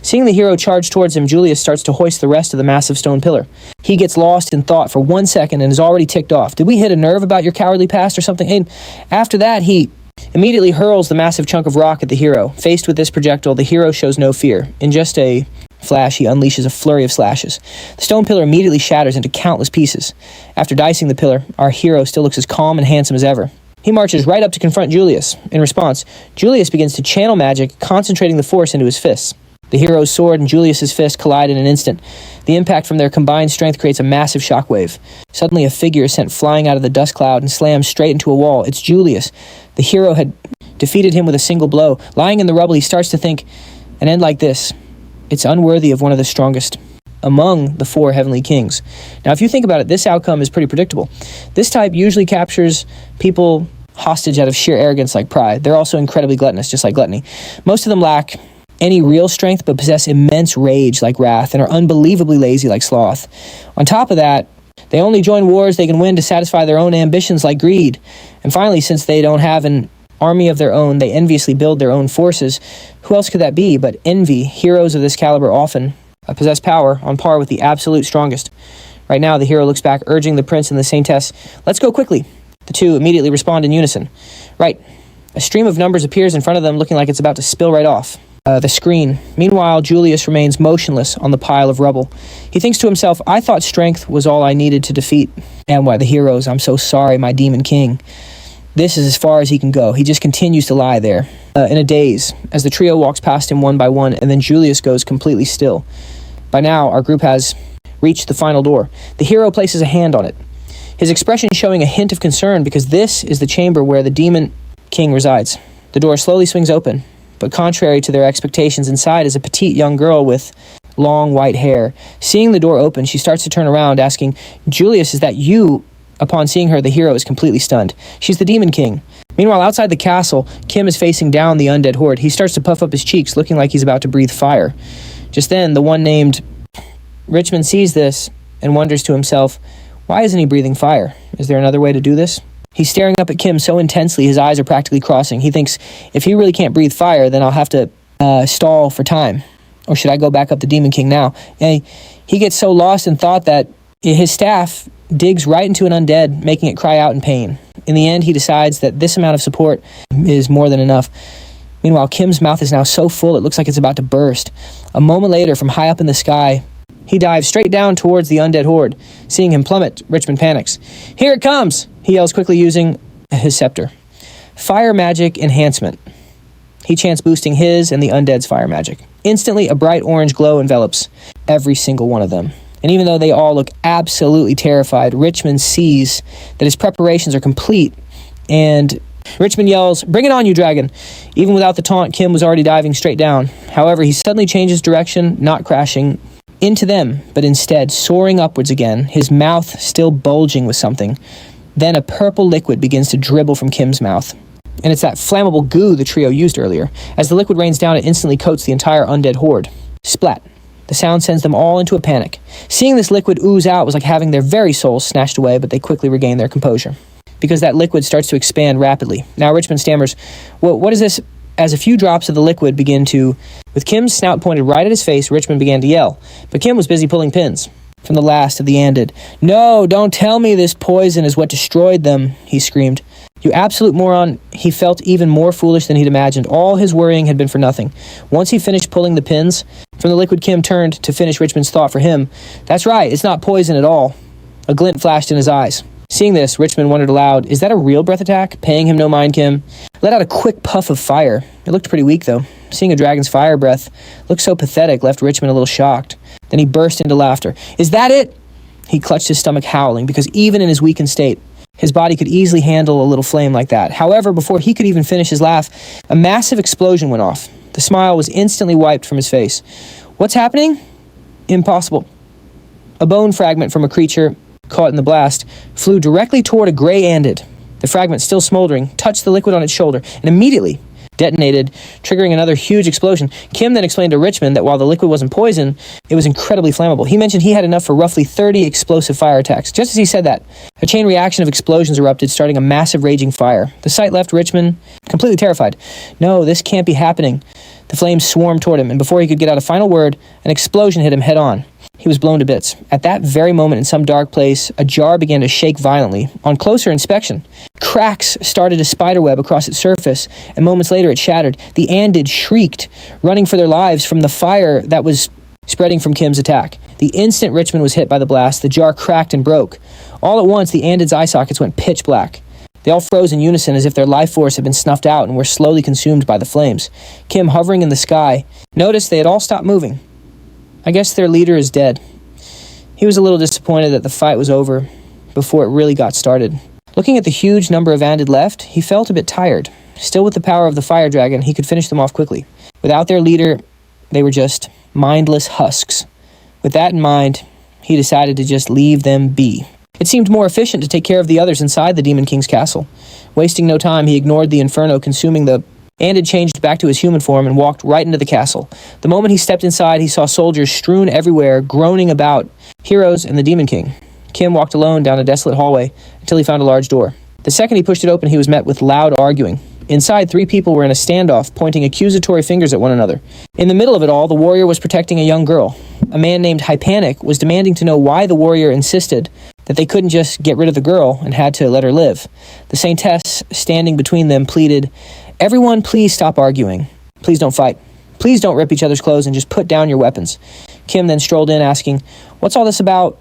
Seeing the hero charge towards him, Julius starts to hoist the rest of the massive stone pillar. He gets lost in thought for 1 second and is already ticked off. Did we hit a nerve about your cowardly past or something? And after that, he immediately hurls the massive chunk of rock at the hero. Faced with this projectile, the hero shows no fear. In just a flash, he unleashes a flurry of slashes. The stone pillar immediately shatters into countless pieces. After dicing the pillar, our hero still looks as calm and handsome as ever. He marches right up to confront Julius. In response, Julius begins to channel magic, concentrating the force into his fists. The hero's sword and Julius's fist collide in an instant. The impact from their combined strength creates a massive shockwave. Suddenly, a figure is sent flying out of the dust cloud and slams straight into a wall. It's Julius. The hero had defeated him with a single blow. Lying in the rubble, he starts to think, an end like this, it's unworthy of one of the strongest among the 4 heavenly kings. Now, if you think about it, this outcome is pretty predictable. This type usually captures people hostage out of sheer arrogance like pride. They're also incredibly gluttonous, just like gluttony. Most of them lack any real strength, but possess immense rage like wrath, and are unbelievably lazy like sloth. On top of that, they only join wars they can win to satisfy their own ambitions like greed. And finally, since they don't have an army of their own, they enviously build their own forces. Who else could that be but envy? Heroes of this caliber often possess power on par with the absolute strongest. Right now, the hero looks back, urging the prince and the saintess, let's go quickly. The two immediately respond in unison. Right. A stream of numbers appears in front of them, looking like it's about to spill right off the screen. Meanwhile, Julius remains motionless on the pile of rubble. He thinks to himself, I thought strength was all I needed to defeat Manhwa, the heroes. I'm so sorry, my demon king. This is as far as he can go. He just continues to lie there in a daze as the trio walks past him one by one, and then Julius goes completely still. By now, our group has reached the final door. The hero places a hand on it, his expression showing a hint of concern because this is the chamber where the demon king resides. The door slowly swings open, but contrary to their expectations, inside is a petite young girl with long white hair. Seeing the door open, she starts to turn around, asking, Julius, is that you? Upon seeing her, the hero is completely stunned. She's the demon king. Meanwhile, outside the castle, Kim is facing down the undead horde. He starts to puff up his cheeks, looking like he's about to breathe fire. Just then, the one named Richmond sees this and wonders to himself, why isn't he breathing fire? Is there another way to do this? He's staring up at Kim so intensely, his eyes are practically crossing. He thinks, if he really can't breathe fire, then I'll have to stall for time. Or should I go back up the Demon King now? And he gets so lost in thought that his staff digs right into an undead, making it cry out in pain. In the end, he decides that this amount of support is more than enough. Meanwhile, Kim's mouth is now so full it looks like it's about to burst. A moment later, from high up in the sky, he dives straight down towards the undead horde. Seeing him plummet, Richmond panics. Here it comes, he yells quickly using his scepter. Fire magic enhancement. He chants boosting his and the undead's fire magic. Instantly, a bright orange glow envelops every single one of them. And even though they all look absolutely terrified, Richmond sees that his preparations are complete, and Richmond yells, bring it on, you dragon. Even without the taunt, Kim was already diving straight down. However, he suddenly changes direction, not crashing into them, but instead soaring upwards again, his mouth still bulging with something. Then a purple liquid begins to dribble from Kim's mouth. And it's that flammable goo the trio used earlier. As the liquid rains down, it instantly coats the entire undead horde. Splat. The sound sends them all into a panic. Seeing this liquid ooze out was like having their very souls snatched away, but they quickly regain their composure, because that liquid starts to expand rapidly. Now Richmond stammers, what is this? As a few drops of the liquid begin to... With Kim's snout pointed right at his face, Richmond began to yell. But Kim was busy pulling pins from the last of the Anded. No, don't tell me this poison is what destroyed them, he screamed. You absolute moron. He felt even more foolish than he'd imagined. All his worrying had been for nothing. Once he finished pulling the pins from the liquid, Kim turned to finish Richmond's thought for him. That's right, it's not poison at all. A glint flashed in his eyes. Seeing this, Richmond wondered aloud, is that a real breath attack? Paying him no mind, Kim let out a quick puff of fire. It looked pretty weak, though. Seeing a dragon's fire breath look so pathetic left Richmond a little shocked. Then he burst into laughter. Is that it? He clutched his stomach, howling, because even in his weakened state, his body could easily handle a little flame like that. However, before he could even finish his laugh, a massive explosion went off. The smile was instantly wiped from his face. What's happening? Impossible. A bone fragment from a creature caught in the blast flew directly toward a gray Anded. The fragment, still smoldering, touched the liquid on its shoulder and immediately detonated, triggering another huge explosion. Kim then explained to Richmond that while the liquid wasn't poison, it was incredibly flammable. He mentioned he had enough for roughly 30 explosive fire attacks. Just as he said that, a chain reaction of explosions erupted, starting a massive raging fire. The sight left Richmond completely terrified. No, this can't be happening. The flames swarmed toward him, and before he could get out a final word, an explosion hit him head on. He was blown to bits. At that very moment, in some dark place, a jar began to shake violently. On closer inspection, cracks started a spiderweb across its surface, and moments later it shattered. The Anded shrieked, running for their lives from the fire that was spreading from Kim's attack. The instant Richmond was hit by the blast, the jar cracked and broke. All at once, the Anded's eye sockets went pitch black. They all froze in unison as if their life force had been snuffed out and were slowly consumed by the flames. Kim, hovering in the sky, noticed they had all stopped moving. I guess their leader is dead. He was a little disappointed that the fight was over before it really got started. Looking at the huge number of Anded left, he felt a bit tired. Still with the power of the fire dragon, he could finish them off quickly. Without their leader, they were just mindless husks. With that in mind, he decided to just leave them be. It seemed more efficient to take care of the others inside the Demon King's castle. Wasting no time, he ignored the inferno consuming the Anded, changed back to his human form and walked right into the castle. The moment he stepped inside, he saw soldiers strewn everywhere, groaning about heroes and the Demon King. Kim walked alone down a desolate hallway until he found a large door. The second he pushed it open, he was met with loud arguing. Inside, 3 people were in a standoff, pointing accusatory fingers at one another. In the middle of it all, the warrior was protecting a young girl. A man named Hypanic was demanding to know why the warrior insisted that they couldn't just get rid of the girl and had to let her live. The saintess, standing between them, pleaded, "Everyone, please stop arguing. Please don't fight. Please don't rip each other's clothes and just put down your weapons." Kim then strolled in, asking, "What's all this about?"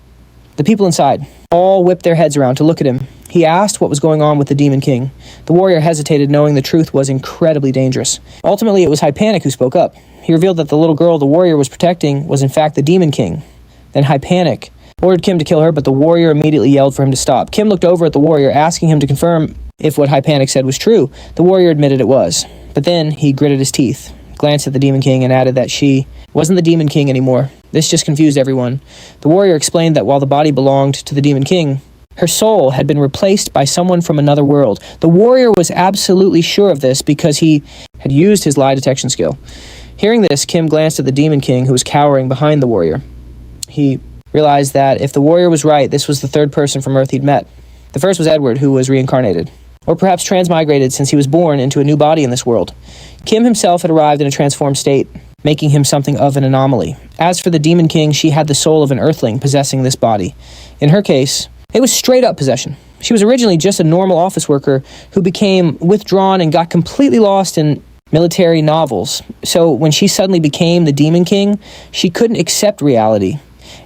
The people inside all whipped their heads around to look at him. He asked what was going on with the Demon King. The warrior hesitated, knowing the truth was incredibly dangerous. Ultimately, it was Hypanic who spoke up. He revealed that the little girl the warrior was protecting was in fact the Demon King. Then Hypanic ordered Kim to kill her, but the warrior immediately yelled for him to stop. Kim looked over at the warrior, asking him to confirm if what Hypanic said was true. The warrior admitted it was. But then he gritted his teeth, glanced at the Demon King, and added that she wasn't the Demon King anymore. This just confused everyone. The warrior explained that while the body belonged to the Demon King, her soul had been replaced by someone from another world. The warrior was absolutely sure of this because he had used his lie detection skill. Hearing this, Kim glanced at the Demon King, who was cowering behind the warrior. He realized that if the warrior was right, this was the third person from Earth he'd met. The first was Edward, who was reincarnated, or perhaps transmigrated since he was born into a new body in this world. Kim himself had arrived in a transformed state, making him something of an anomaly. As for the Demon King, she had the soul of an earthling possessing this body. In her case, it was straight up possession. She was originally just a normal office worker who became withdrawn and got completely lost in military novels. So when she suddenly became the Demon King, she couldn't accept reality.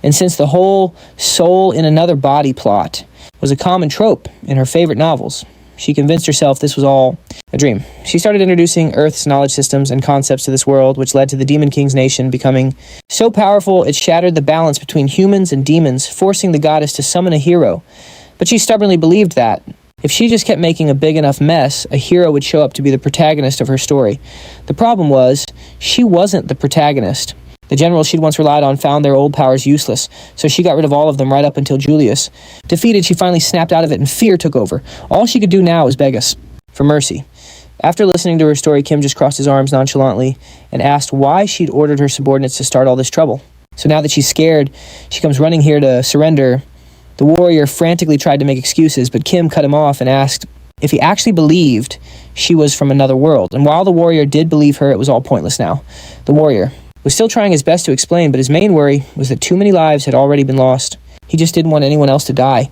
And since the whole soul in another body plot was a common trope in her favorite novels, she convinced herself this was all a dream. She started introducing Earth's knowledge systems and concepts to this world, which led to the Demon King's nation becoming so powerful it shattered the balance between humans and demons, forcing the goddess to summon a hero. But she stubbornly believed that if she just kept making a big enough mess, a hero would show up to be the protagonist of her story. The problem was, she wasn't the protagonist. The generals she'd once relied on found their old powers useless, so she got rid of all of them right up until Julius. Defeated, she finally snapped out of it and fear took over. All she could do now was beg us for mercy. After listening to her story, Kim just crossed his arms nonchalantly and asked why she'd ordered her subordinates to start all this trouble. So now that she's scared, she comes running here to surrender. The warrior frantically tried to make excuses, but Kim cut him off and asked if he actually believed she was from another world. And while the warrior did believe her, it was all pointless now. The warrior was still trying his best to explain, but his main worry was that too many lives had already been lost. He just didn't want anyone else to die.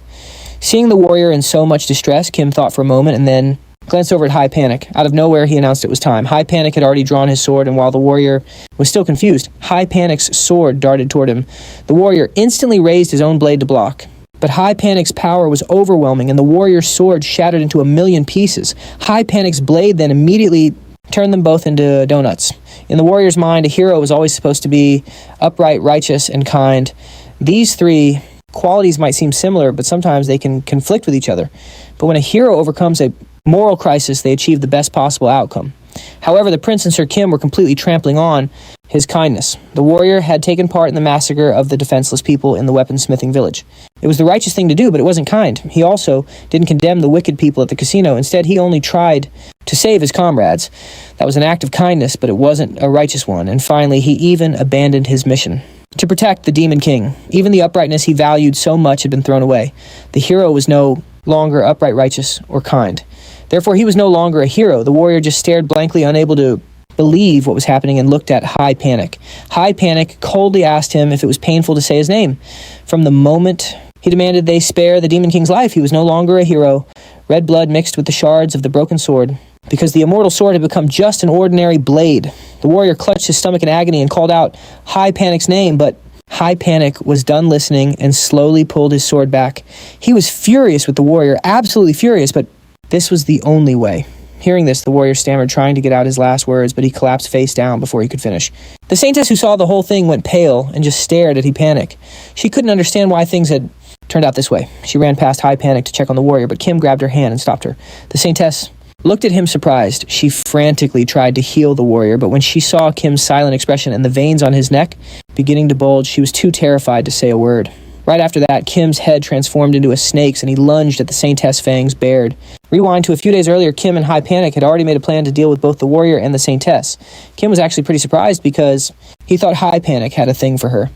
Seeing the warrior in so much distress, Kim thought for a moment and then glanced over at Hypanic. Out of nowhere, he announced it was time. Hypanic had already drawn his sword, and while the warrior was still confused, Hypanic's sword darted toward him. The warrior instantly raised his own blade to block. But Hypanic's power was overwhelming, and the warrior's sword shattered into 1,000,000 pieces. Hypanic's blade then immediately turned them both into donuts. In the warrior's mind, a hero was always supposed to be upright, righteous, and kind. These 3 qualities might seem similar, but sometimes they can conflict with each other. But when a hero overcomes a moral crisis, they achieve the best possible outcome. However, the prince and Sir Kim were completely trampling on his kindness. The warrior had taken part in the massacre of the defenseless people in the weaponsmithing village. It was the righteous thing to do, but it wasn't kind. He also didn't condemn the wicked people at the casino. Instead, he only tried to save his comrades. That was an act of kindness, but it wasn't a righteous one. And finally, he even abandoned his mission to protect the Demon King. Even the uprightness he valued so much had been thrown away. The hero was no longer upright, righteous, or kind. Therefore, he was no longer a hero. The warrior just stared blankly, unable to believe what was happening, and looked at Hypanic. Hypanic coldly asked him if it was painful to say his name. From the moment he demanded they spare the Demon King's life, he was no longer a hero. Red blood mixed with the shards of the broken sword, because the immortal sword had become just an ordinary blade. The warrior clutched his stomach in agony and called out Hypanic's name, but Hypanic was done listening and slowly pulled his sword back. He was furious with the warrior, absolutely furious, but This was the only way. Hearing this, the warrior stammered, trying to get out his last words, but he collapsed face down before he could finish. The saintess, who saw the whole thing, went pale and just stared at Panic. She couldn't understand why things had turned out this way. She ran past Panic to check on the warrior, but Kim grabbed her hand and stopped her. The saintess looked at him surprised. She frantically tried to heal the warrior, but when she saw Kim's silent expression and the veins on his neck beginning to bulge, she was too terrified to say a word. Right after that, Kim's head transformed into a snake's and he lunged at the saintess, fangs bared. Rewind to a few days earlier, Kim and Panic had already made a plan to deal with both the warrior and the saintess. Kim was actually pretty surprised because he thought Panic had a thing for her.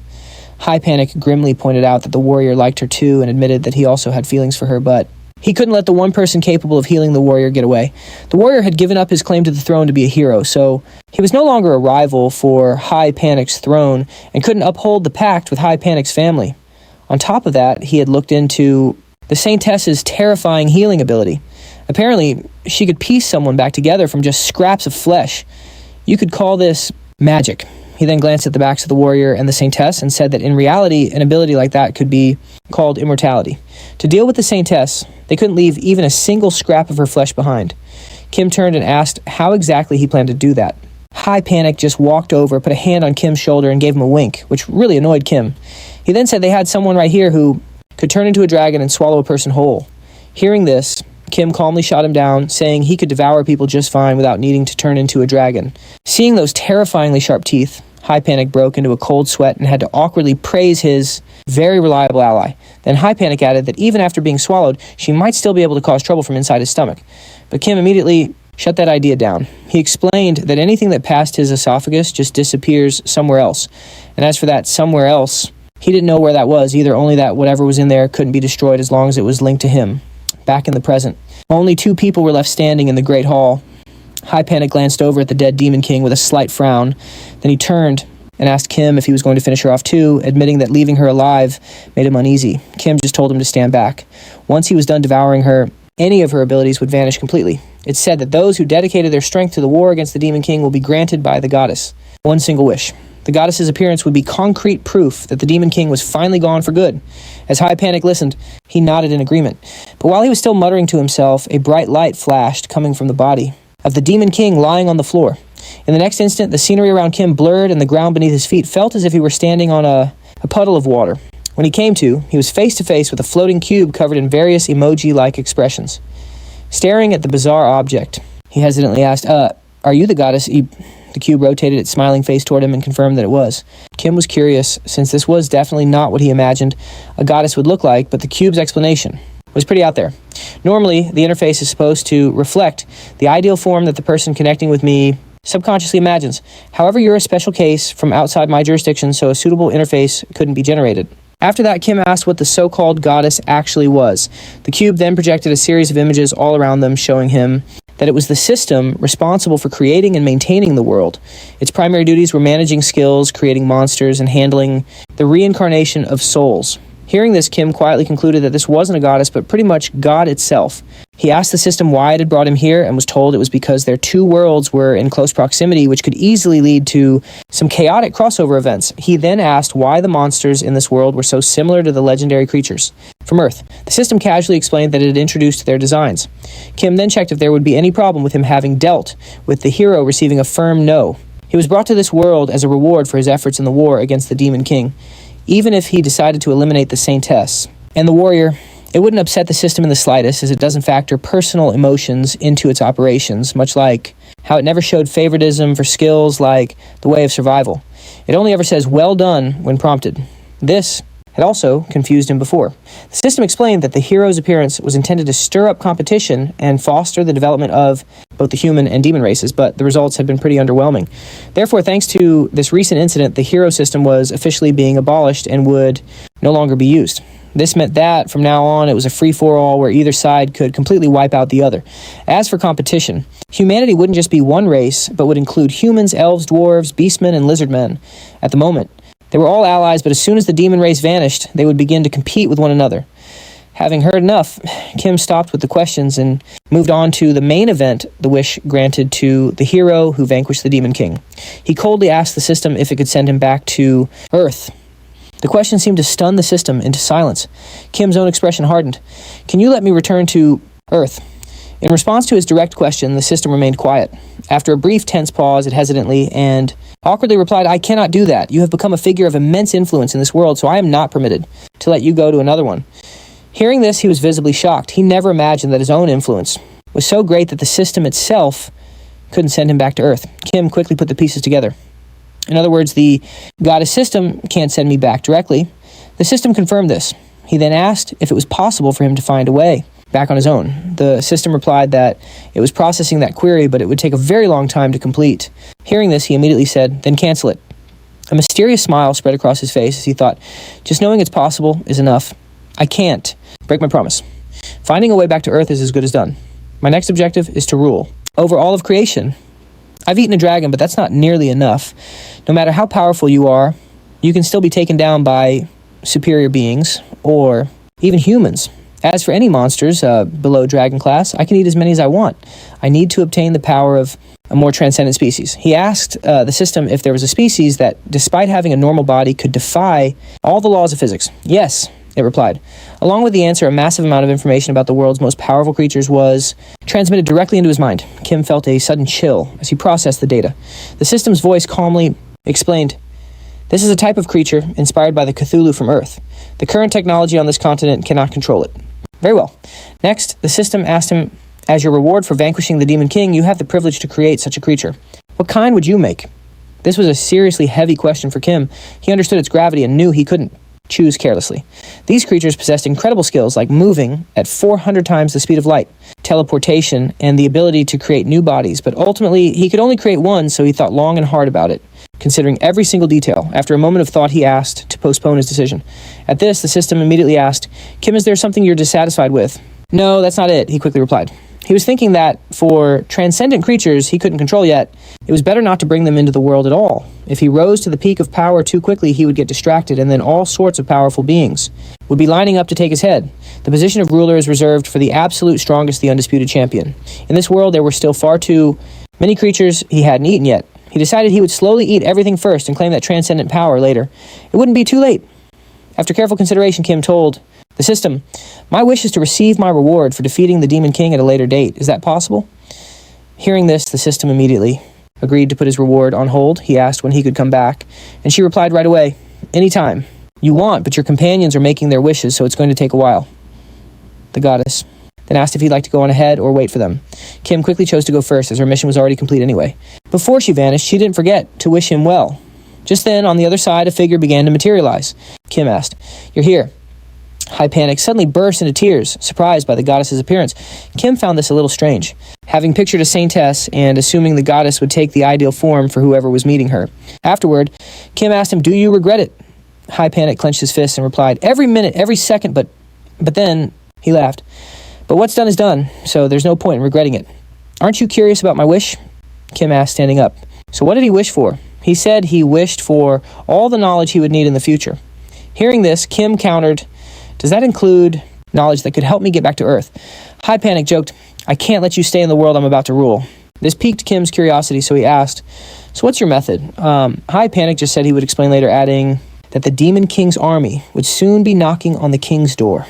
Panic grimly pointed out that the warrior liked her too and admitted that he also had feelings for her, but he couldn't let the one person capable of healing the warrior get away. The warrior had given up his claim to the throne to be a hero, so he was no longer a rival for Panic's throne and couldn't uphold the pact with Panic's family. On top of that, he had looked into the saintess's terrifying healing ability. Apparently, she could piece someone back together from just scraps of flesh. You could call this magic. He then glanced at the backs of the warrior and the saintess and said that in reality, an ability like that could be called immortality. To deal with the saintess, they couldn't leave even a single scrap of her flesh behind. Kim turned and asked how exactly he planned to do that. Panic just walked over, put a hand on Kim's shoulder, and gave him a wink, which really annoyed Kim. He then said they had someone right here who could turn into a dragon and swallow a person whole. Hearing this, Kim calmly shot him down, saying he could devour people just fine without needing to turn into a dragon. Seeing those terrifyingly sharp teeth, Panic broke into a cold sweat and had to awkwardly praise his very reliable ally. Then Panic added that even after being swallowed, she might still be able to cause trouble from inside his stomach. But Kim immediately shut that idea down. He explained that anything that passed his esophagus just disappears somewhere else. And as for that somewhere else, he didn't know where that was, either only that whatever was in there couldn't be destroyed as long as it was linked to him. Back in the present, only 2 people were left standing in the Great Hall. Panic glanced over at the dead Demon King with a slight frown. Then he turned and asked Kim if he was going to finish her off too, admitting that leaving her alive made him uneasy. Kim just told him to stand back. Once he was done devouring her, any of her abilities would vanish completely. It's said that those who dedicated their strength to the war against the Demon King will be granted by the goddess one single wish. The goddess's appearance would be concrete proof that the Demon King was finally gone for good. As Panic listened, he nodded in agreement. But while he was still muttering to himself, a bright light flashed coming from the body of the Demon King lying on the floor. In the next instant, the scenery around Kim blurred and the ground beneath his feet felt as if he were standing on a puddle of water. When he came to, he was face to face with a floating cube covered in various emoji-like expressions. Staring at the bizarre object, he hesitantly asked, are you the goddess? The cube rotated its smiling face toward him and confirmed that it was. Kim was curious, since this was definitely not what he imagined a goddess would look like, but the cube's explanation was pretty out there. Normally, the interface is supposed to reflect the ideal form that the person connecting with me subconsciously imagines. However, you're a special case from outside my jurisdiction, so a suitable interface couldn't be generated. After that, Kim asked what the so-called goddess actually was. The cube then projected a series of images all around them, showing him that it was the system responsible for creating and maintaining the world. Its primary duties were managing skills, creating monsters, and handling the reincarnation of souls. Hearing this, Kim quietly concluded that this wasn't a goddess, but pretty much God itself. He asked the system why it had brought him here and was told it was because their 2 worlds were in close proximity, which could easily lead to some chaotic crossover events. He then asked why the monsters in this world were so similar to the legendary creatures from Earth. The system casually explained that it had introduced their designs. Kim then checked if there would be any problem with him having dealt with the hero receiving a firm no. He was brought to this world as a reward for his efforts in the war against the Demon King, even if he decided to eliminate the Saintess and the warrior. It wouldn't upset the system in the slightest, as it doesn't factor personal emotions into its operations, much like how it never showed favoritism for skills like the way of survival. It only ever says, well done, when prompted. This had also confused him before. The system explained that the hero's appearance was intended to stir up competition and foster the development of both the human and demon races, but the results had been pretty underwhelming. Therefore, thanks to this recent incident, the hero system was officially being abolished and would no longer be used. This meant that, from now on, it was a free-for-all where either side could completely wipe out the other. As for competition, humanity wouldn't just be one race, but would include humans, elves, dwarves, beastmen, and lizardmen. At the moment, they were all allies, but as soon as the demon race vanished, they would begin to compete with one another. Having heard enough, Kim stopped with the questions and moved on to the main event the wish granted to the hero who vanquished the Demon King. He coldly asked the system if it could send him back to Earth. The question seemed to stun the system into silence. Kim's own expression hardened. Can you let me return to Earth? In response to his direct question, the system remained quiet. After a brief tense pause, it hesitantly and awkwardly replied, "I cannot do that. You have become a figure of immense influence in this world, so I am not permitted to let you go to another one." Hearing this, he was visibly shocked. He never imagined that his own influence was so great that the system itself couldn't send him back to Earth. Kim quickly put the pieces together. In other words, the goddess system can't send me back directly. The system confirmed this. He then asked if it was possible for him to find a way back on his own. The system replied that it was processing that query, but it would take a very long time to complete. Hearing this, he immediately said, "Then cancel it." A mysterious smile spread across his face as he thought, "Just knowing it's possible is enough. I can't break my promise. Finding a way back to Earth is as good as done. My next objective is to rule over all of creation. I've eaten a dragon, but that's not nearly enough. No matter how powerful you are, you can still be taken down by superior beings or even humans. As for any monsters below dragon class, I can eat as many as I want. I need to obtain the power of a more transcendent species." He asked the system if there was a species that, despite having a normal body, could defy all the laws of physics. "Yes," it replied. Along with the answer, a massive amount of information about the world's most powerful creatures was transmitted directly into his mind. Kim felt a sudden chill as he processed the data. The system's voice calmly explained, "This is a type of creature inspired by the Cthulhu from Earth. The current technology on this continent cannot control it." Very well. Next, the system asked him, "As your reward for vanquishing the Demon King, you have the privilege to create such a creature. What kind would you make?" This was a seriously heavy question for Kim. He understood its gravity and knew he couldn't choose carelessly. These creatures possessed incredible skills like moving at 400 times the speed of light, teleportation, and the ability to create new bodies, but ultimately he could only create one, so he thought long and hard about it. Considering every single detail, after a moment of thought, he asked to postpone his decision. At this, the system immediately asked, "Kim, is there something you're dissatisfied with?" "No, that's not it," he quickly replied. He was thinking that for transcendent creatures he couldn't control yet, it was better not to bring them into the world at all. If he rose to the peak of power too quickly, he would get distracted, and then all sorts of powerful beings would be lining up to take his head. The position of ruler is reserved for the absolute strongest, the undisputed champion. In this world, there were still far too many creatures he hadn't eaten yet. He decided he would slowly eat everything first and claim that transcendent power later. It wouldn't be too late. After careful consideration, Kim told the system, "My wish is to receive my reward for defeating the Demon King at a later date. Is that possible?" Hearing this, the system immediately agreed to put his reward on hold. He asked when he could come back, and she replied right away, "Anytime you want, but your companions are making their wishes, so it's going to take a while." The goddess then asked if he'd like to go on ahead or wait for them. Kim quickly chose to go first, as her mission was already complete anyway. Before she vanished, she didn't forget to wish him well. Just then, on the other side, a figure began to materialize. Kim asked, "You're here." High Panic suddenly burst into tears, surprised by the goddess's appearance. Kim found this a little strange, having pictured a saintess and assuming the goddess would take the ideal form for whoever was meeting her. Afterward, Kim asked him, "Do you regret it?" High Panic clenched his fists and replied, "Every minute, every second, but then," he laughed. "But what's done is done, so there's no point in regretting it." "Aren't you curious about my wish?" Kim asked, standing up. "So what did he wish for?" He said he wished for all the knowledge he would need in the future. Hearing this, Kim countered, "Does that include knowledge that could help me get back to Earth?" High Panic joked, "I can't let you stay in the world I'm about to rule." This piqued Kim's curiosity, so he asked, "So what's your method?" High Panic just said he would explain later, adding that the Demon King's army would soon be knocking on the king's door.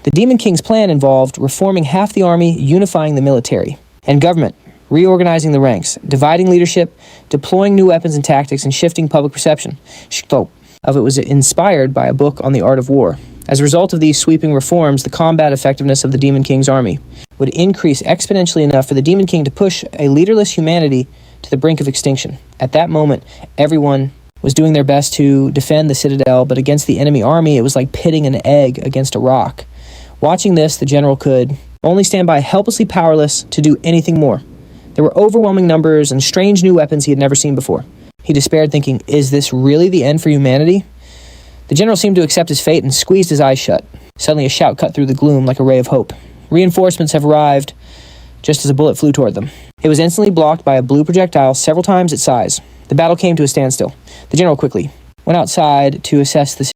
The Demon King's plan involved reforming half the army, unifying the military and government, reorganizing the ranks, dividing leadership, deploying new weapons and tactics, and shifting public perception. Of it was inspired by a book on the art of war. As a result of these sweeping reforms, the combat effectiveness of the Demon King's army would increase exponentially enough for the Demon King to push a leaderless humanity to the brink of extinction. At that moment, everyone was doing their best to defend the citadel, but against the enemy army, it was like pitting an egg against a rock. Watching this, the general could only stand by, helplessly powerless to do anything more. There were overwhelming numbers and strange new weapons he had never seen before. He despaired, thinking, "Is this really the end for humanity?" The general seemed to accept his fate and squeezed his eyes shut. Suddenly a shout cut through the gloom like a ray of hope. "Reinforcements have arrived," just as a bullet flew toward them. It was instantly blocked by a blue projectile several times its size. The battle came to a standstill. The general quickly went outside to assess the